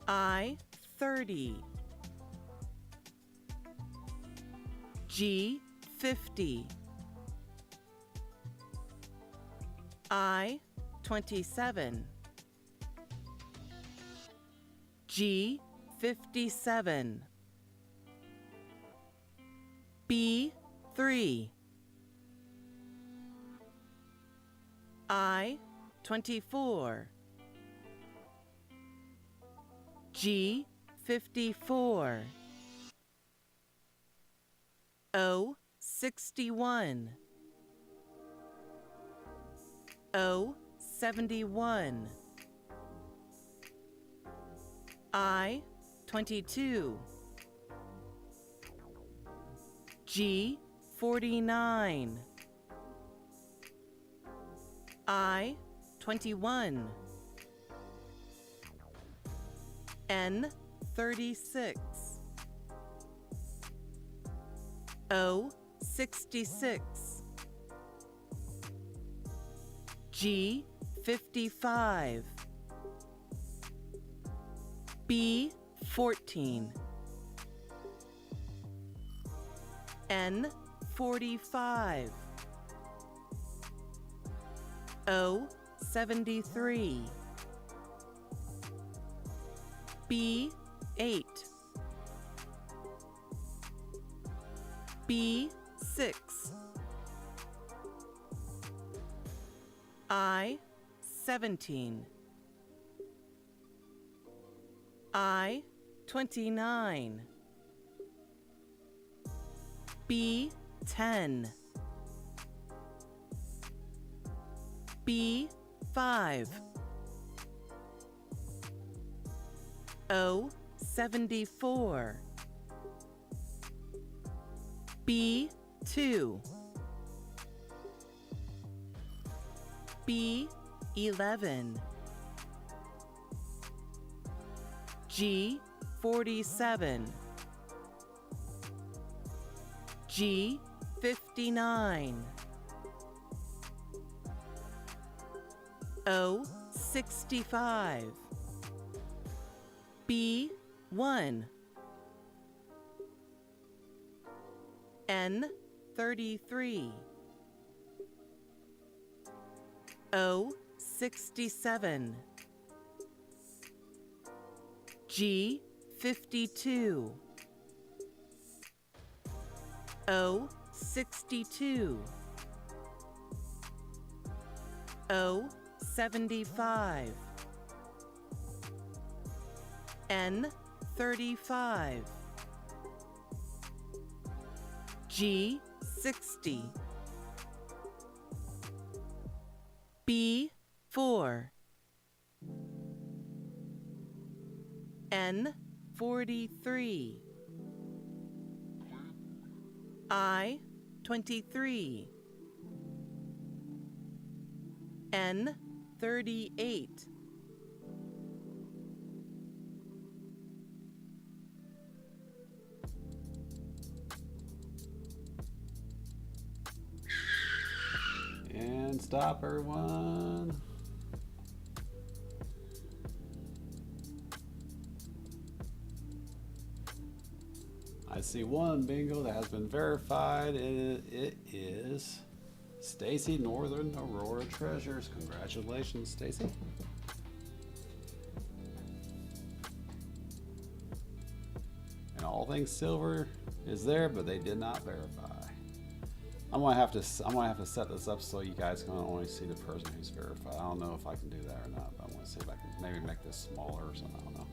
I30. G50. I27. G57. B3. I24. G54. O61. O71. I22. G49. I21. N36. O66. G55. B14. N45. O73. B8. B6. I17. I29. B10. B5. O74. B2. B11. G47, G59, O65, B1, N33, O67, G52, O62, O75, N35, G60, B4, N43, I23, N38, And stop, everyone. I see one bingo that has been verified, and it is Stacy, Northern Aurora Treasures. Congratulations, Stacy. And all things silver is there, but they did not verify. I'm gonna have to set this up so you guys can only see the person who's verified. I don't know if I can do that or not, but I want to see if I can maybe make this smaller or something. I don't know.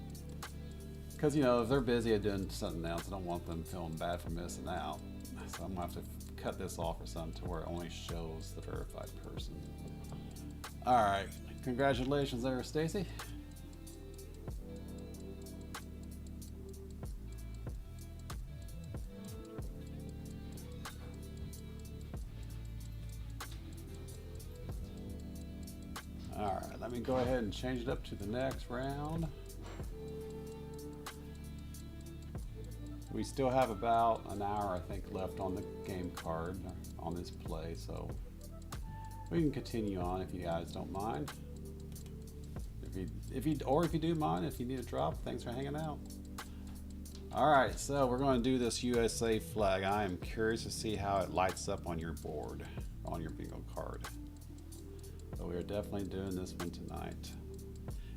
Because, you know, if they're busy at doing something else, I don't want them feeling bad for missing out. So I'm going to have to cut this off or something to where it only shows the verified person. All right. Congratulations there, Stacy. All right. Let me go ahead and change it up to the next round. We still have about an hour, I think, left on the game card on this play, so we can continue on if you guys don't mind. If you do mind, if you need a drop, thanks for hanging out. All right, so we're going to do this USA flag. I am curious to see how it lights up on your board, on your bingo card. So we are definitely doing this one tonight.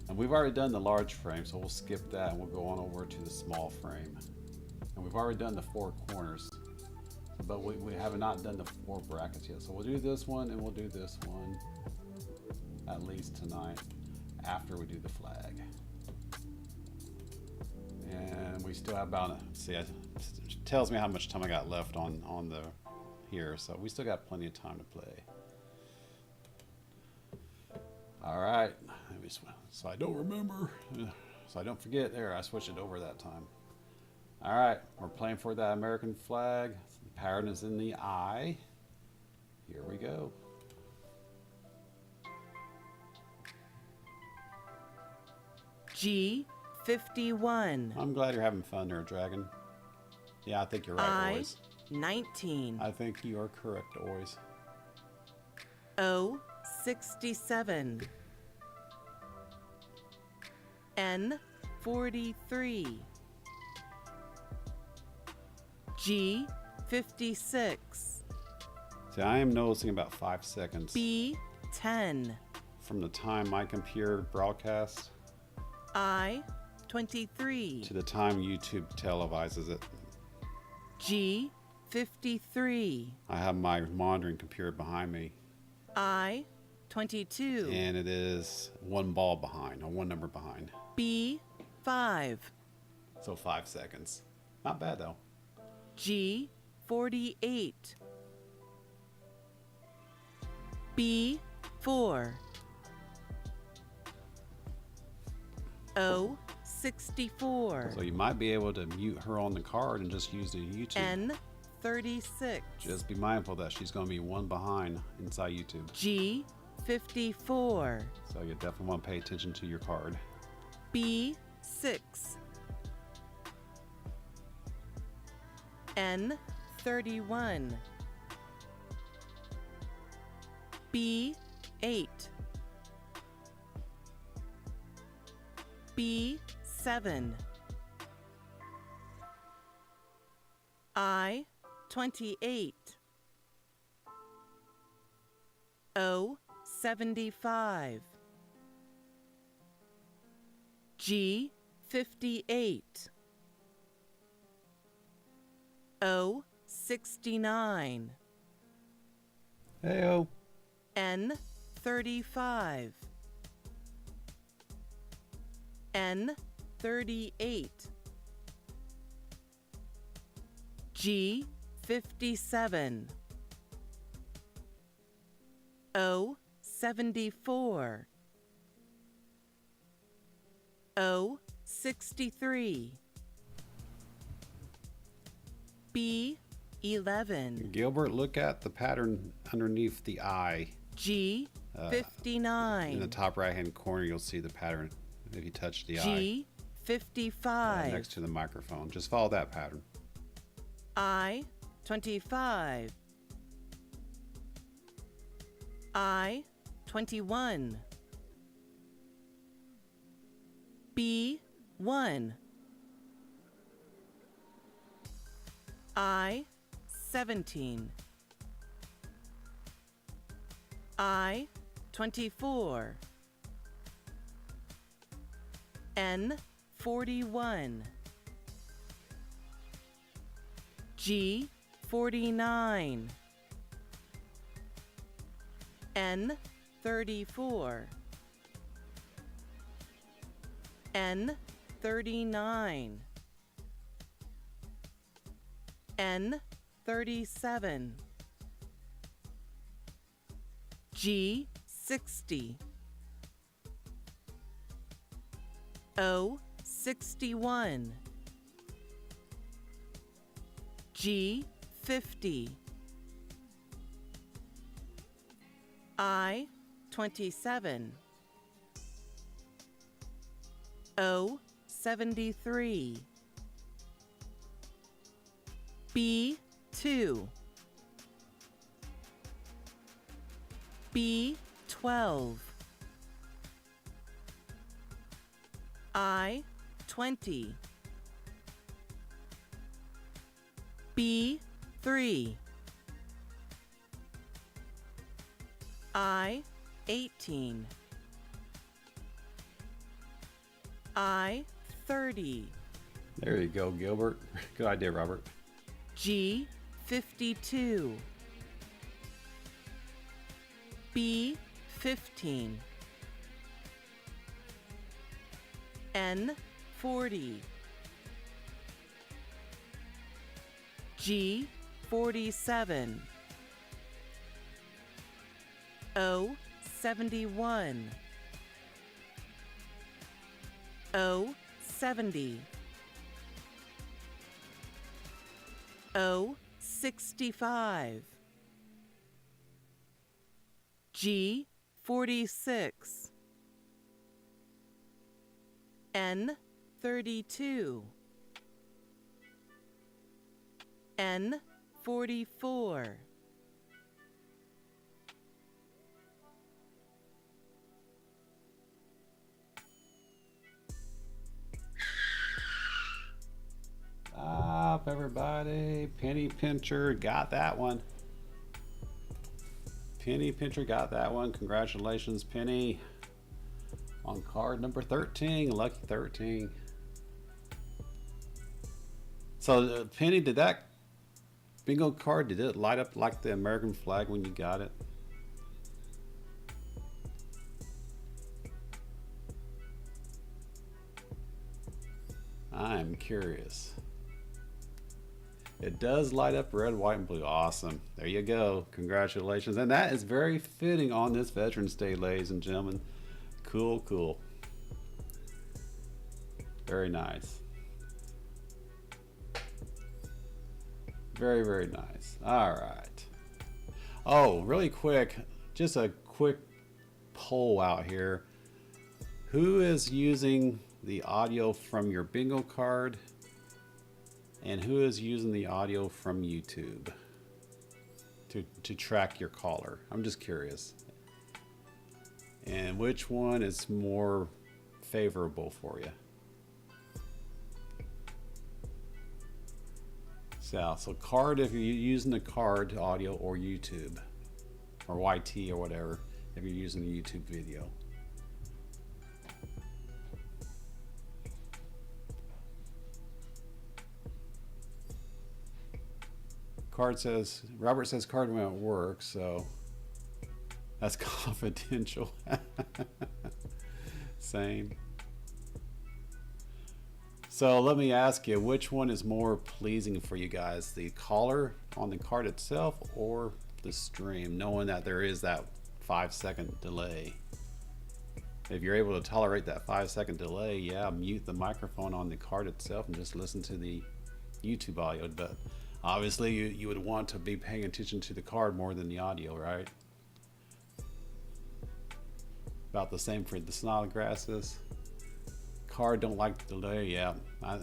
And we've already done the large frame, so we'll skip that and we'll go on over to the small frame. And we've already done the 4 corners, but we have not done the 4 brackets yet. So we'll do this one and we'll do this one at least tonight after we do the flag. And we still have about, it tells me how much time I got left on the here. So we still got plenty of time to play. All right, so I don't remember, so I don't forget there, I switched it over that time. All right, we're playing for that American flag. The pattern is in the I. Here we go. G51, I'm glad you're having fun there, Dragon. Yeah, I think you're right, boys. I19, I think you are correct, boys. O67, N43, G56, See, I am noticing about 5 seconds B10, from the time my computer broadcasts I23, to the time YouTube televises it. G53, I have my monitoring computer behind me, I22, and it is 1 ball behind, or 1 number behind. B5, So 5 seconds. Not bad though. G48, B4, O64, So you might be able to mute her on the card and just use the YouTube. N36, Just be mindful that she's going to be 1 behind inside YouTube. G54, So you definitely want to pay attention to your card. B 6 N 31 B 8 B 7 I 28 O 75 G 58 O 69 Heyo. N 35 N 38 G 57 O 74 O 63 B 11 Gilbert, look at the pattern underneath the eye. G In the 59 top right hand corner, you'll see the pattern if you touch the eye. G 55 Next to the microphone. Just follow that pattern. I 25 I 21 B 1 I 17 I 24 N 41 G 49 N 34 N 39 N 37 G 60 O 61 G 50 I 27 O 73 B 2 B 12 I 20 B 3 I 18 I 30 There you go, Gilbert. Good idea, Robert. G 52 B 15 N 40 G 47 O 71 O 70 O 65 G 46 N 32 N 44 Stop, everybody. Penny Pincher got that one. Penny Pincher got that one. Congratulations, Penny. On card number 13, lucky 13. So, Penny, did that bingo card, did it light up like the American flag when you got it? I'm curious. It does light up red, white, and blue. Awesome. There you go. Congratulations. And that is very fitting on this Veterans Day, ladies and gentlemen. Cool, cool. Very nice. Very, very nice. All right. Oh, really quick. Just a quick poll out here. Who is using the audio from your bingo card, and who is using the audio from YouTube to track your caller? I'm just curious. And which one is more favorable for you? So card if you're using the card audio, or YouTube or YT or whatever if you're using the YouTube video. Robert says card won't work, so that's confidential. Same. So let me ask you, which one is more pleasing for you guys? The caller on the card itself or the stream, knowing that there is that 5-second delay? If you're able to tolerate that 5-second delay, yeah, mute the microphone on the card itself and just listen to the YouTube audio. But obviously you would want to be paying attention to the card more than the audio, right? About the same for the snodgrasses. Card don't like the delay. Yeah, I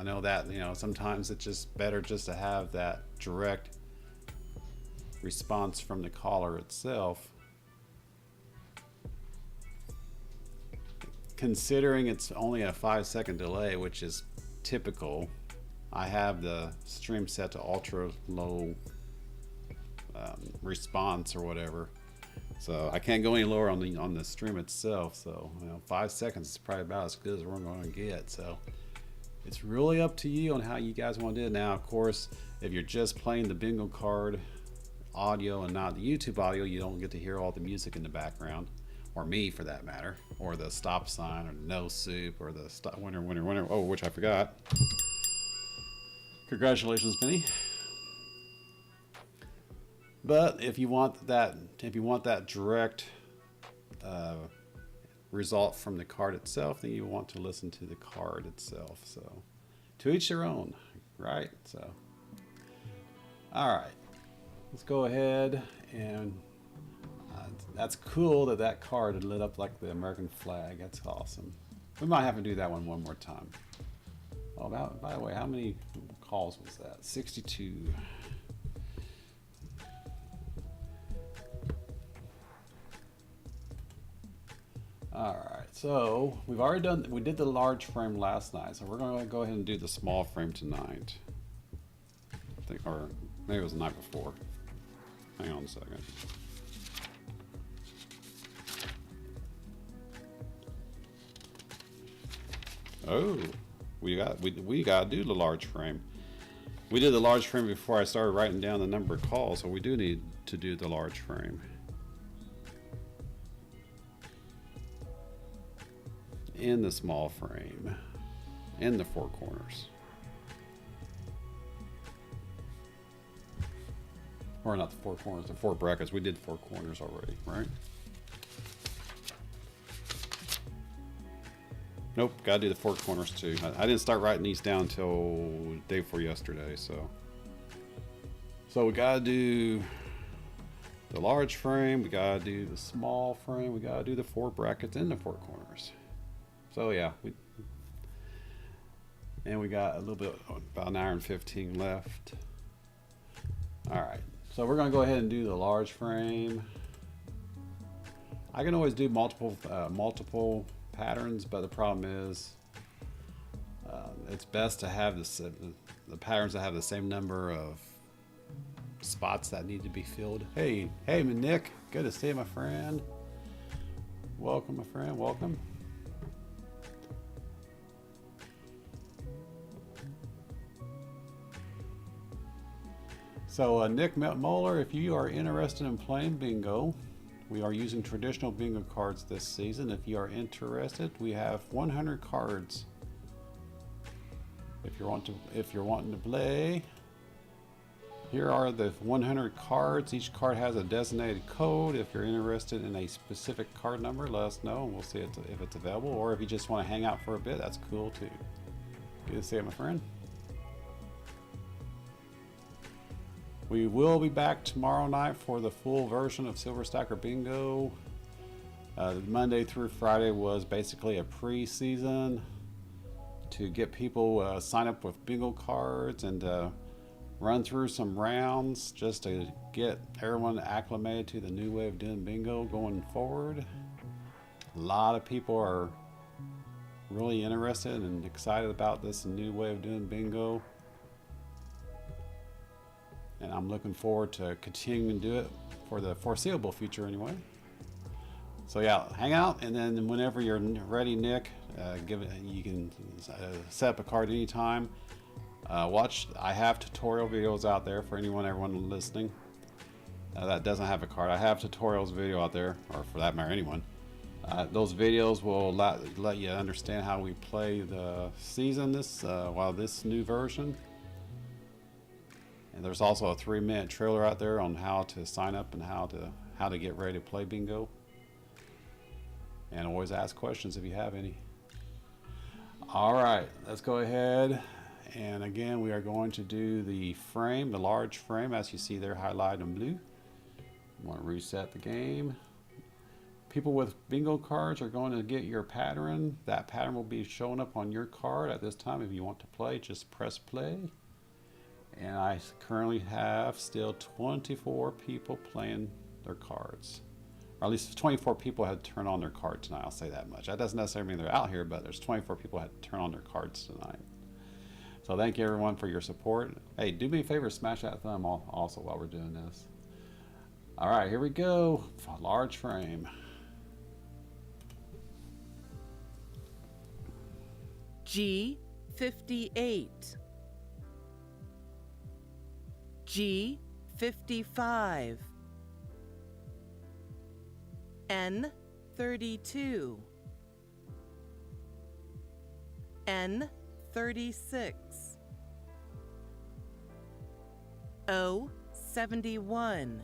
know that. You know, sometimes it's just better just to have that direct response from the caller itself. Considering it's only a 5-second delay, which is typical, I have the stream set to ultra low response or whatever. So I can't go any lower on the stream itself. So 5 seconds is probably about as good as we're going to get. So it's really up to you on how you guys want to do it. Now, of course, if you're just playing the bingo card audio and not the YouTube audio, you don't get to hear all the music in the background, or me for that matter, or the stop sign, or no soup, or the stop, winner. Oh, which I forgot. Congratulations, Benny. But if you want that direct result from the card itself, then you want to listen to the card itself. So, to each their own, right? So, all right, let's go ahead and that's cool that card had lit up like the American flag. That's awesome. We might have to do that one more time. Oh, by the way, how many calls was that? 62. Alright, so we did the large frame last night, so we're going to go ahead and do the small frame tonight. I think, or maybe it was the night before. Hang on a second. Oh, we got to do the large frame. We did the large frame before I started writing down the number of calls, so we do need to do the large frame. In the small frame, in the four corners. Or not the four corners, the four brackets. We did four corners already, right? Nope, gotta do the four corners too. I didn't start writing these down until day before yesterday, so we gotta do the large frame, we gotta do the small frame, we gotta do the four brackets in the four corners. So yeah, we got a little bit, about an hour and 15 left. All right, so we're gonna go ahead and do the large frame. I can always do multiple patterns, but the problem is it's best to have the patterns that have the same number of spots that need to be filled. Hey, Nick, good to see you, my friend. Welcome, my friend, welcome. So Nick Moeller, if you are interested in playing bingo, we are using traditional bingo cards this season. If you are interested, we have 100 cards. If you're wanting to play, here are the 100 cards. Each card has a designated code. If you're interested in a specific card number, let us know and we'll see if it's available. Or if you just want to hang out for a bit, that's cool too. Good to see you, my friend. We will be back tomorrow night for the full version of Silver Stacker Bingo. Monday through Friday was basically a pre-season to get people sign up with bingo cards and run through some rounds just to get everyone acclimated to the new way of doing bingo going forward. A lot of people are really interested and excited about this new way of doing bingo, and I'm looking forward to continuing to do it for the foreseeable future anyway. So yeah, hang out, and then whenever you're ready, Nick, you can set up a card anytime. I have tutorial videos out there for everyone listening that doesn't have a card. I have tutorials video out there, or for that matter, anyone. Those videos will let you understand how we play the season this new version. And there's also a 3-minute trailer out there on how to sign up and how to get ready to play bingo. And always ask questions if you have any. All right, let's go ahead. And again, we are going to do the frame, the large frame, as you see there highlighted in blue. I want to reset the game. People with bingo cards are going to get your pattern. That pattern will be showing up on your card at this time. If you want to play, just press play. And I currently have still 24 people playing their cards. Or at least 24 people had to turn on their cards tonight. I'll say that much. That doesn't necessarily mean they're out here, but there's 24 people had to turn on their cards tonight. So thank you everyone for your support. Hey, do me a favor, smash that thumb also while we're doing this. All right, here we go. Large frame. G58, G55, N32, N36, O71,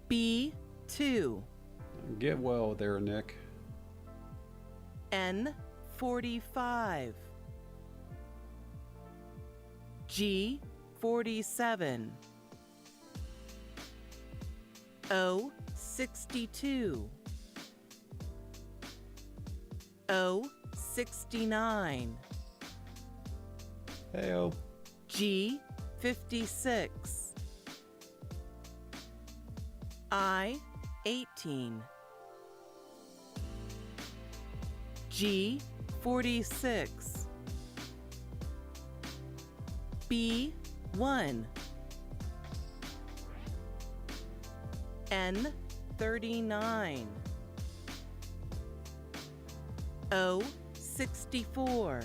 B2, Get well there, Nick. N45, G47, O62, O69, Heyo. G56, I18, G46, B1, N39, O64,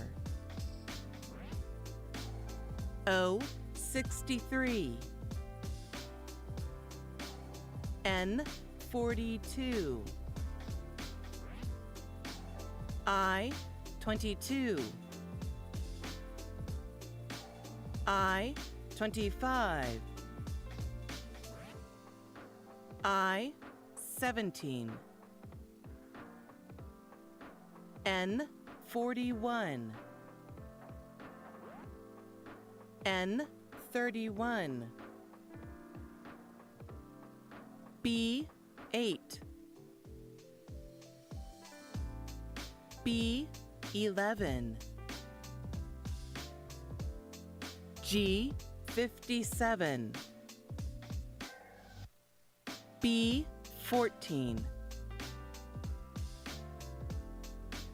O63, N42, I22, I25, I17, N41, N31, B8, B11, G57, B14,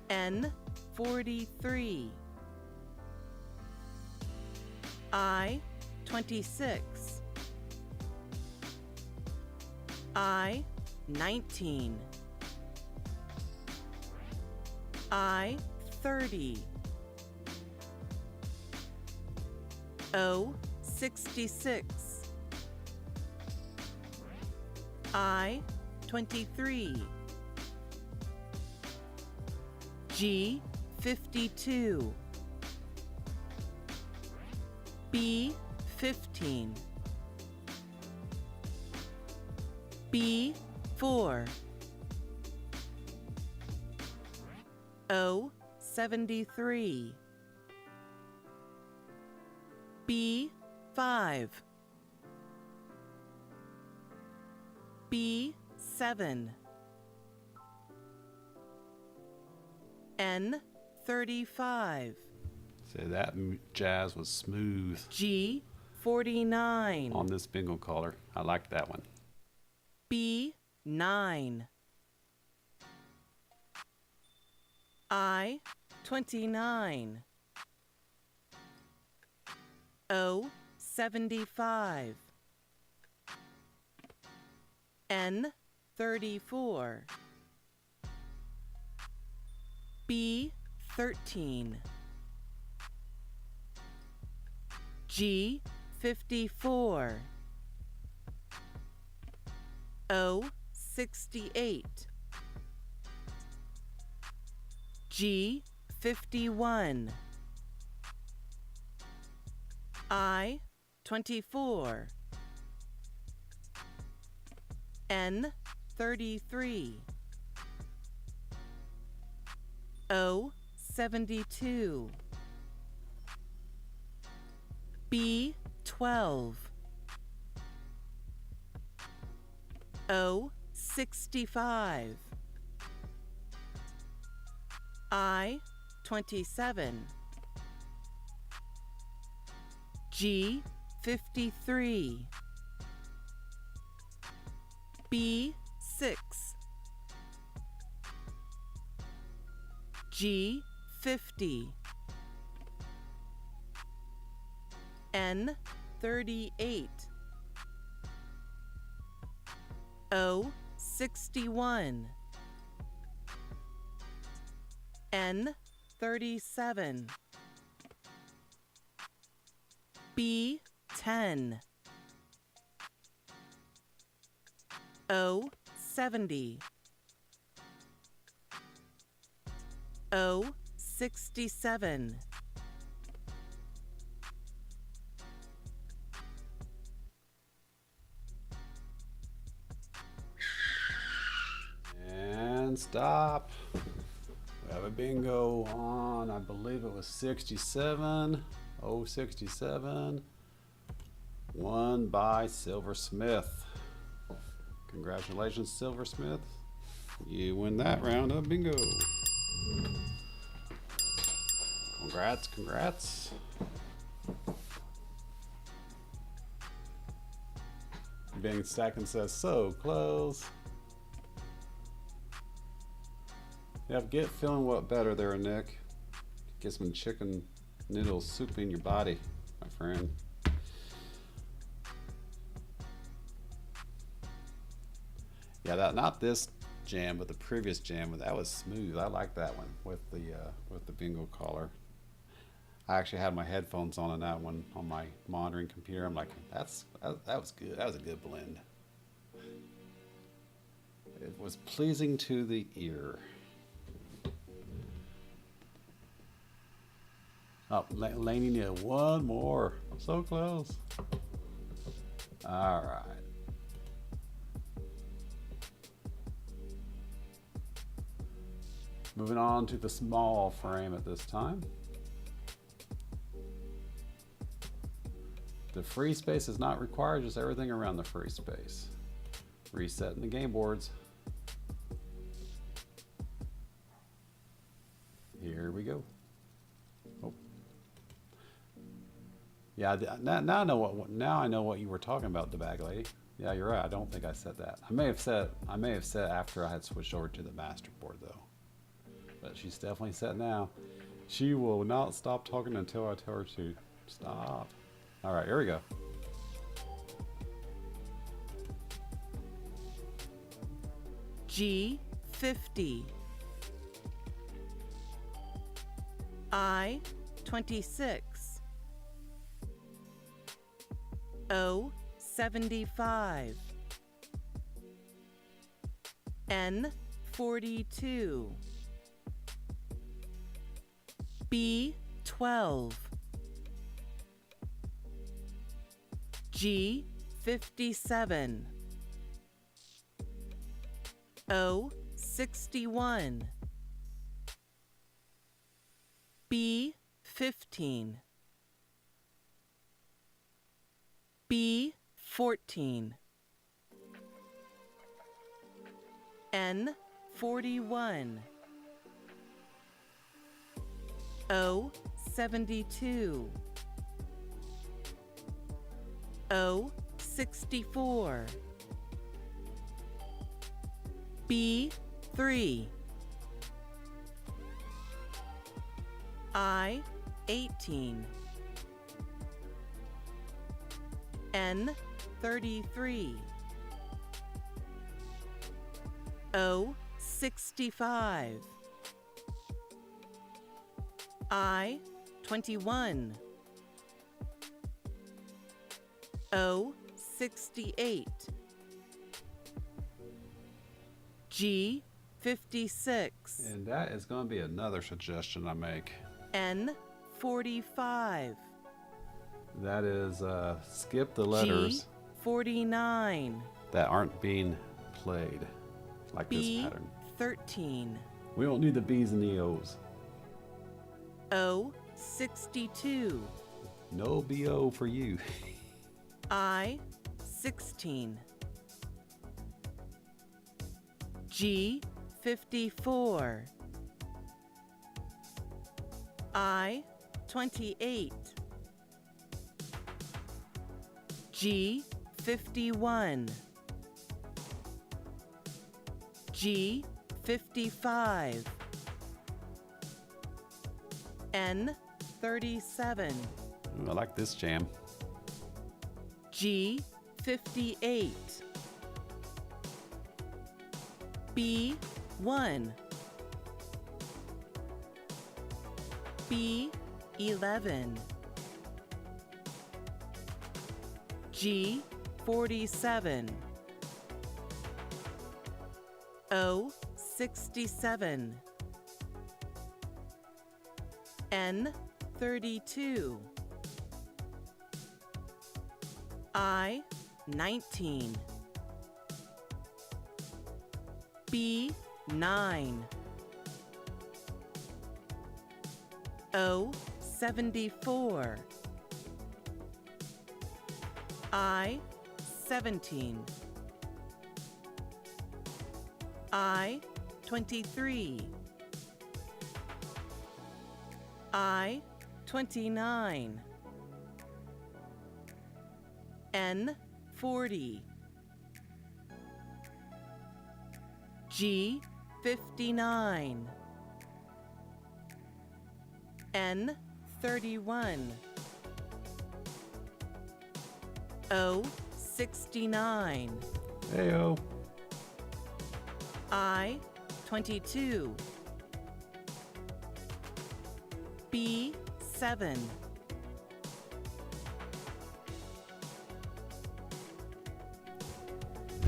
N43, I26, I19, I30, O66, I23, G52, B15, B4, O73, B5, B6, 7. N 35. Say that jazz was smooth G 49. on this bingo caller. I like that one. B 9. I 29. O 75. N 34. B 13. G 54. O 68. G 51. I 24. N 33. O 72. B 12. O 65. I 27. G 53. B 6. G 50. N 38. O 61. N 37. B 10. O 70. O 67. And stop. We have a bingo on, I believe it was 67. 067. Won by Silversmith. Congratulations, Silversmith. You win that round of bingo. Congrats, congrats. Being Stackin says, so close. Yeah, get feeling what better there, Nick. Get some chicken noodle soup in your body, my friend. Yeah, that not this jam, but the previous jam. That was smooth. I like that one with the bingo caller. I actually had my headphones on that one on my monitoring computer. I'm like, that was good. That was a good blend. It was pleasing to the ear. Oh, Laney needed one more. So close. All right. Moving on to the small frame at this time. The free space is not required, just everything around the free space. Resetting the game boards. Here we go. Oh. Yeah, now I know what you were talking about, the bag lady. Yeah, you're right. I don't think I said that. I may have said after I had switched over to the master board though. But she's definitely set now. She will not stop talking until I tell her to stop. All right, here we go. G 50. I 26. O 75. N 42. B 12. G 57. O 61. B 15. B 14. N 41, O 72, O 64, B 3, I 18, N 33, O 65, I 21, O 68, G 56, And that is going to be another suggestion I make. N 45, That is skip the letters G 49, that aren't being played, like this B pattern. 13, We don't need the B's and the O's. O 62, No BO for you. I 16, G 54, I 28, G 51, G 55, N 37, Ooh, I like this jam. G 58, B 1, B 11, G 47, O 67, N 32, I 19, B 9, O 74, I 17, I 23, I 29, N 40, G 59, N 31, O 69, Heyo. I 22, B 7,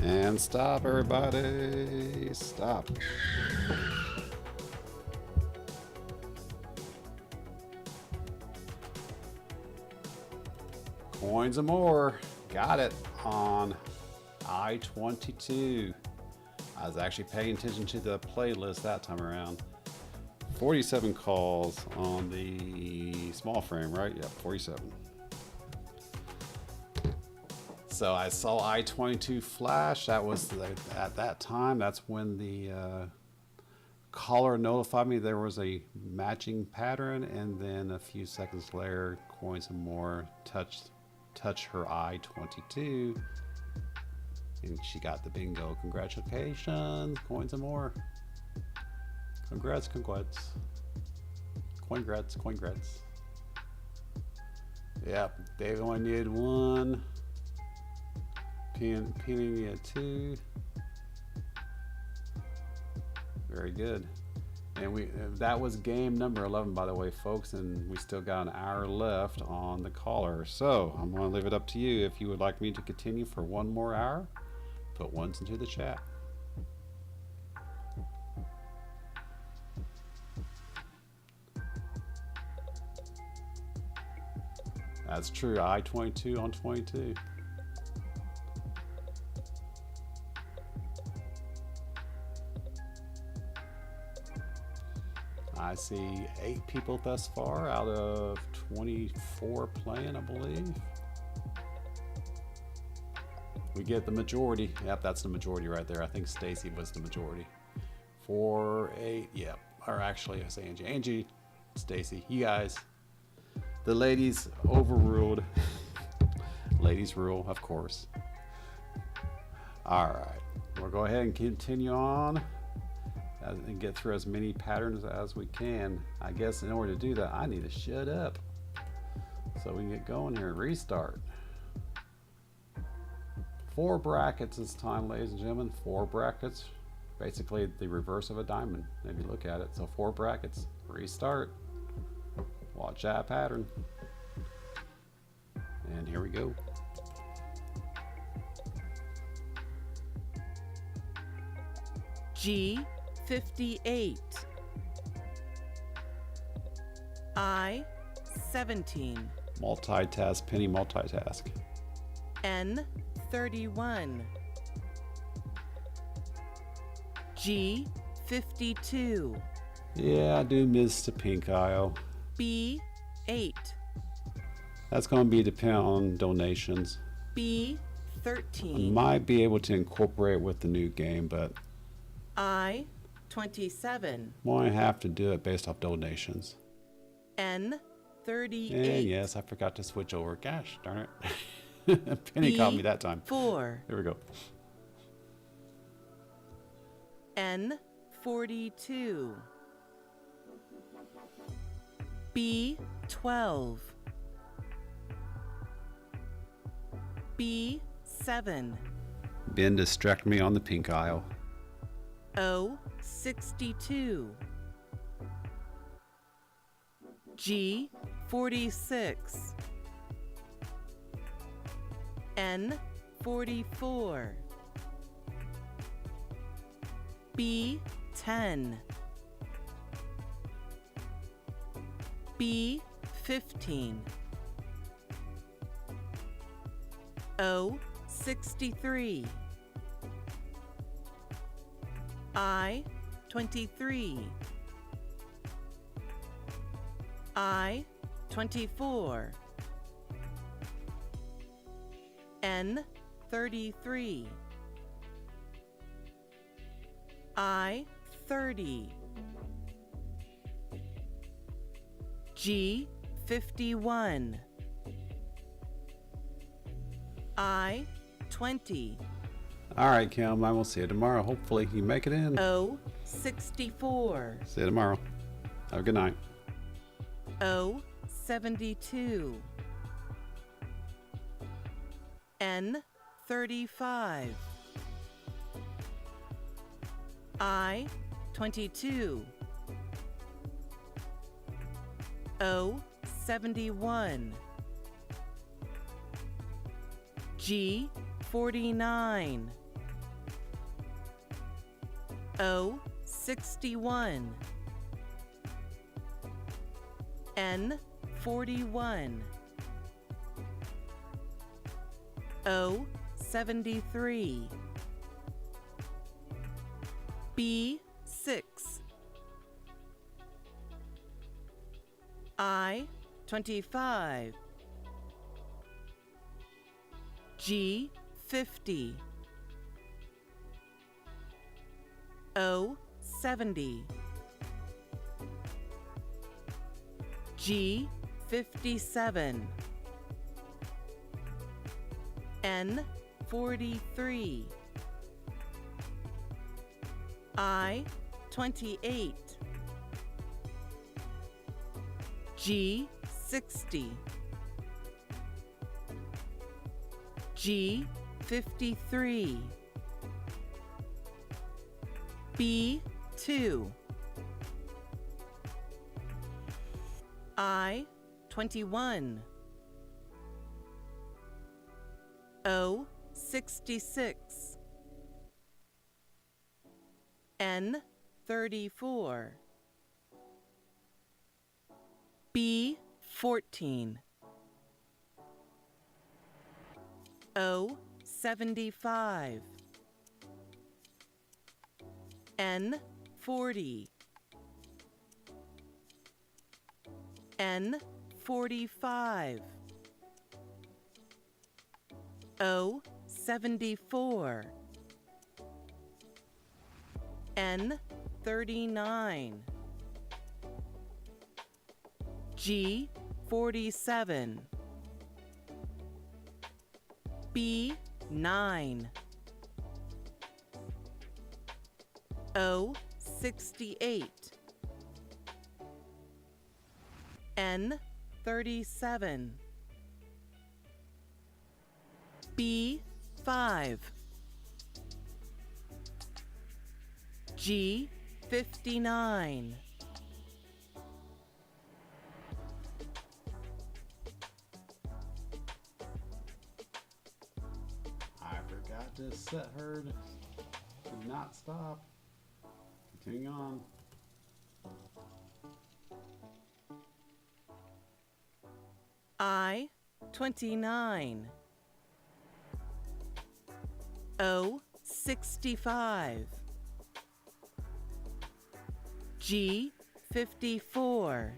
And stop, everybody. Stop. Coins and more. Got it on I-22. I was actually paying attention to the playlist that time around. 47 calls on the small frame, right? Yep, 47. So I saw I-22 flash. That was at that time. That's when the caller notified me there was a matching pattern, and then a few seconds later, Coins and More touched her I-22, and she got the bingo. Congratulations, Coins and More. Congrats. Congrats. Yep, Dave only needed one. Pinning at 2. Very good. And that was game number 11, by the way, folks, and we still got an hour left on the caller. So I'm going to leave it up to you. If you would like me to continue for one more hour, put ones into the chat. That's true. I-22 on 22. I see 8 people thus far out of 24 playing, I believe. We get the majority. Yep, that's the majority right there. I think Stacy was the majority. 4, 8. Yep. Or actually, I say Angie. Angie, Stacy, you guys. The ladies overruled. Ladies rule, of course. All right. We'll go ahead and continue on and get through as many patterns as we can. I guess in order to do that, I need to shut up so we can get going here. Restart. 4 brackets this time, ladies and gentlemen. 4 brackets. Basically the reverse of a diamond, if you look at it. So 4 brackets. Restart. Watch that pattern. And here we go. G58, I17, Multitask, penny multitask. N31, G52, Yeah, I do miss the pink aisle. B8, That's going to be dependent on donations. I B13, might be able to incorporate it with the new game, but I27, might have to do it based off donations. N38, And yes, I forgot to switch over. Gosh, darn it. Penny caught me that time. B4, Here we go. N42, B12, B7, Ben distract me on the pink aisle. O62, G46, N44, B10, B15, O63, I23, I24, N33, I30, G51, I20, All right, Kim, I will see you tomorrow. Hopefully you make it in. O64, See you tomorrow. Have a good night. O72, N35, I22, O71, G49, O61, N41, O73, B6, I25, G50, O70, G57, N43, I28, G60, G53, B2, I21, O66, N34, B14, O75, N40, N45, O 74, N 39, G 47, B 9, O 68, N 37, B 5, G 59, I forgot to set her to not stop. Continue on. I 29, O 65, G 54,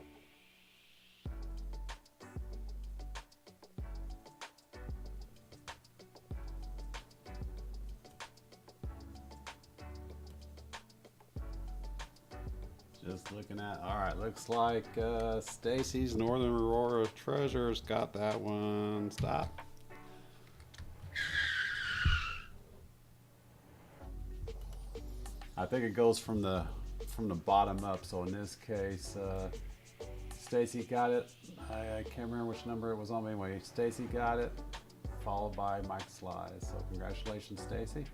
Just looking at, all right, looks like Stacy's Northern Aurora Treasures got that one. Stop. I think it goes from the bottom up. So in this case, Stacy got it. I can't remember which number it was on. But anyway, Stacy got it, followed by Mike Sly. So congratulations, Stacy.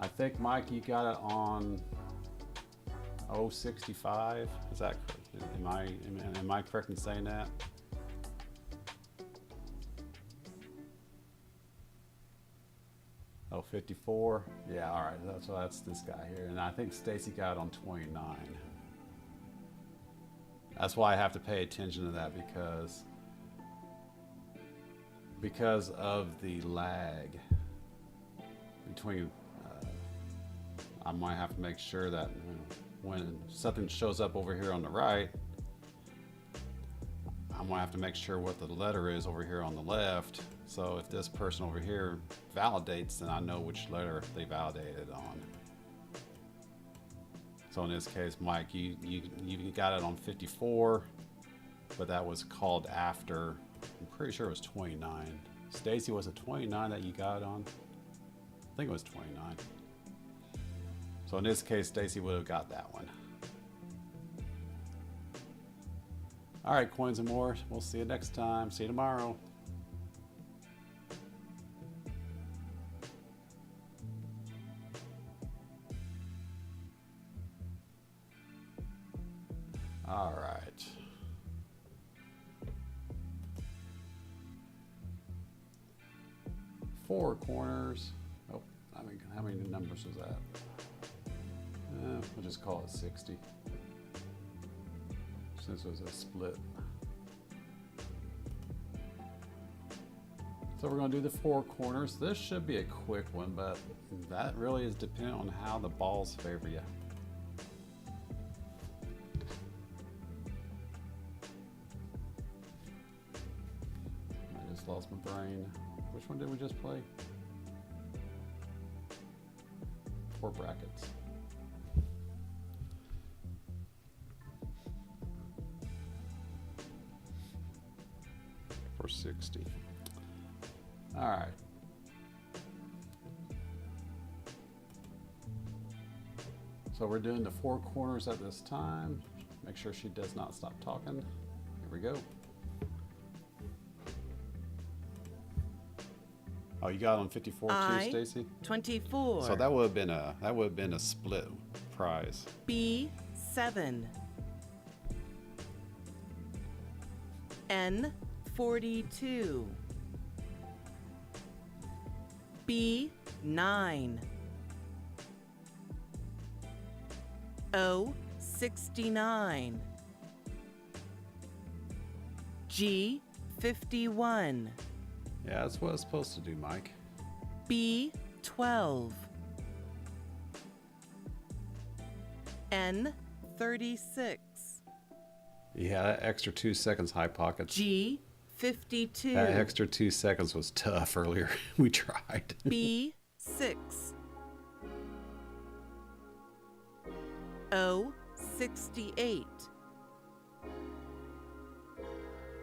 I think, Mike, you got it on 065. Is that correct? Am I correct in saying that? Oh, 54. Yeah, all right. That's this guy here, and I think Stacy got it on 29. That's why I have to pay attention to that because of the lag between. I might have to make sure that when something shows up over here on the right, I'm gonna have to make sure what the letter is over here on the left. So if this person over here validates, then I know which letter they validated on. So in this case, Mike, you got it on 54, but that was called after. I'm pretty sure it was 29. Stacy, was it 29 that you got it on? I think it was 29. So in this case, Stacy would have got that one. All right, Coins and More. We'll see you next time. See you tomorrow. All right. Four corners. Oh, I mean, how many numbers was that? We'll just call it 60, since it was a split. So we're going to do the four corners. This should be a quick one, but that really is dependent on how the balls favor you. I just lost my brain. Which one did we just play? Four brackets. For 60. All right. So we're doing the four corners at this time. Make sure she does not stop talking. Here we go. Oh, you got on 54 too, Stacy? 24. So that would have been a split prize. B 7, N 42, B 9, O 69, G 51, Yeah, that's what it's supposed to do, Mike. B 12, N 36, Yeah, that extra 2 seconds, High Pockets. G 52. That extra 2 seconds was tough earlier. We tried. B 6. O 68.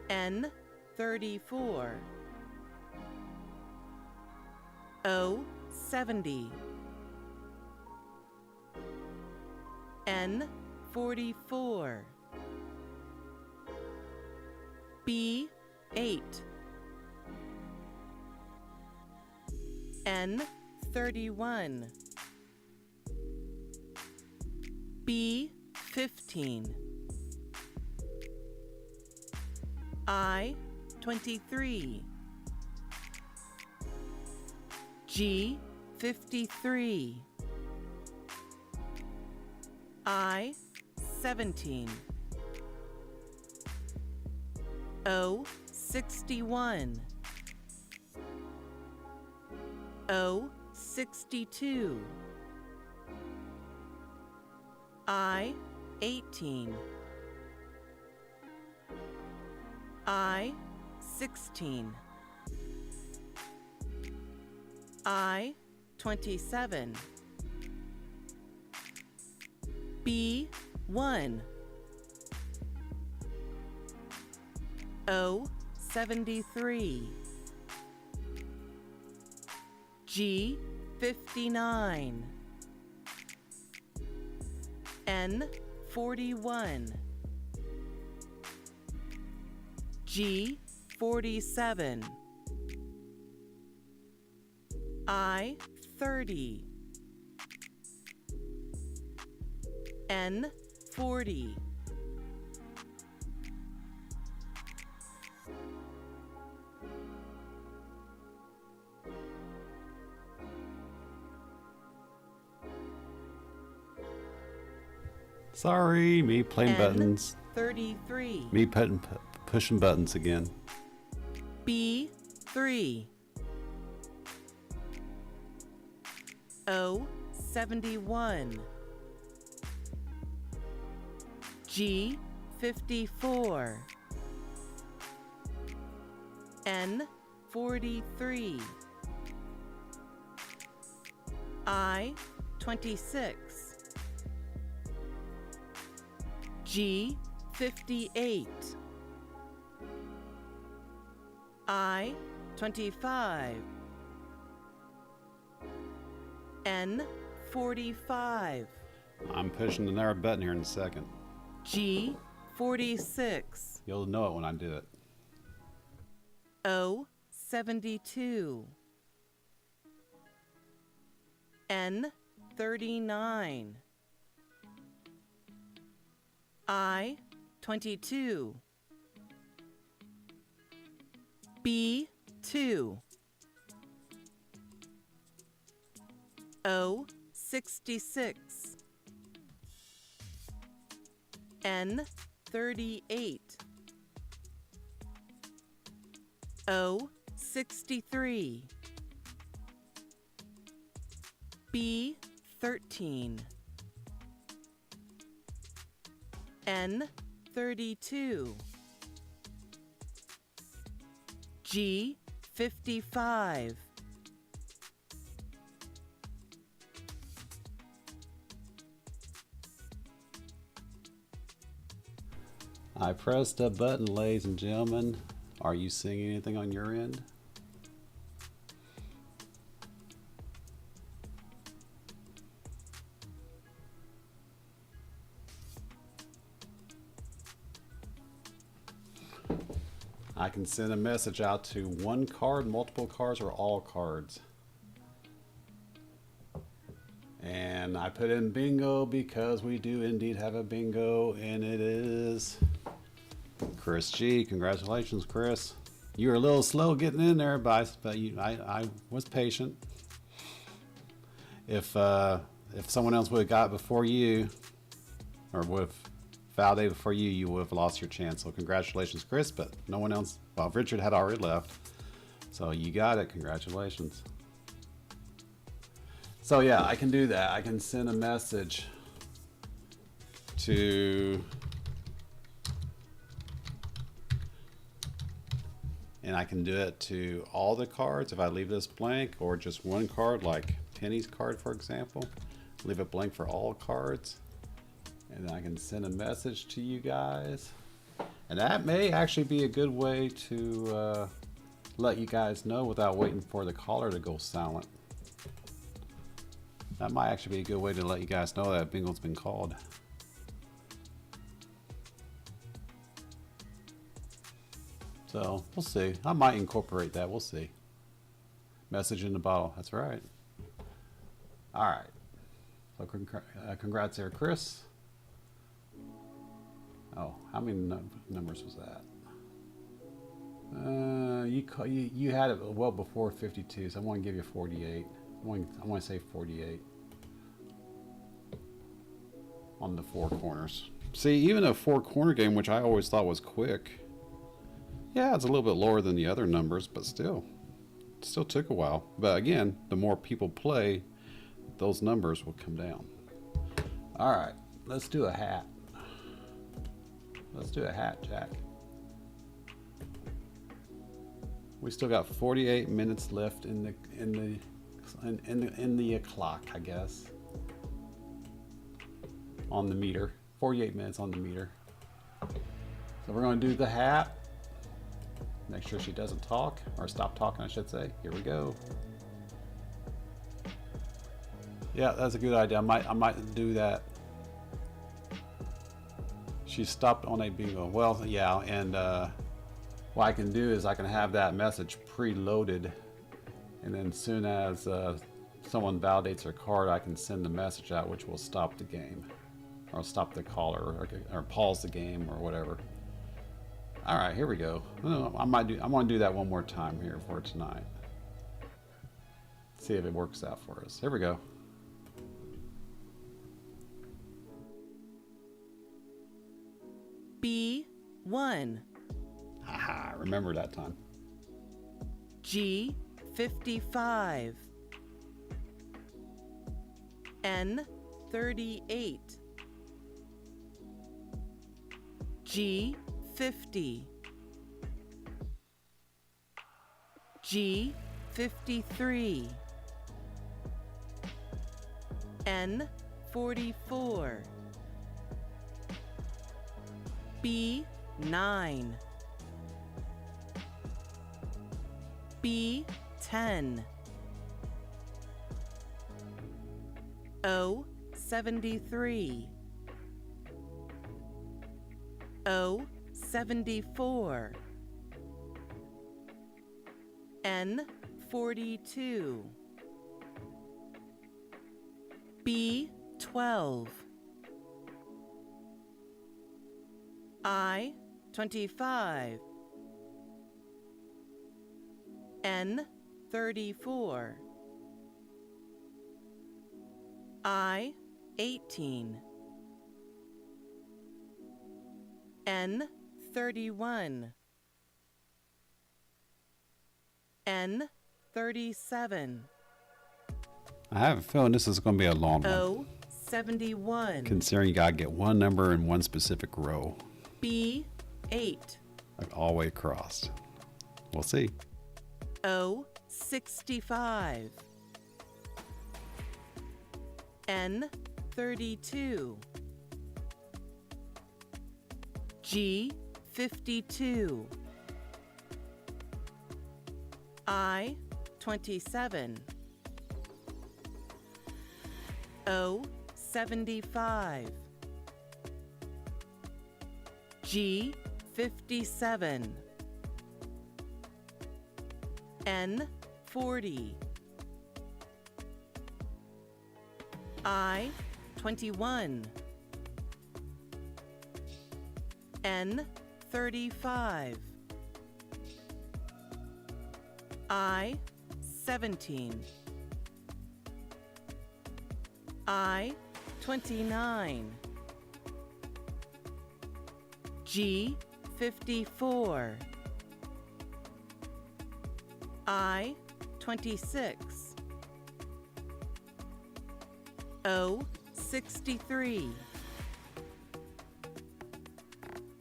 N 34. O 70. N 44. B 8. N 31. B 15. I 23. G 53. I 17. O 61. O 62. I 18. I 16. I 27. B 1. O 73. G 59. N 41. G 47. I 30. N 40. Sorry, me playing N buttons. 33. Me pushing buttons again. B 3. O 71. G 54. N 43. I 26. G 58. I 25. N 45. I'm pushing another button here in a second. G 46. You'll know it when I do it. O 72. N 39. I 22. B 2. O 66. N 38. O 63. B 13. N 32. G 55. I pressed a button, ladies and gentlemen. Are you seeing anything on your end? I can send a message out to one card, multiple cards, or all cards. And I put in bingo because we do indeed have a bingo, and it is Chris G. Congratulations, Chris. You were a little slow getting in there, but I was patient. If someone else would have got before you, or would have validated before you, you would have lost your chance. So congratulations, Chris. But no one else. Well, Richard had already left, so you got it. Congratulations. So yeah, I can do that. I can send a message to and I can do it to all the cards if I leave this blank, or just one card, like Penny's card, for example. Leave it blank for all cards, and I can send a message to you guys. And that may actually be a good way to let you guys know without waiting for the caller to go silent. That might actually be a good way to let you guys know that bingo's been called. So we'll see. I might incorporate that. We'll see. Message in the bottle. That's right. All right. So congrats there, Chris. Oh, how many numbers was that? You had it well before 52, so I want to give you 48. I want to say 48 on the four corners. See, even a four corner game, which I always thought was quick. Yeah, it's a little bit lower than the other numbers, but still took a while. But again, the more people play, those numbers will come down. All right, let's do a hat. Let's do a hat, Jack. We still got 48 minutes left in the clock, I guess. On the meter. 48 minutes on the meter. So we're going to do the hat. Make sure she doesn't talk, or stop talking, I should say. Here we go. Yeah, that's a good idea. I might do that. She stopped on a bingo. Well, yeah, and what I can do is I can have that message preloaded, and then as soon as someone validates their card, I can send the message out, which will stop the game, or stop the caller, or pause the game, or whatever. All right, here we go. I want to do that one more time here for tonight. See if it works out for us. Here we go. B1. Haha, remember that time. G55. N38. G50. G53. N44. B9. B10. O73. O74. N42. B12. I25. N34. I18. N31. N37. I have a feeling this is going to be a long one. O71. Considering you got to get one number in one specific row. B8. Like all the way across. We'll see. O65. N32. G52. I27. O75. G57. N40. I21. N35. I17. I29. G54. I26. O63.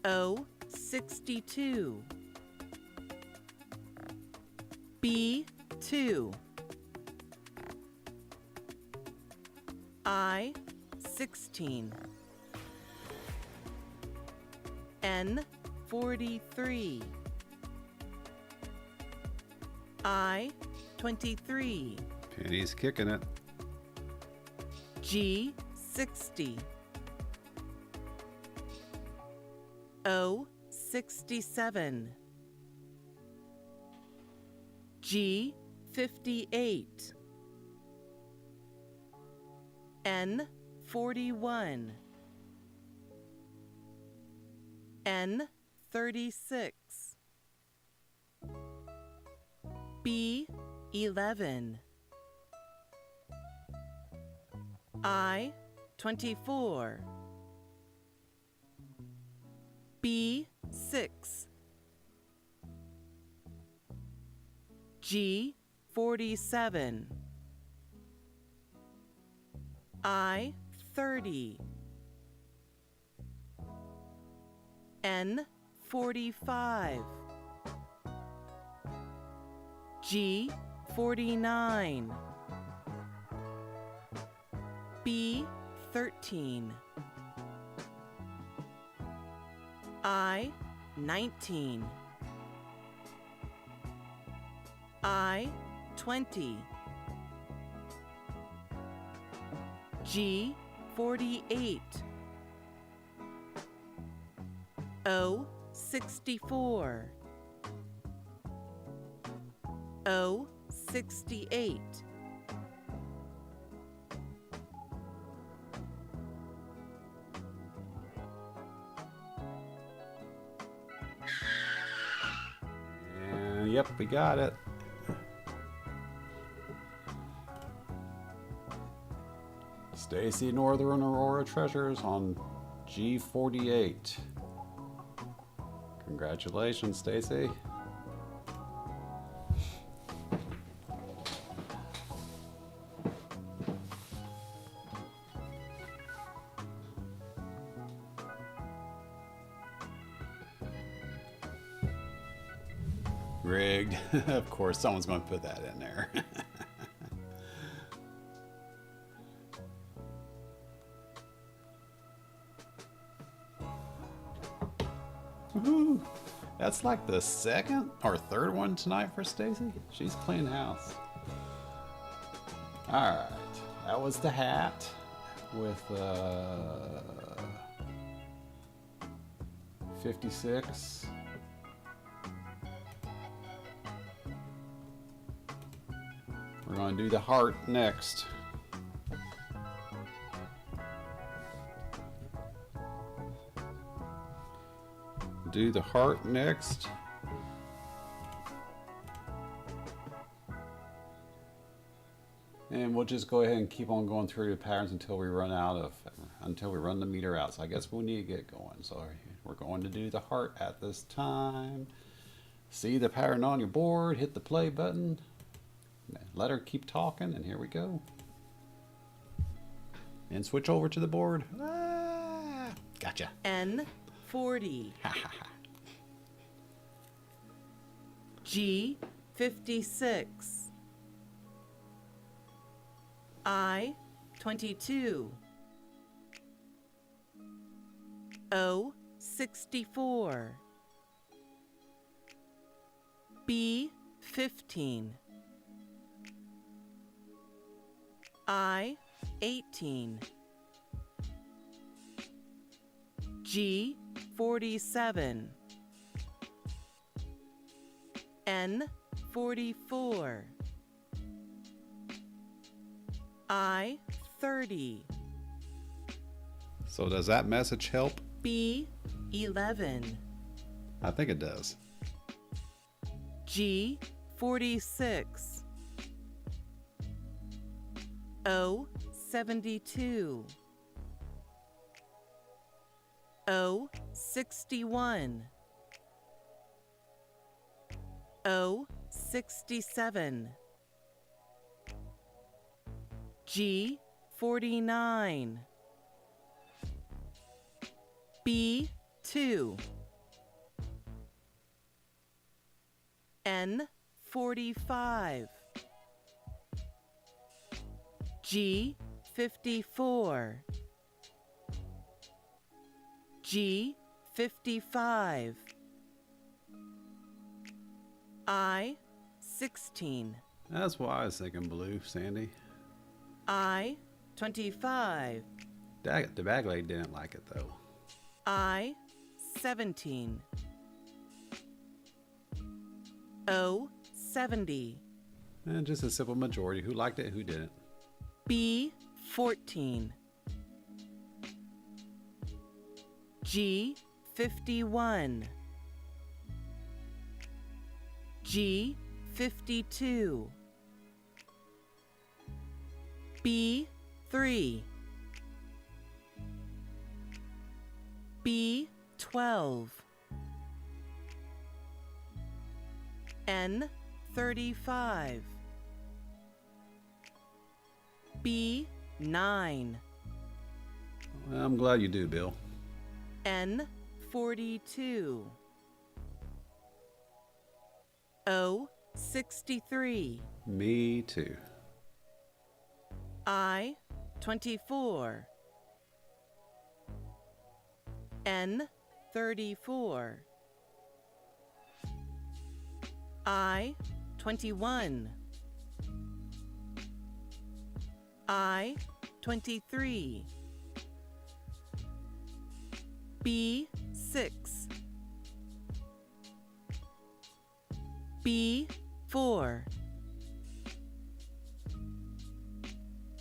O62. B2, I16, N43, I23, Penny's kicking it. G60, O67, G58, N41, N36, B11, I24, B6, G47, I30, N45, G49, B13, I19, I20, G48, O64, O68, And yep, we got it. Stacy Northern Aurora Treasures on G48. Congratulations, Stacy. Rigged. Of course, someone's going to put that in there. Woohoo! That's like the second or third one tonight for Stacy. She's clean house. All right, that was the hat with 56. We're going to do the heart next. Do the heart next. And we'll just go ahead and keep on going through the patterns until we run the meter out. So I guess we need to get going. So we're going to do the heart at this time. See the pattern on your board, hit the play button. Let her keep talking, and here we go. And switch over to the board. Ah, gotcha. N40, G56, I22, O64, B15, I18, G47, N44, I30. So does that message help? B11, I think it does. G46, O72, O61, O67, G49, B2, 45. G 54. G 55. I 16. That's why I was thinking blue, Sandy. I 25. The bag lady didn't like it though. I 17. O 70. And just a simple majority. Who liked it, who didn't. B 14. G 51. G 52. B 3. B 12. N 35. B 9. Well, I'm glad you do, Bill. N 42. O 63. Me too. I 24. N 34. I 21. I 23. B 6. B 4.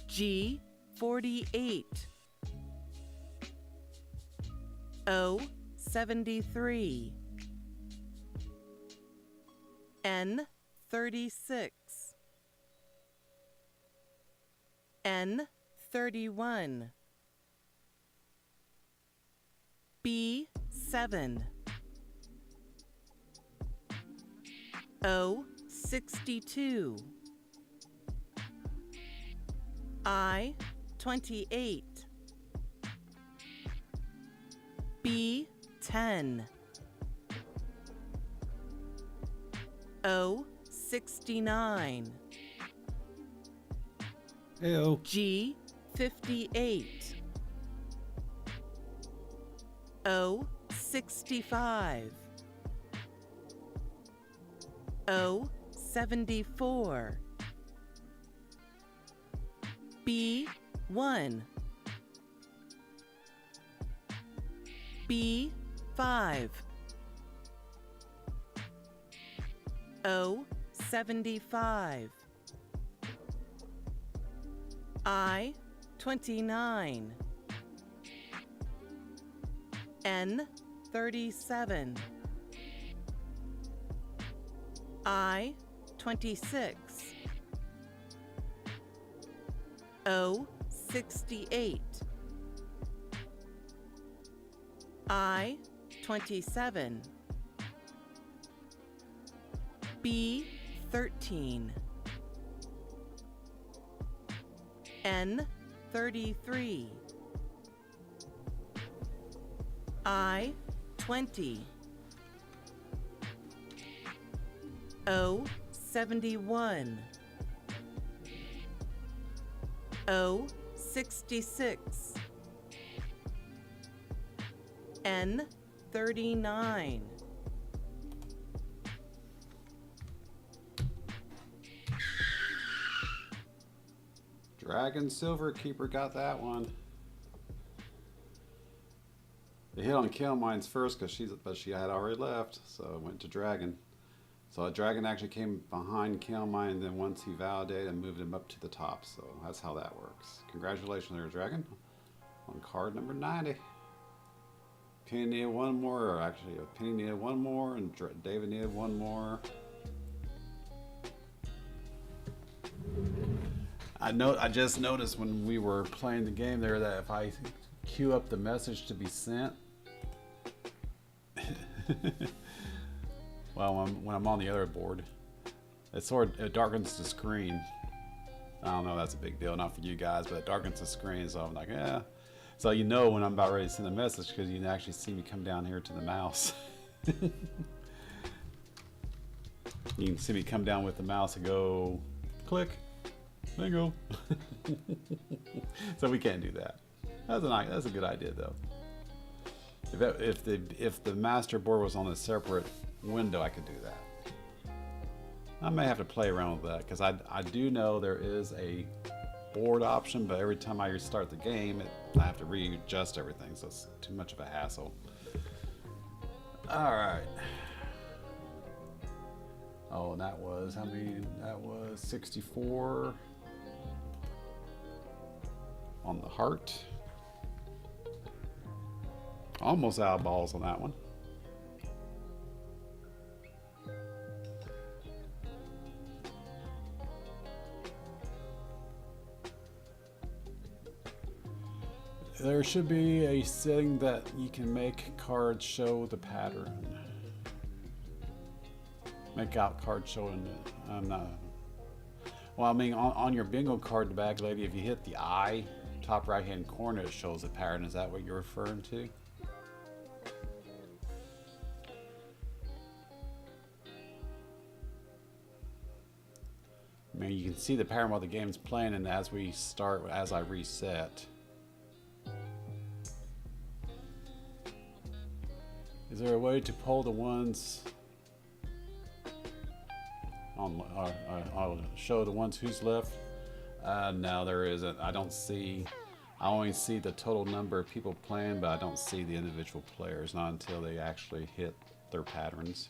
G 48. O 73. N 36. N 31. B 7. O 62. I 28. B 10. O 69. Ew. G 58. O 65. O 74. B 1. B 5. O 75. I 29. N 37. I 26. O 68. I 27. B 13. N 33. I 20. O 71. O 66. N 39. Dragon Silver Keeper got that one. They hit on Kill Mines first but she had already left, so it went to Dragon. So Dragon actually came behind Kill Mine, then once he validated and moved him up to the top. So that's how that works. Congratulations there, Dragon, on card number 90. Penny needed one more, or actually Penny needed one more, and David needed one more. I just noticed when we were playing the game there that if I queue up the message to be sent, well, when I'm on the other board, it darkens the screen. I don't know, that's a big deal, not for you guys, but it darkens the screen, so I'm like, yeah. So you know when I'm about ready to send a message because you can actually see me come down here to the mouse. You can see me come down with the mouse and go click, bingo. So we can't do that. That's a good idea though. If the master board was on a separate window, I could do that. I may have to play around with that because I do know there is a board option, but every time I restart the game, I have to readjust everything, so it's too much of a hassle. All right. Oh, and that was how many? That was 64 on the heart. Almost out of balls on that one. There should be a setting that you can make cards show the pattern. Make out cards showing it. Well, I mean, on your bingo card back, lady, if you hit the eye, top right hand corner, it shows the pattern. Is that what you're referring to? I mean, you can see the pattern while the game's playing, and as I reset. Is there a way to pull the ones on? I'll show the ones who's left. No, there isn't. I only see the total number of people playing, but I don't see the individual players. Not until they actually hit their patterns.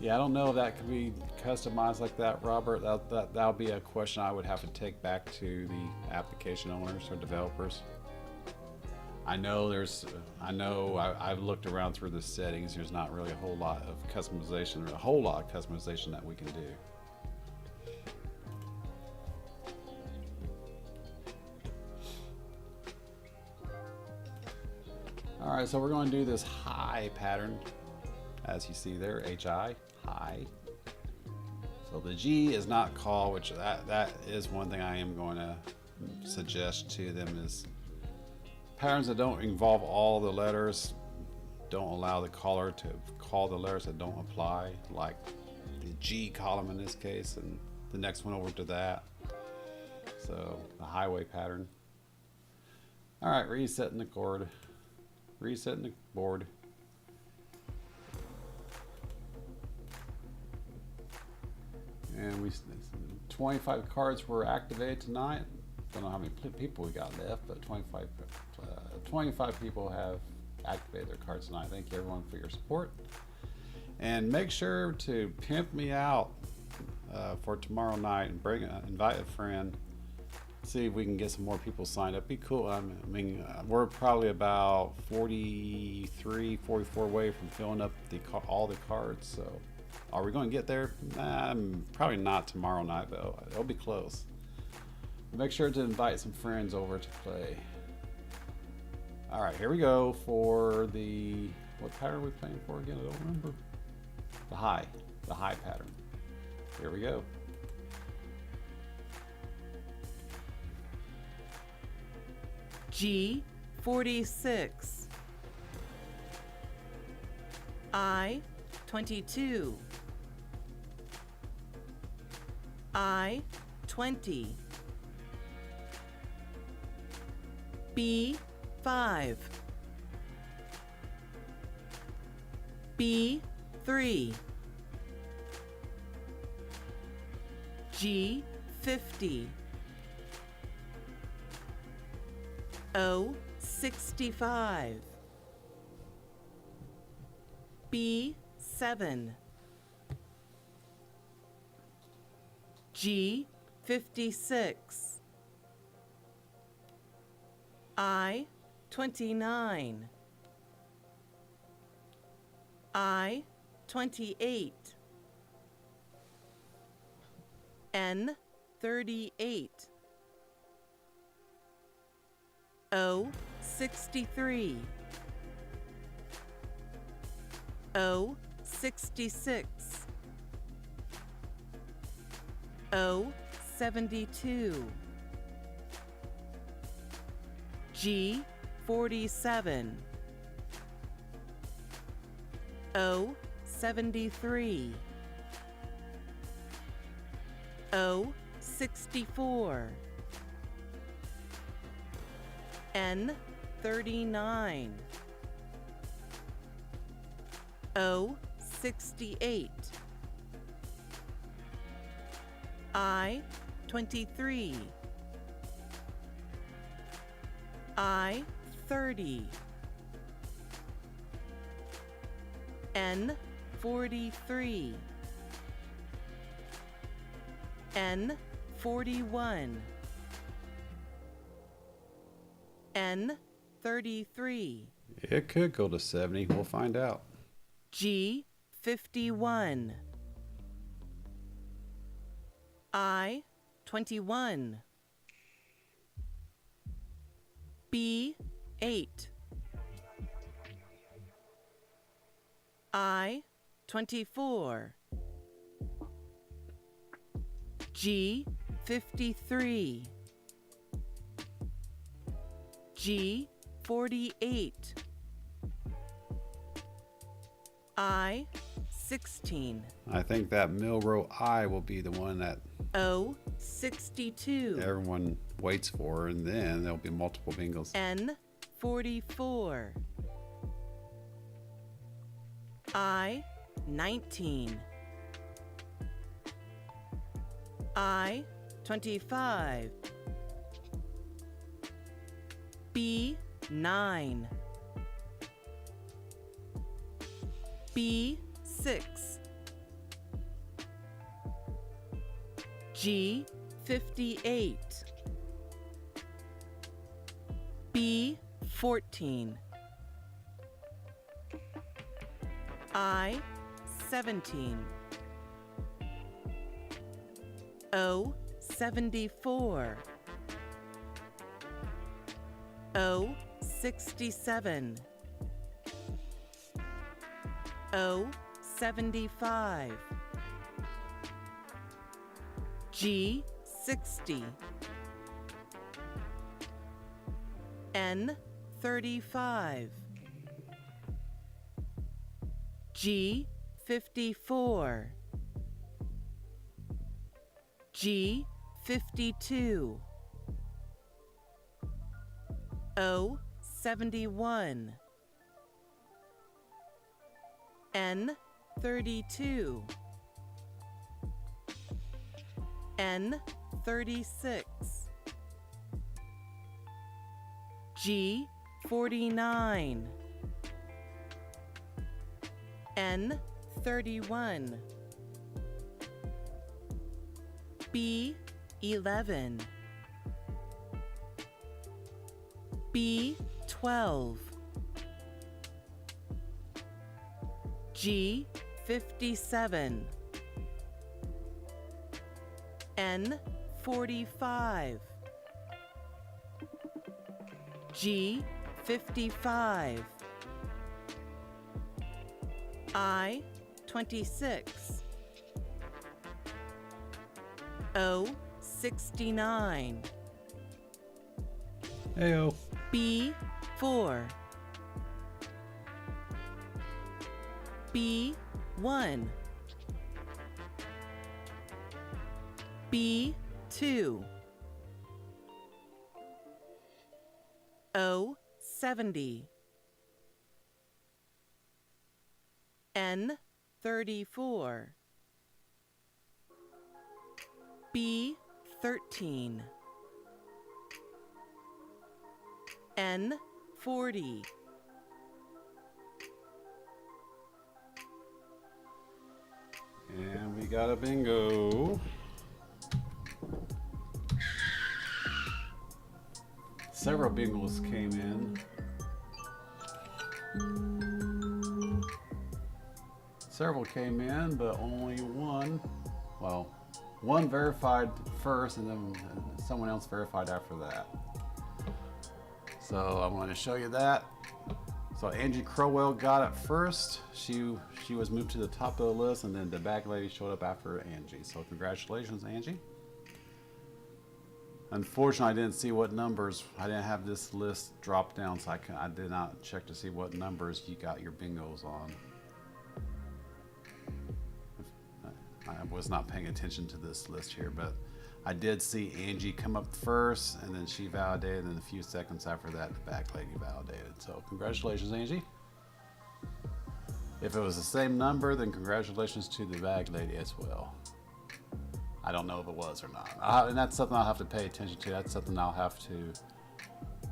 Yeah, I don't know if that could be customized like that, Robert. That'll be a question I would have to take back to the application owners or developers. I've looked around through the settings. There's not really a whole lot of customization that we can do. All right, so we're going to do this high pattern. As you see there, HI, high. So the G is not call, which that is one thing I am going to suggest to them is patterns that don't involve all the letters don't allow the caller to call the letters that don't apply, like the G column in this case, and the next one over to that. So the highway pattern. All right, resetting the board. And 25 cards were activated tonight. Don't know how many people we got left, but 25 people have activated their cards tonight. Thank you everyone for your support. And make sure to pimp me out for tomorrow night and invite a friend. See if we can get some more people signed up. Be cool. I mean, we're probably about 43, 44 away from filling up all the cards. So, are we going to get there? Probably not tomorrow night, though. It'll be close. Make sure to invite some friends over to play. All right, here we go for the what pattern are we playing for again? I don't remember. The high pattern. Here we go. G 46, I 22, I 20, B 5, B 3, G 50, O 65, B 7, G 56, I 29, I 28, N 38, O 63, O 66, O 72, G 47. O 73. O 64. N 39. O 68. I 23. I 30. N 43. N 41. N 33. It could go to 70. We'll find out. G 51. I 21. B 8. I 24. G 53. G 48. I 16. I think that middle row I will be the one that O 62. everyone waits for, and then there'll be multiple bingos. N 44. I 19. I 25. B 9. B 6. G 58. B 14. I 17. O 74. O 67. O 75. G 60. N 35. G 54. G 52. O 71. N 32. N 36. G 49. N 31. B 11. B 12. G 57. N 45. G 55. I 26. O 69. Heyo. B 4. B 1. B 2. O 70. N 34. B 13. N 40. And we got a bingo. Several bingos came in. Several came in, but only one. Well, one verified first, and then someone else verified after that. So I'm going to show you that. So Angie Crowell got it first. She was moved to the top of the list, and then the back lady showed up after Angie. So congratulations, Angie. Unfortunately, I didn't see what numbers. I didn't have this list drop down, so I did not check to see what numbers you got your bingos on. I was not paying attention to this list here, but I did see Angie come up first, and then she validated, and then a few seconds after that, the back lady validated. So congratulations, Angie. If it was the same number, then congratulations to the bag lady as well. I don't know if it was or not. And that's something I'll have to pay attention to. That's something I'll have to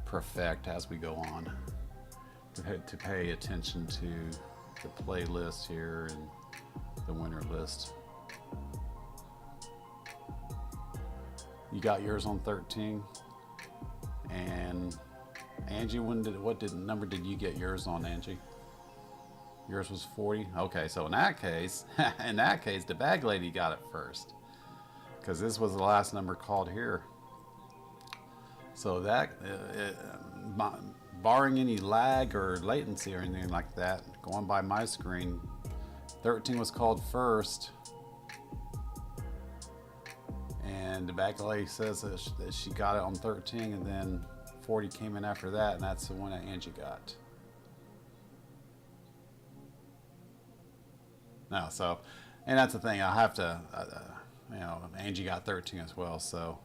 perfect as we go on. To pay attention to the playlist here and the winner list. You got yours on 13. And Angie, what number did you get yours on, Angie? Yours was 40. Okay, so in that case, the bag lady got it first, because this was the last number called here. So that, barring any lag or latency or anything like that, going by my screen, 13 was called first, and the bag lady says that she got it on 13, and then 40 came in after that, and that's the one that Angie got. No, so, and that's the thing. I have to, Angie got 13 as well, so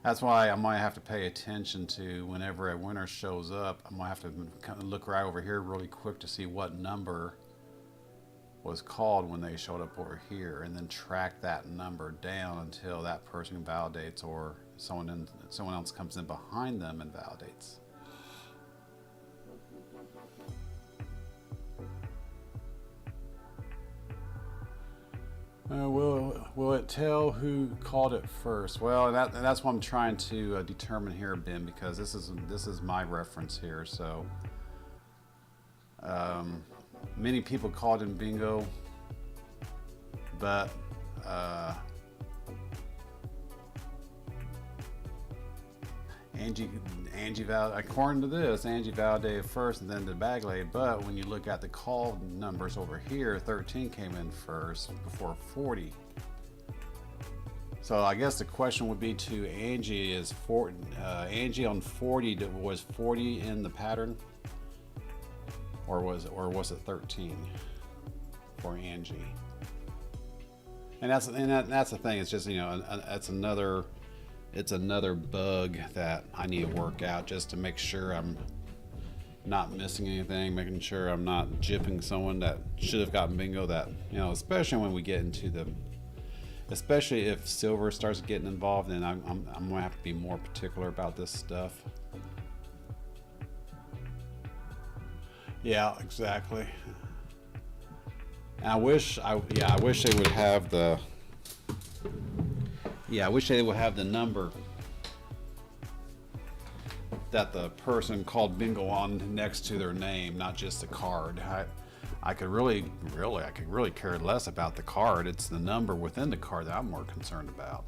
that's why I might have to pay attention to whenever a winner shows up. I might have to kind of look right over here really quick to see what number was called when they showed up over here, and then track that number down until that person validates, or someone else comes in behind them and validates. Will it tell who called it first? Well, that's what I'm trying to determine here, Ben, because this is my reference here. So many people called in bingo, but Angie according to this, Angie validated first, and then the bag lady. But when you look at the call numbers over here, 13 came in first before 40. So I guess the question would be to Angie: is Angie on 40? Was 40 in the pattern, or was it 13 for Angie? And that's the thing. It's just, it's another bug that I need to work out, just to make sure I'm not missing anything, making sure I'm not gypping someone that should have gotten bingo. That, especially when we get into especially if silver starts getting involved, then I'm gonna have to be more particular about this stuff. Yeah, exactly. And I wish they would have the. Yeah, I wish they would have the number that the person called bingo on next to their name, not just the card. I could really care less about the card. It's the number within the card that I'm more concerned about.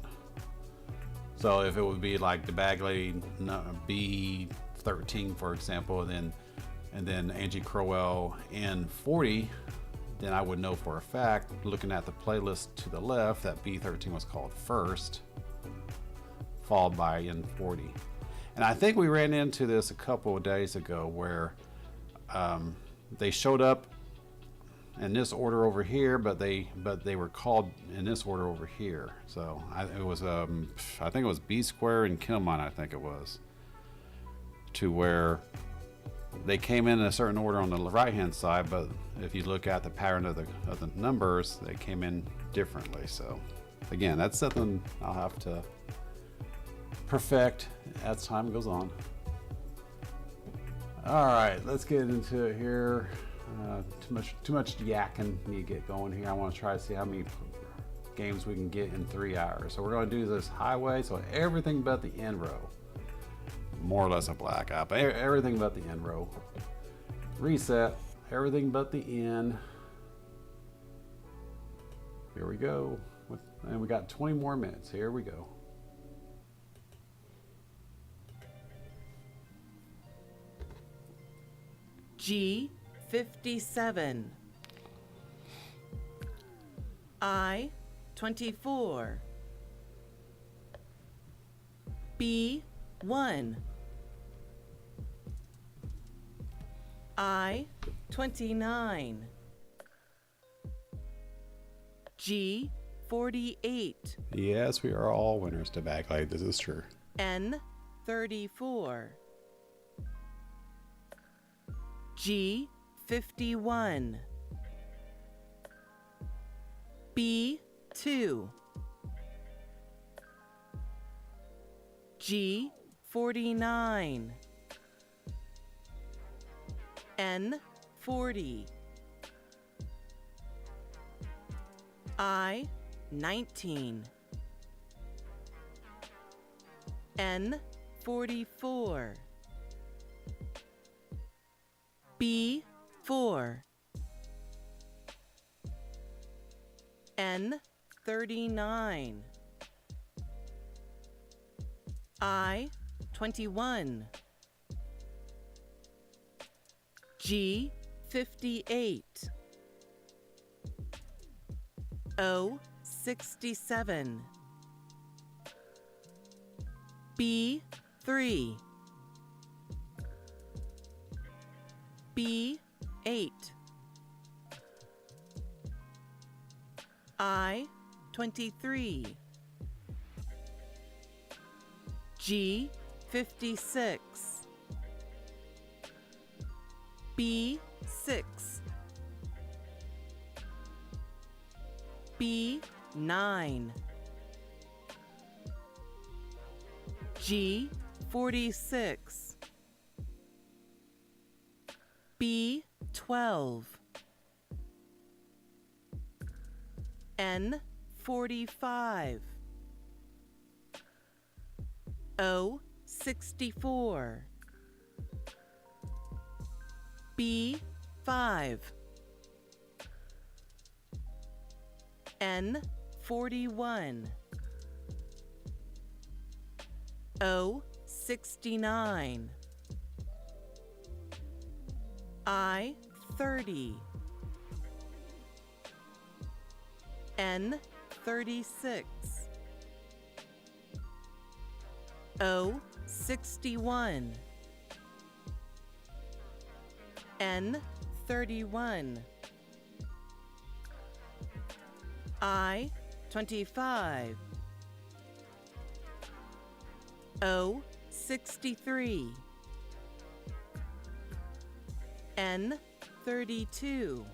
So if it would be like the bag lady B13, for example, and then Angie Crowell N40, then I would know for a fact, looking at the playlist to the left, that B13 was called first, followed by N40. And I think we ran into this a couple of days ago, where they showed up in this order over here, but they were called in this order over here. So I think it was B square and Kinnamon, I think it was, to where they came in a certain order on the right hand side, but if you look at the pattern of the numbers, they came in differently. So again, that's something I'll have to perfect as time goes on. All right, let's get into it here. Too much yakking. Need to get going here. I want to try to see how many games we can get in 3 hours. So we're going to do this highway, so everything but the end row. More or less a blackout, but everything but the end row. Reset, everything but the end. Here we go. And we got 20 more minutes. Here we go. G57, I24, B1, I29, G48, Yes, we are all winners to backlight. This is true. N34, G51, B2, G49, N40, I19, N44, B4, N39, I21, G58, O67, B3, B8, I23, G56, B6, B9, G46, B12, N45, O64, B5, N41, O69, I30, N36, O61, N31, I25, O63, N32,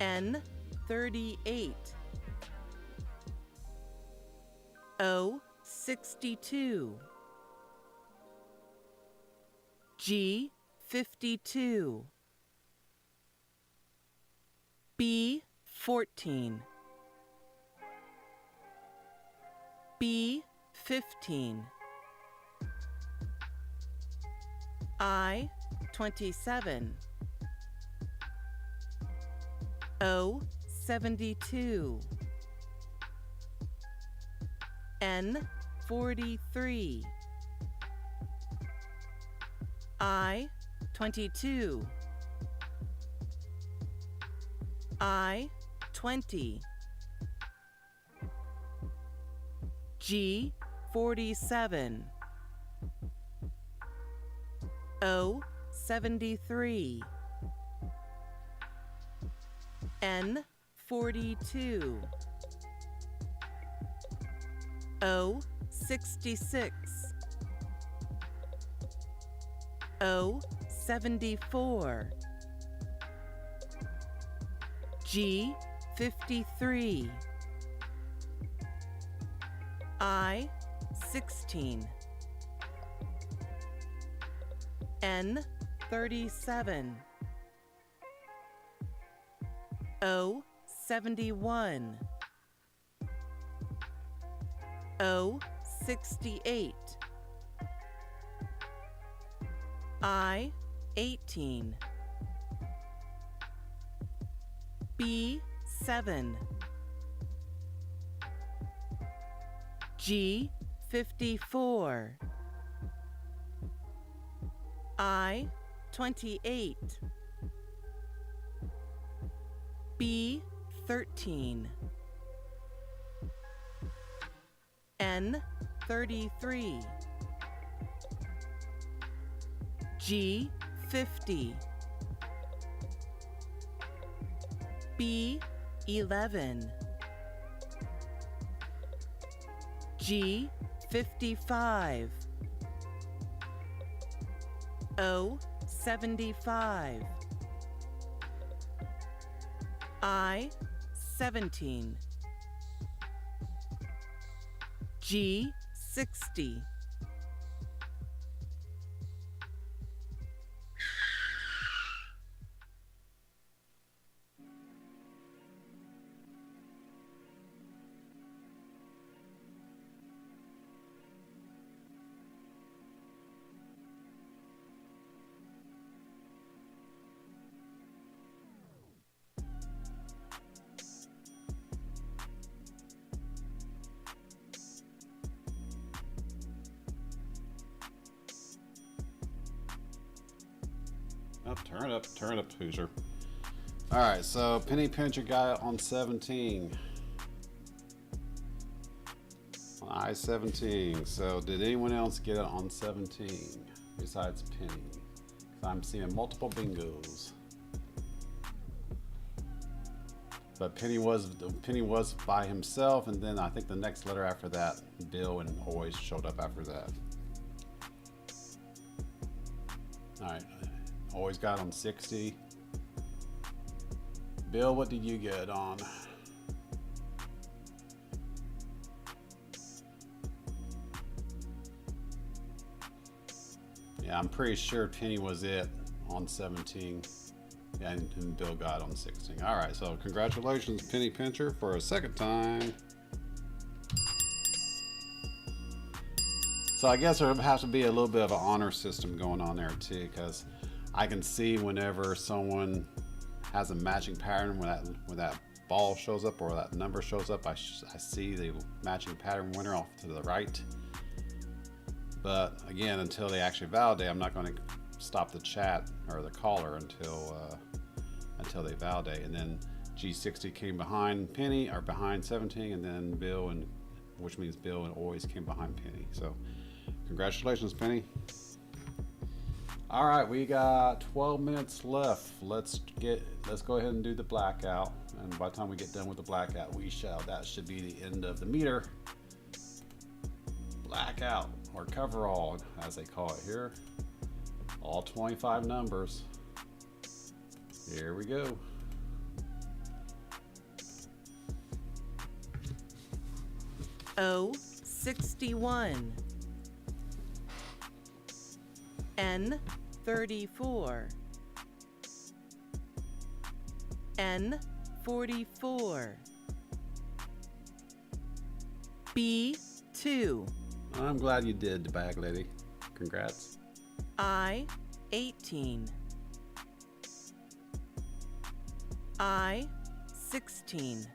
N38, O62, G52, B14, B15, I27, O72, N43, I22, I20, G47, O73, N42, O66, O74, G53, I16, N37, O71, O68, I18, B7, G54, I28, B13, N 33, G 50, B 11, G 55, O 75, I 17, G 60, Oh, turn up, Hoosier. All right, so penny pincher got it on 17. On I-17. So did anyone else get it on 17 besides Penny? 'Cause I'm seeing multiple bingos. But Penny was by himself, and then I think the next letter after that, Bill and Always showed up after that. All right. Always got on 60. Bill, what did you get on? Yeah, I'm pretty sure Penny was it on 17. And Bill got on 16. All right, so congratulations, Penny Pincher, for a second time. So I guess there has to be a little bit of an honor system going on there too, because I can see whenever someone has a matching pattern, when that ball shows up or that number shows up, I see the matching pattern winner off to the right. But again, until they actually validate, I'm not going to stop the chat or the caller until they validate. And then G60 came behind Penny, or behind 17, and then Bill, and which means Bill and Always came behind Penny. So congratulations, Penny. All right, we got 12 minutes left. Let's go ahead and do the blackout. And by the time we get done with the blackout, that should be the end of the meter. Blackout, or coverall, as they call it here. All 25 numbers. Here we go. O 61, N 34, N 44, B 2, I'm glad you did, the bag lady. Congrats. I 18, I 16,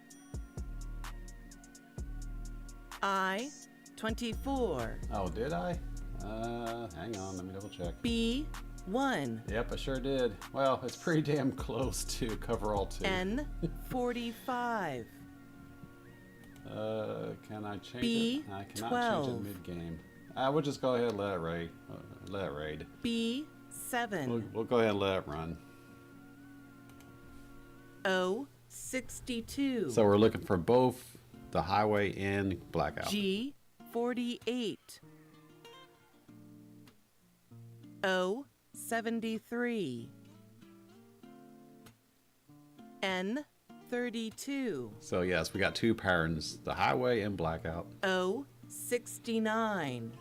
I 24, Oh, did I? Hang on, let me double check. B 1, Yep, I sure did. Well, it's pretty damn close to coverall 2. N 45, Can I change B it? I cannot 12. change it mid-game. We'll just go ahead and let it raid. Let it raid. B 7, We'll go ahead and let it run. O 62, So we're looking for both the highway and blackout. G 48, O 73, N 32, So yes, we got two patterns, the highway and blackout. O 69,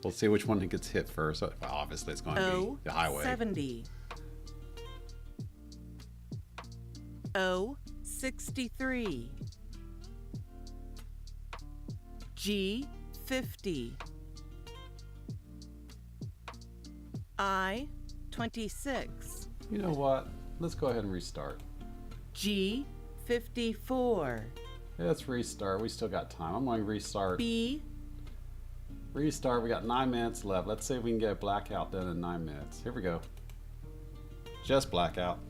We'll see which one gets hit first. Well, obviously it's going to O be the highway. 70, O 63, G 50, I 26, You know what? Let's go ahead and restart. G 54, Let's restart. We still got time. I'm going to restart. B Restart. We got 9 minutes left. Let's see if we can get a blackout done in 9 minutes. Here we go. Just blackout.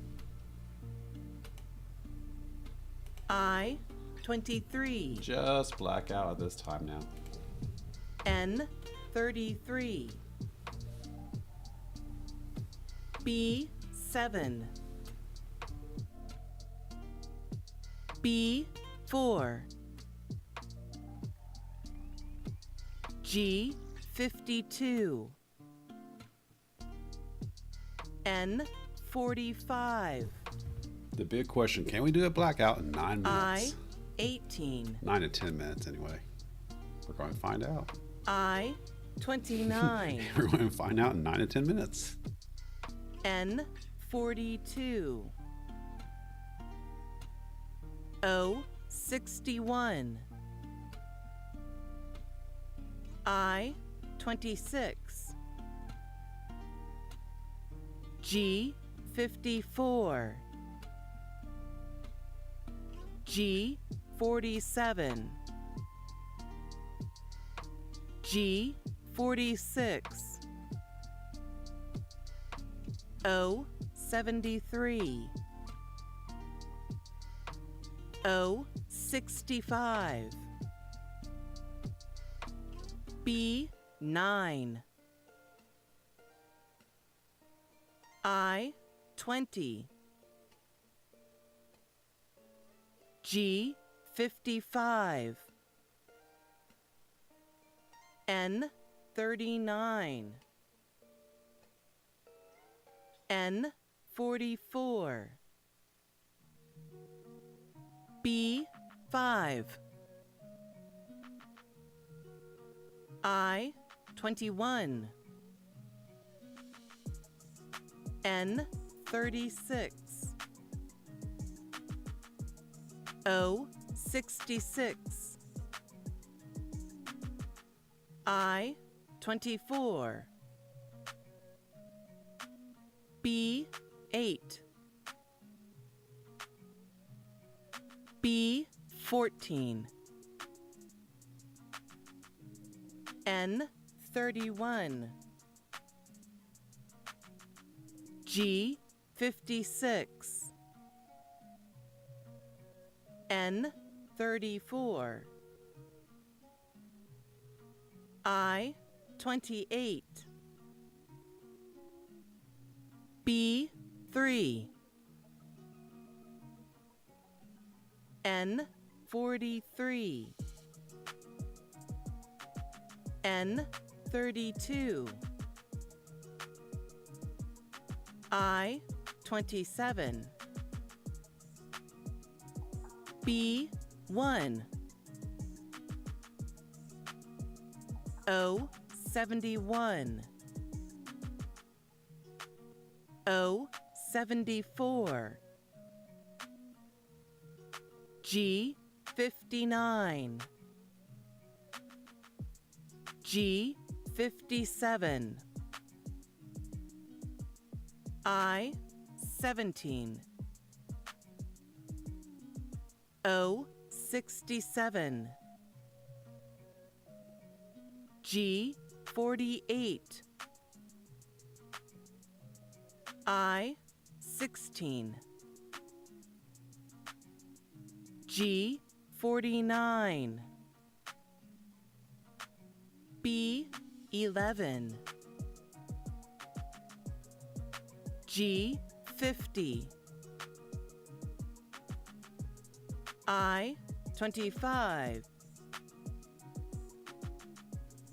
I 23, Just blackout at this time now. N33, B7, B4, G52, N45, The big question, can we do a blackout in 9 minutes? I18, 9 to 10 minutes anyway. We're going to find out. I29, We're going to find out in 9 to 10 minutes. N42, O61, I26, G54, G47, G46, O73, O65, B9, I20, G55, N39, N44, B5, I21, N36, O66, I24, B8, B14, N31, G56, N34, I28, B3, N43, N32, I27, B1, O71, O74, G59, G57, I17, O67, G48, I16, G49, B11, G50, I25,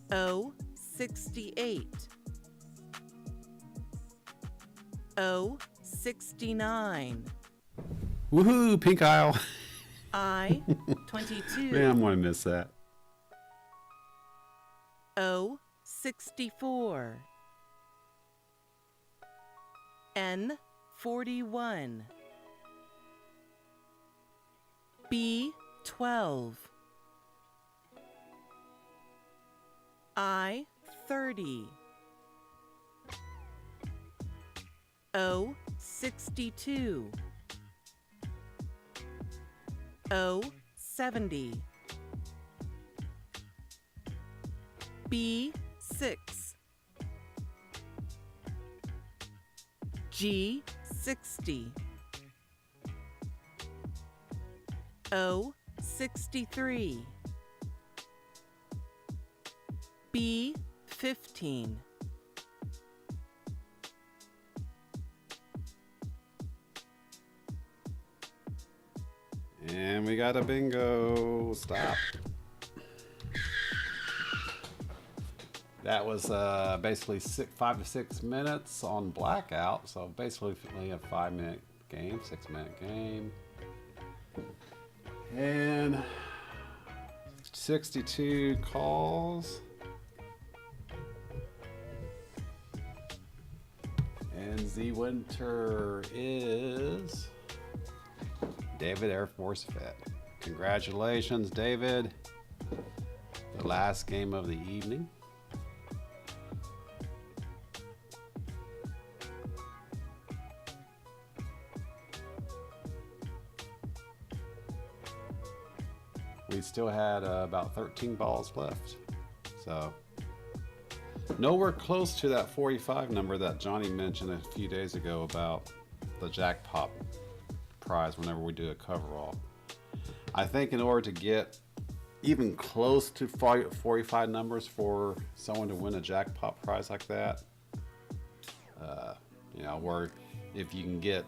O68, O69, Woohoo, pink aisle. I22, Man, I'm going to miss that. O64, N41, B12, I30, O62, O70, B6, G60, O63, B15. And we got a bingo. Stop. That was basically 5 to 6 minutes on blackout. So basically only a 5-minute game, 6-minute game. And 62 calls. And the winner is David Air Force Vet. Congratulations, David. The last game of the evening. We still had about 13 balls left. So nowhere close to that 45 number that Johnny mentioned a few days ago about the jackpot prize whenever we do a coverall. I think in order to get even close to 45 numbers for someone to win a jackpot prize like that, you know, where if you can get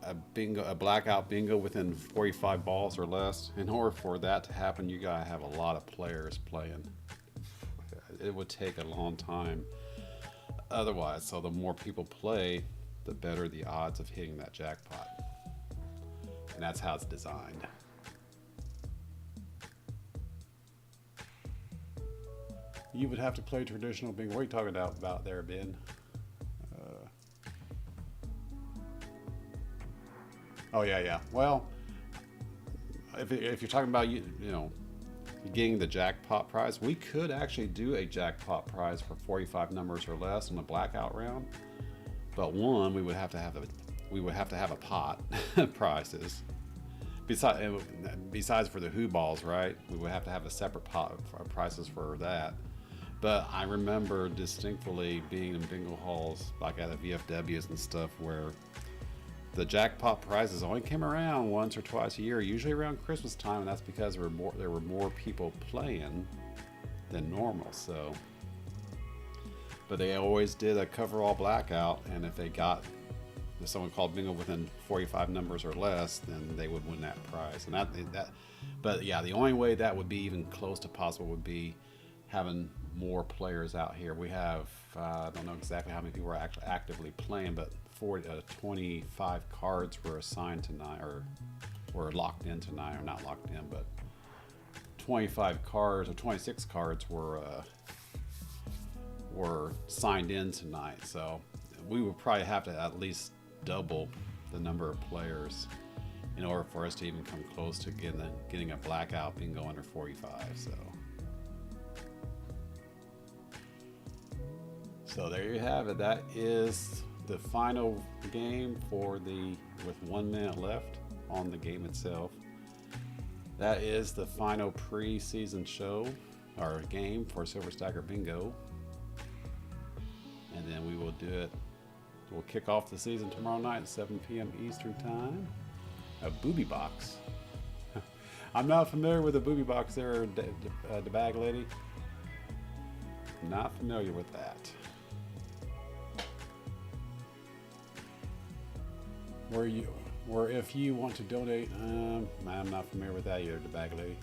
a blackout bingo within 45 balls or less, in order for that to happen, you gotta have a lot of players playing. It would take a long time otherwise. So the more people play, the better the odds of hitting that jackpot. And that's how it's designed. You would have to play traditional bingo. What are you talking about there, Ben? Oh yeah. Well, if you're talking about you know getting the jackpot prize, we could actually do a jackpot prize for 45 numbers or less in the blackout round. But one, we would have to have a pot prizes. Besides for the Who balls, right? We would have to have a separate pot of prizes for that. But I remember distinctly being in bingo halls, like at the VFWs and stuff, where the jackpot prizes only came around once or twice a year, usually around Christmas time, and that's because there were more people playing than normal. So, but they always did a coverall blackout, and if someone called bingo within 45 numbers or less, then they would win that prize. And but yeah, the only way that would be even close to possible would be having more players out here. We have I don't know exactly how many people are actually actively playing, but 25 cards were assigned tonight, or were locked in tonight, or not locked in, but 25 cards or 26 cards were signed in tonight. So we would probably have to at least double the number of players in order for us to even come close to getting a blackout bingo under 45. So there you have it. That is the final game with 1 minute left on the game itself. That is the final pre-season show or game for Silver Stacker Bingo. And then we will do it. We'll kick off the season tomorrow night at 7 p.m. Eastern Time. A booby box. I'm not familiar with the booby box there, the bag lady. Not familiar with that. Or if you want to donate, I'm not familiar with that either, the bag lady.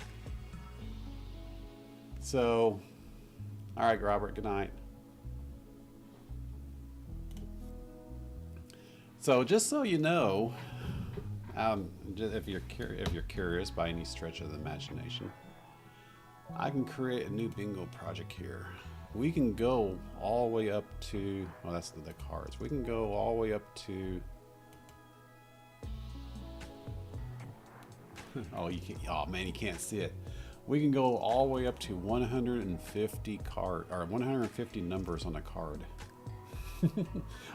So, all right, Robert, good night. So just so you know, if you're curious by any stretch of the imagination, I can create a new bingo project here. We can go all the way up to, well, that's the cards. We can go all the way up to, oh, man, you can't see it. We can go all the way up to 150 150 numbers on a card.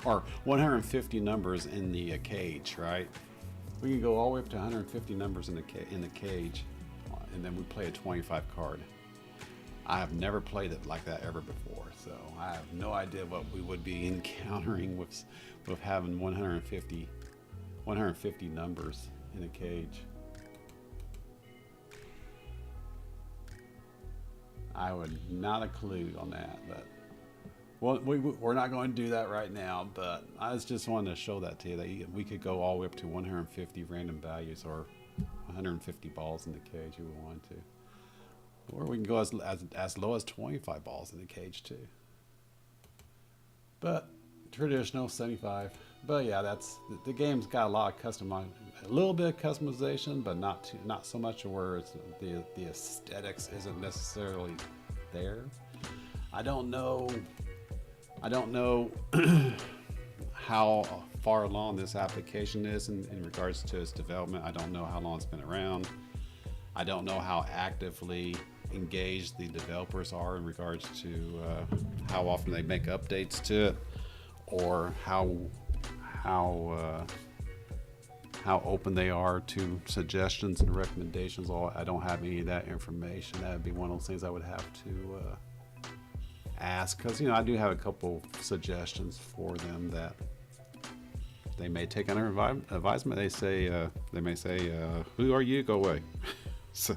Or 150 numbers in the cage, right? We can go all the way up to 150 numbers in the cage, and then we play a 25 card. I have never played it like that ever before, so I have no idea what we would be encountering with having 150 numbers in a cage. I would not a clue on that, but well, we're not going to do that right now. But I just wanted to show that to you that we could go all the way up to 150 random values or 150 balls in the cage if we want to, or we can go as low as 25 balls in the cage too. But traditional 75. But yeah, that's the game's got a lot of a little bit of customization, but not so much where it's, the aesthetics isn't necessarily there. I don't know how far along this application is in regards to its development. I don't know how long it's been around. I don't know how actively engaged the developers are in regards to how often they make updates to it, or how open they are to suggestions and recommendations. I don't have any of that information. That would be one of those things I would have to ask, because I do have a couple suggestions for them that they may take under advisement. They may say, "Who are you? Go away." So.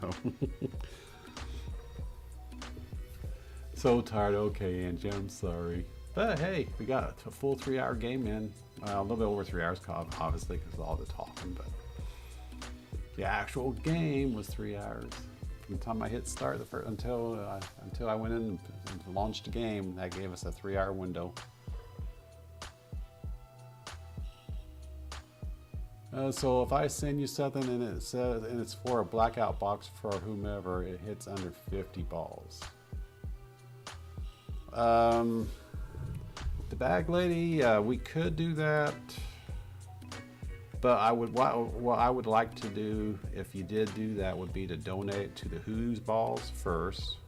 So tired. Okay, Angie, I'm sorry. But hey, we got a full 3-hour game in. A little bit over 3 hours, obviously, because of all the talking. But the actual game was 3 hours. From the time I hit start until I went in and launched the game, that gave us a 3-hour window. So if I send you something and it's for a blackout box for whomever, it hits under 50 balls. The bag lady, we could do that, but what I would like to do, if you did do that, would be to donate to the Who's Balls first.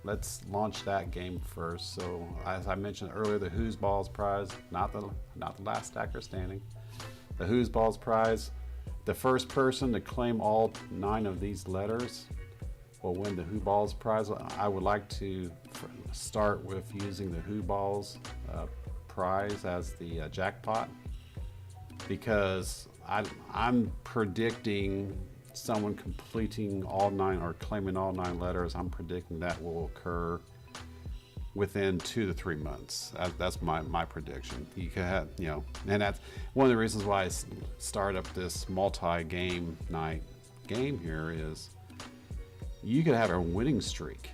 Let's launch that game first. So as I mentioned earlier, the Who's Balls prize, not the last stacker standing, the Who's Balls prize, the first person to claim all 9 of these letters will win the Who Balls prize. I would like to start with using the Who Balls prize as the jackpot, because I'm predicting someone completing all 9 or claiming all 9 letters. I'm predicting that will occur within 2 to 3 months. That's my prediction. You could have, and that's one of the reasons why I start up this multi-game night game here is you could have a winning streak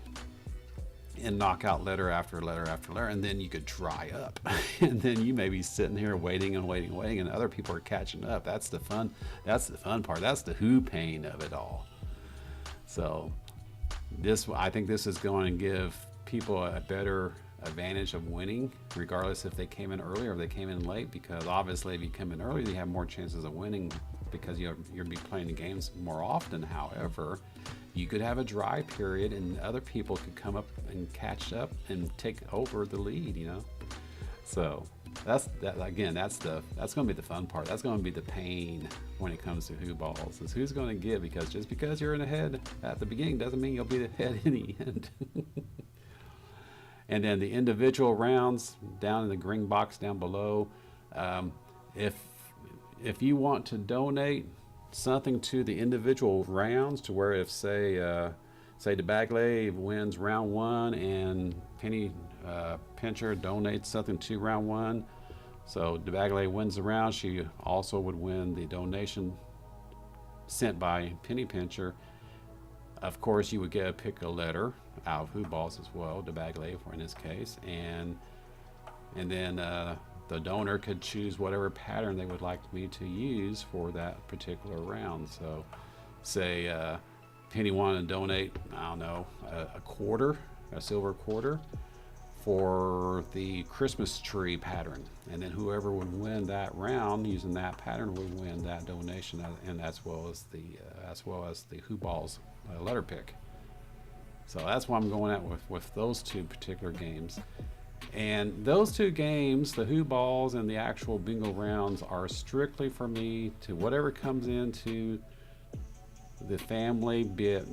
and knock out letter after letter after letter, and then you could dry up and then you may be sitting here waiting and other people are catching up. That's the fun part. That's the who pain of it all. So I think this is going to give people a better advantage of winning, regardless if they came in early or if they came in late, because obviously if you come in early you have more chances of winning because you're going to be playing the games more often. However, you could have a dry period and other people could come up and catch up and take over the lead, So that's going to be the fun part. That's going to be the pain when it comes to Who Balls, is who's going to give, because just because you're in the head at the beginning doesn't mean you'll be the head in the end. And then the individual rounds down in the green box down below, if you want to donate something to the individual rounds, to where if say the bag lady wins round 1 and Penny Pincher donates something to round 1, so the bag lady wins the round, she also would win the donation sent by Penny Pincher. Of course, you would get to pick a letter out of Who Balls as well, the bag lady for in this case, and then the donor could choose whatever pattern they would like me to use for that particular round. So say Penny wanted to donate, I don't know, a silver quarter for the Christmas tree pattern, and then whoever would win that round using that pattern would win that donation, and as well as the Who Balls letter pick. So that's what I'm going at with those 2 particular games. And those 2 games, the Who Balls and the actual bingo rounds, are strictly for me to whatever comes into the family, be it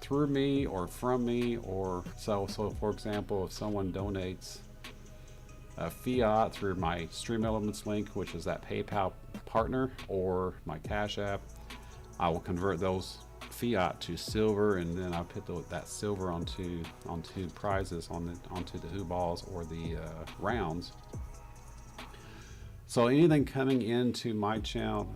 through me or from me, or so for example, if someone donates a fiat through my Stream Elements link, which is that PayPal partner, or my Cash App, I will convert those fiat to silver, and then I put that silver onto prizes onto the who balls or the rounds. So anything coming into my channel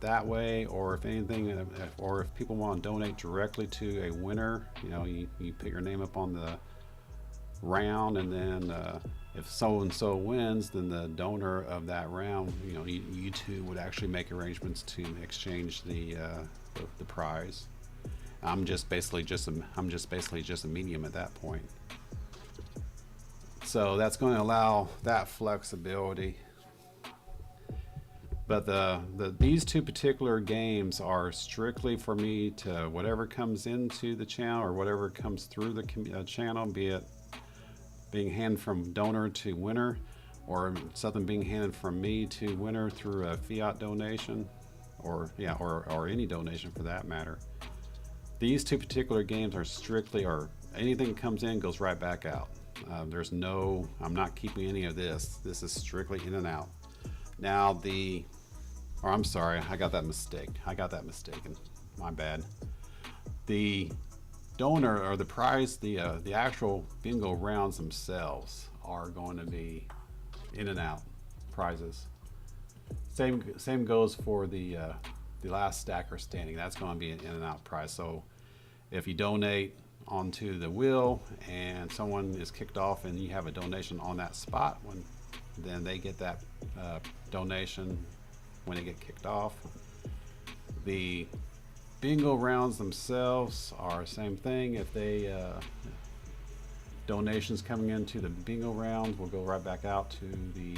that way, or if anything, or if people want to donate directly to a winner, you put your name up on the round, and then if so and so wins, then the donor of that round, you two would actually make arrangements to exchange the prize. I'm just basically just a medium at that point. So that's going to allow that flexibility. But these two particular games are strictly for me to whatever comes into the channel or whatever comes through the channel, be it being handed from donor to winner, or something being handed from me to winner through a fiat donation, or any donation for that matter. These two particular games are strictly, or anything that comes in goes right back out. I'm not keeping any of this. This is strictly in and out. Now I'm sorry, I got that mistaken. My bad. The donor or the prize, the actual bingo rounds themselves are going to be in and out prizes. Same goes for the last stacker standing. That's going to be an in and out prize. So if you donate onto the wheel and someone is kicked off and you have a donation on that spot, then they get that donation when they get kicked off. The bingo rounds themselves are the same thing. If they donations coming into the bingo round will go right back out to the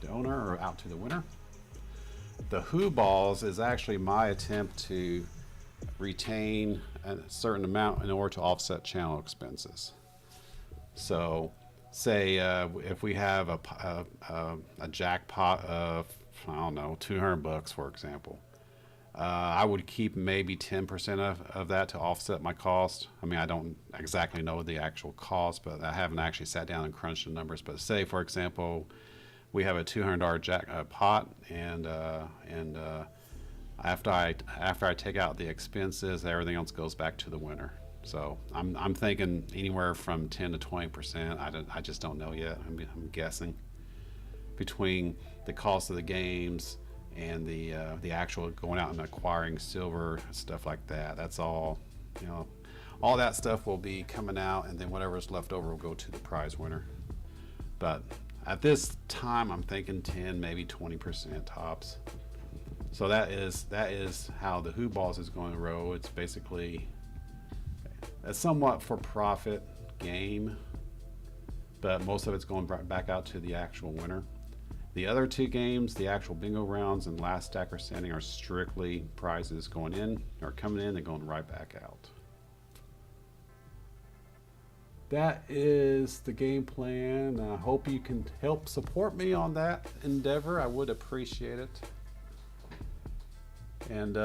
donor or out to the winner. The who balls is actually my attempt to retain a certain amount in order to offset channel expenses. So say if we have a jackpot of, I don't know, $200 for example, I would keep maybe 10% of that to offset my cost. I mean, I don't exactly know the actual cost, but I haven't actually sat down and crunched the numbers. But say, for example, we have a $200 jackpot, and after I take out the expenses, everything else goes back to the winner. So I'm thinking anywhere from 10 to 20%. I just don't know yet. I'm guessing between the cost of the games and the actual going out and acquiring silver, stuff like that. That's all, all that stuff will be coming out, and then whatever's left over will go to the prize winner. But at this time, I'm thinking 10, maybe 20% tops. So that is how the who balls is going to roll. It's basically a somewhat for profit game, but most of it's going back out to the actual winner. The other two games, the actual bingo rounds and last stacker standing, are strictly prizes going in or coming in and going right back out. That is the game plan. I hope you can help support me on that endeavor. I would appreciate it. And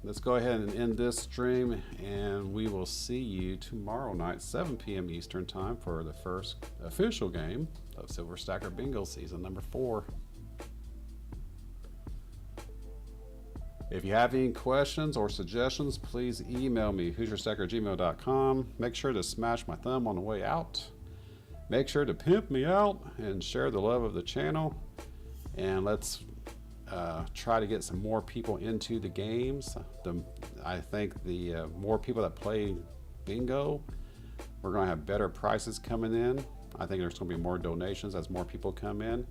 let's go ahead and end this stream, and we will see you tomorrow night, 7 p.m. Eastern Time, for the first official game of Silver Stacker Bingo Season number 4. If you have any questions or suggestions, please email me, HoosierStacker@gmail.com. Make sure to smash my thumb on the way out. Make sure to pimp me out and share the love of the channel. And let's try to get some more people into the games. I think the more people that play bingo, we're going to have better prices coming in. I think there's going to be more donations as more people come in.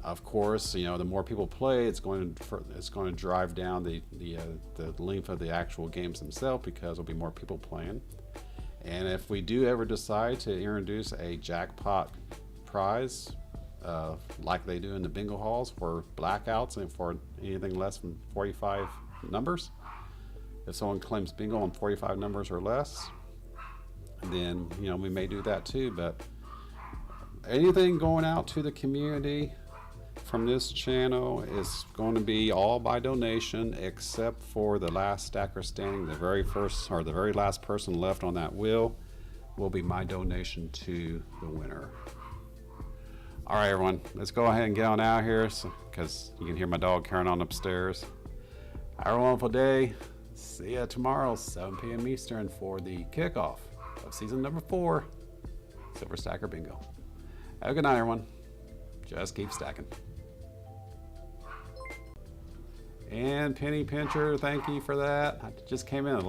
Of course, the more people play, it's going to drive down the length of the actual games themselves, because there'll be more people playing. And if we do ever decide to introduce a jackpot prize, like they do in the bingo halls for blackouts and for anything less than 45 numbers, if someone claims bingo on 45 numbers or less, then we may do that too. But anything going out to the community from this channel is going to be all by donation, except for the last stacker standing, the very first or the very last person left on that wheel will be my donation to the winner. All right, everyone, let's go ahead and get on out here, because you can hear my dog carrying on upstairs. Have a wonderful day. See ya tomorrow, 7 p.m. Eastern, for the kickoff of season number 4, Silver Stacker Bingo. Have a good night, everyone. Just keep stacking. And Penny Pincher, thank you for that. I just came in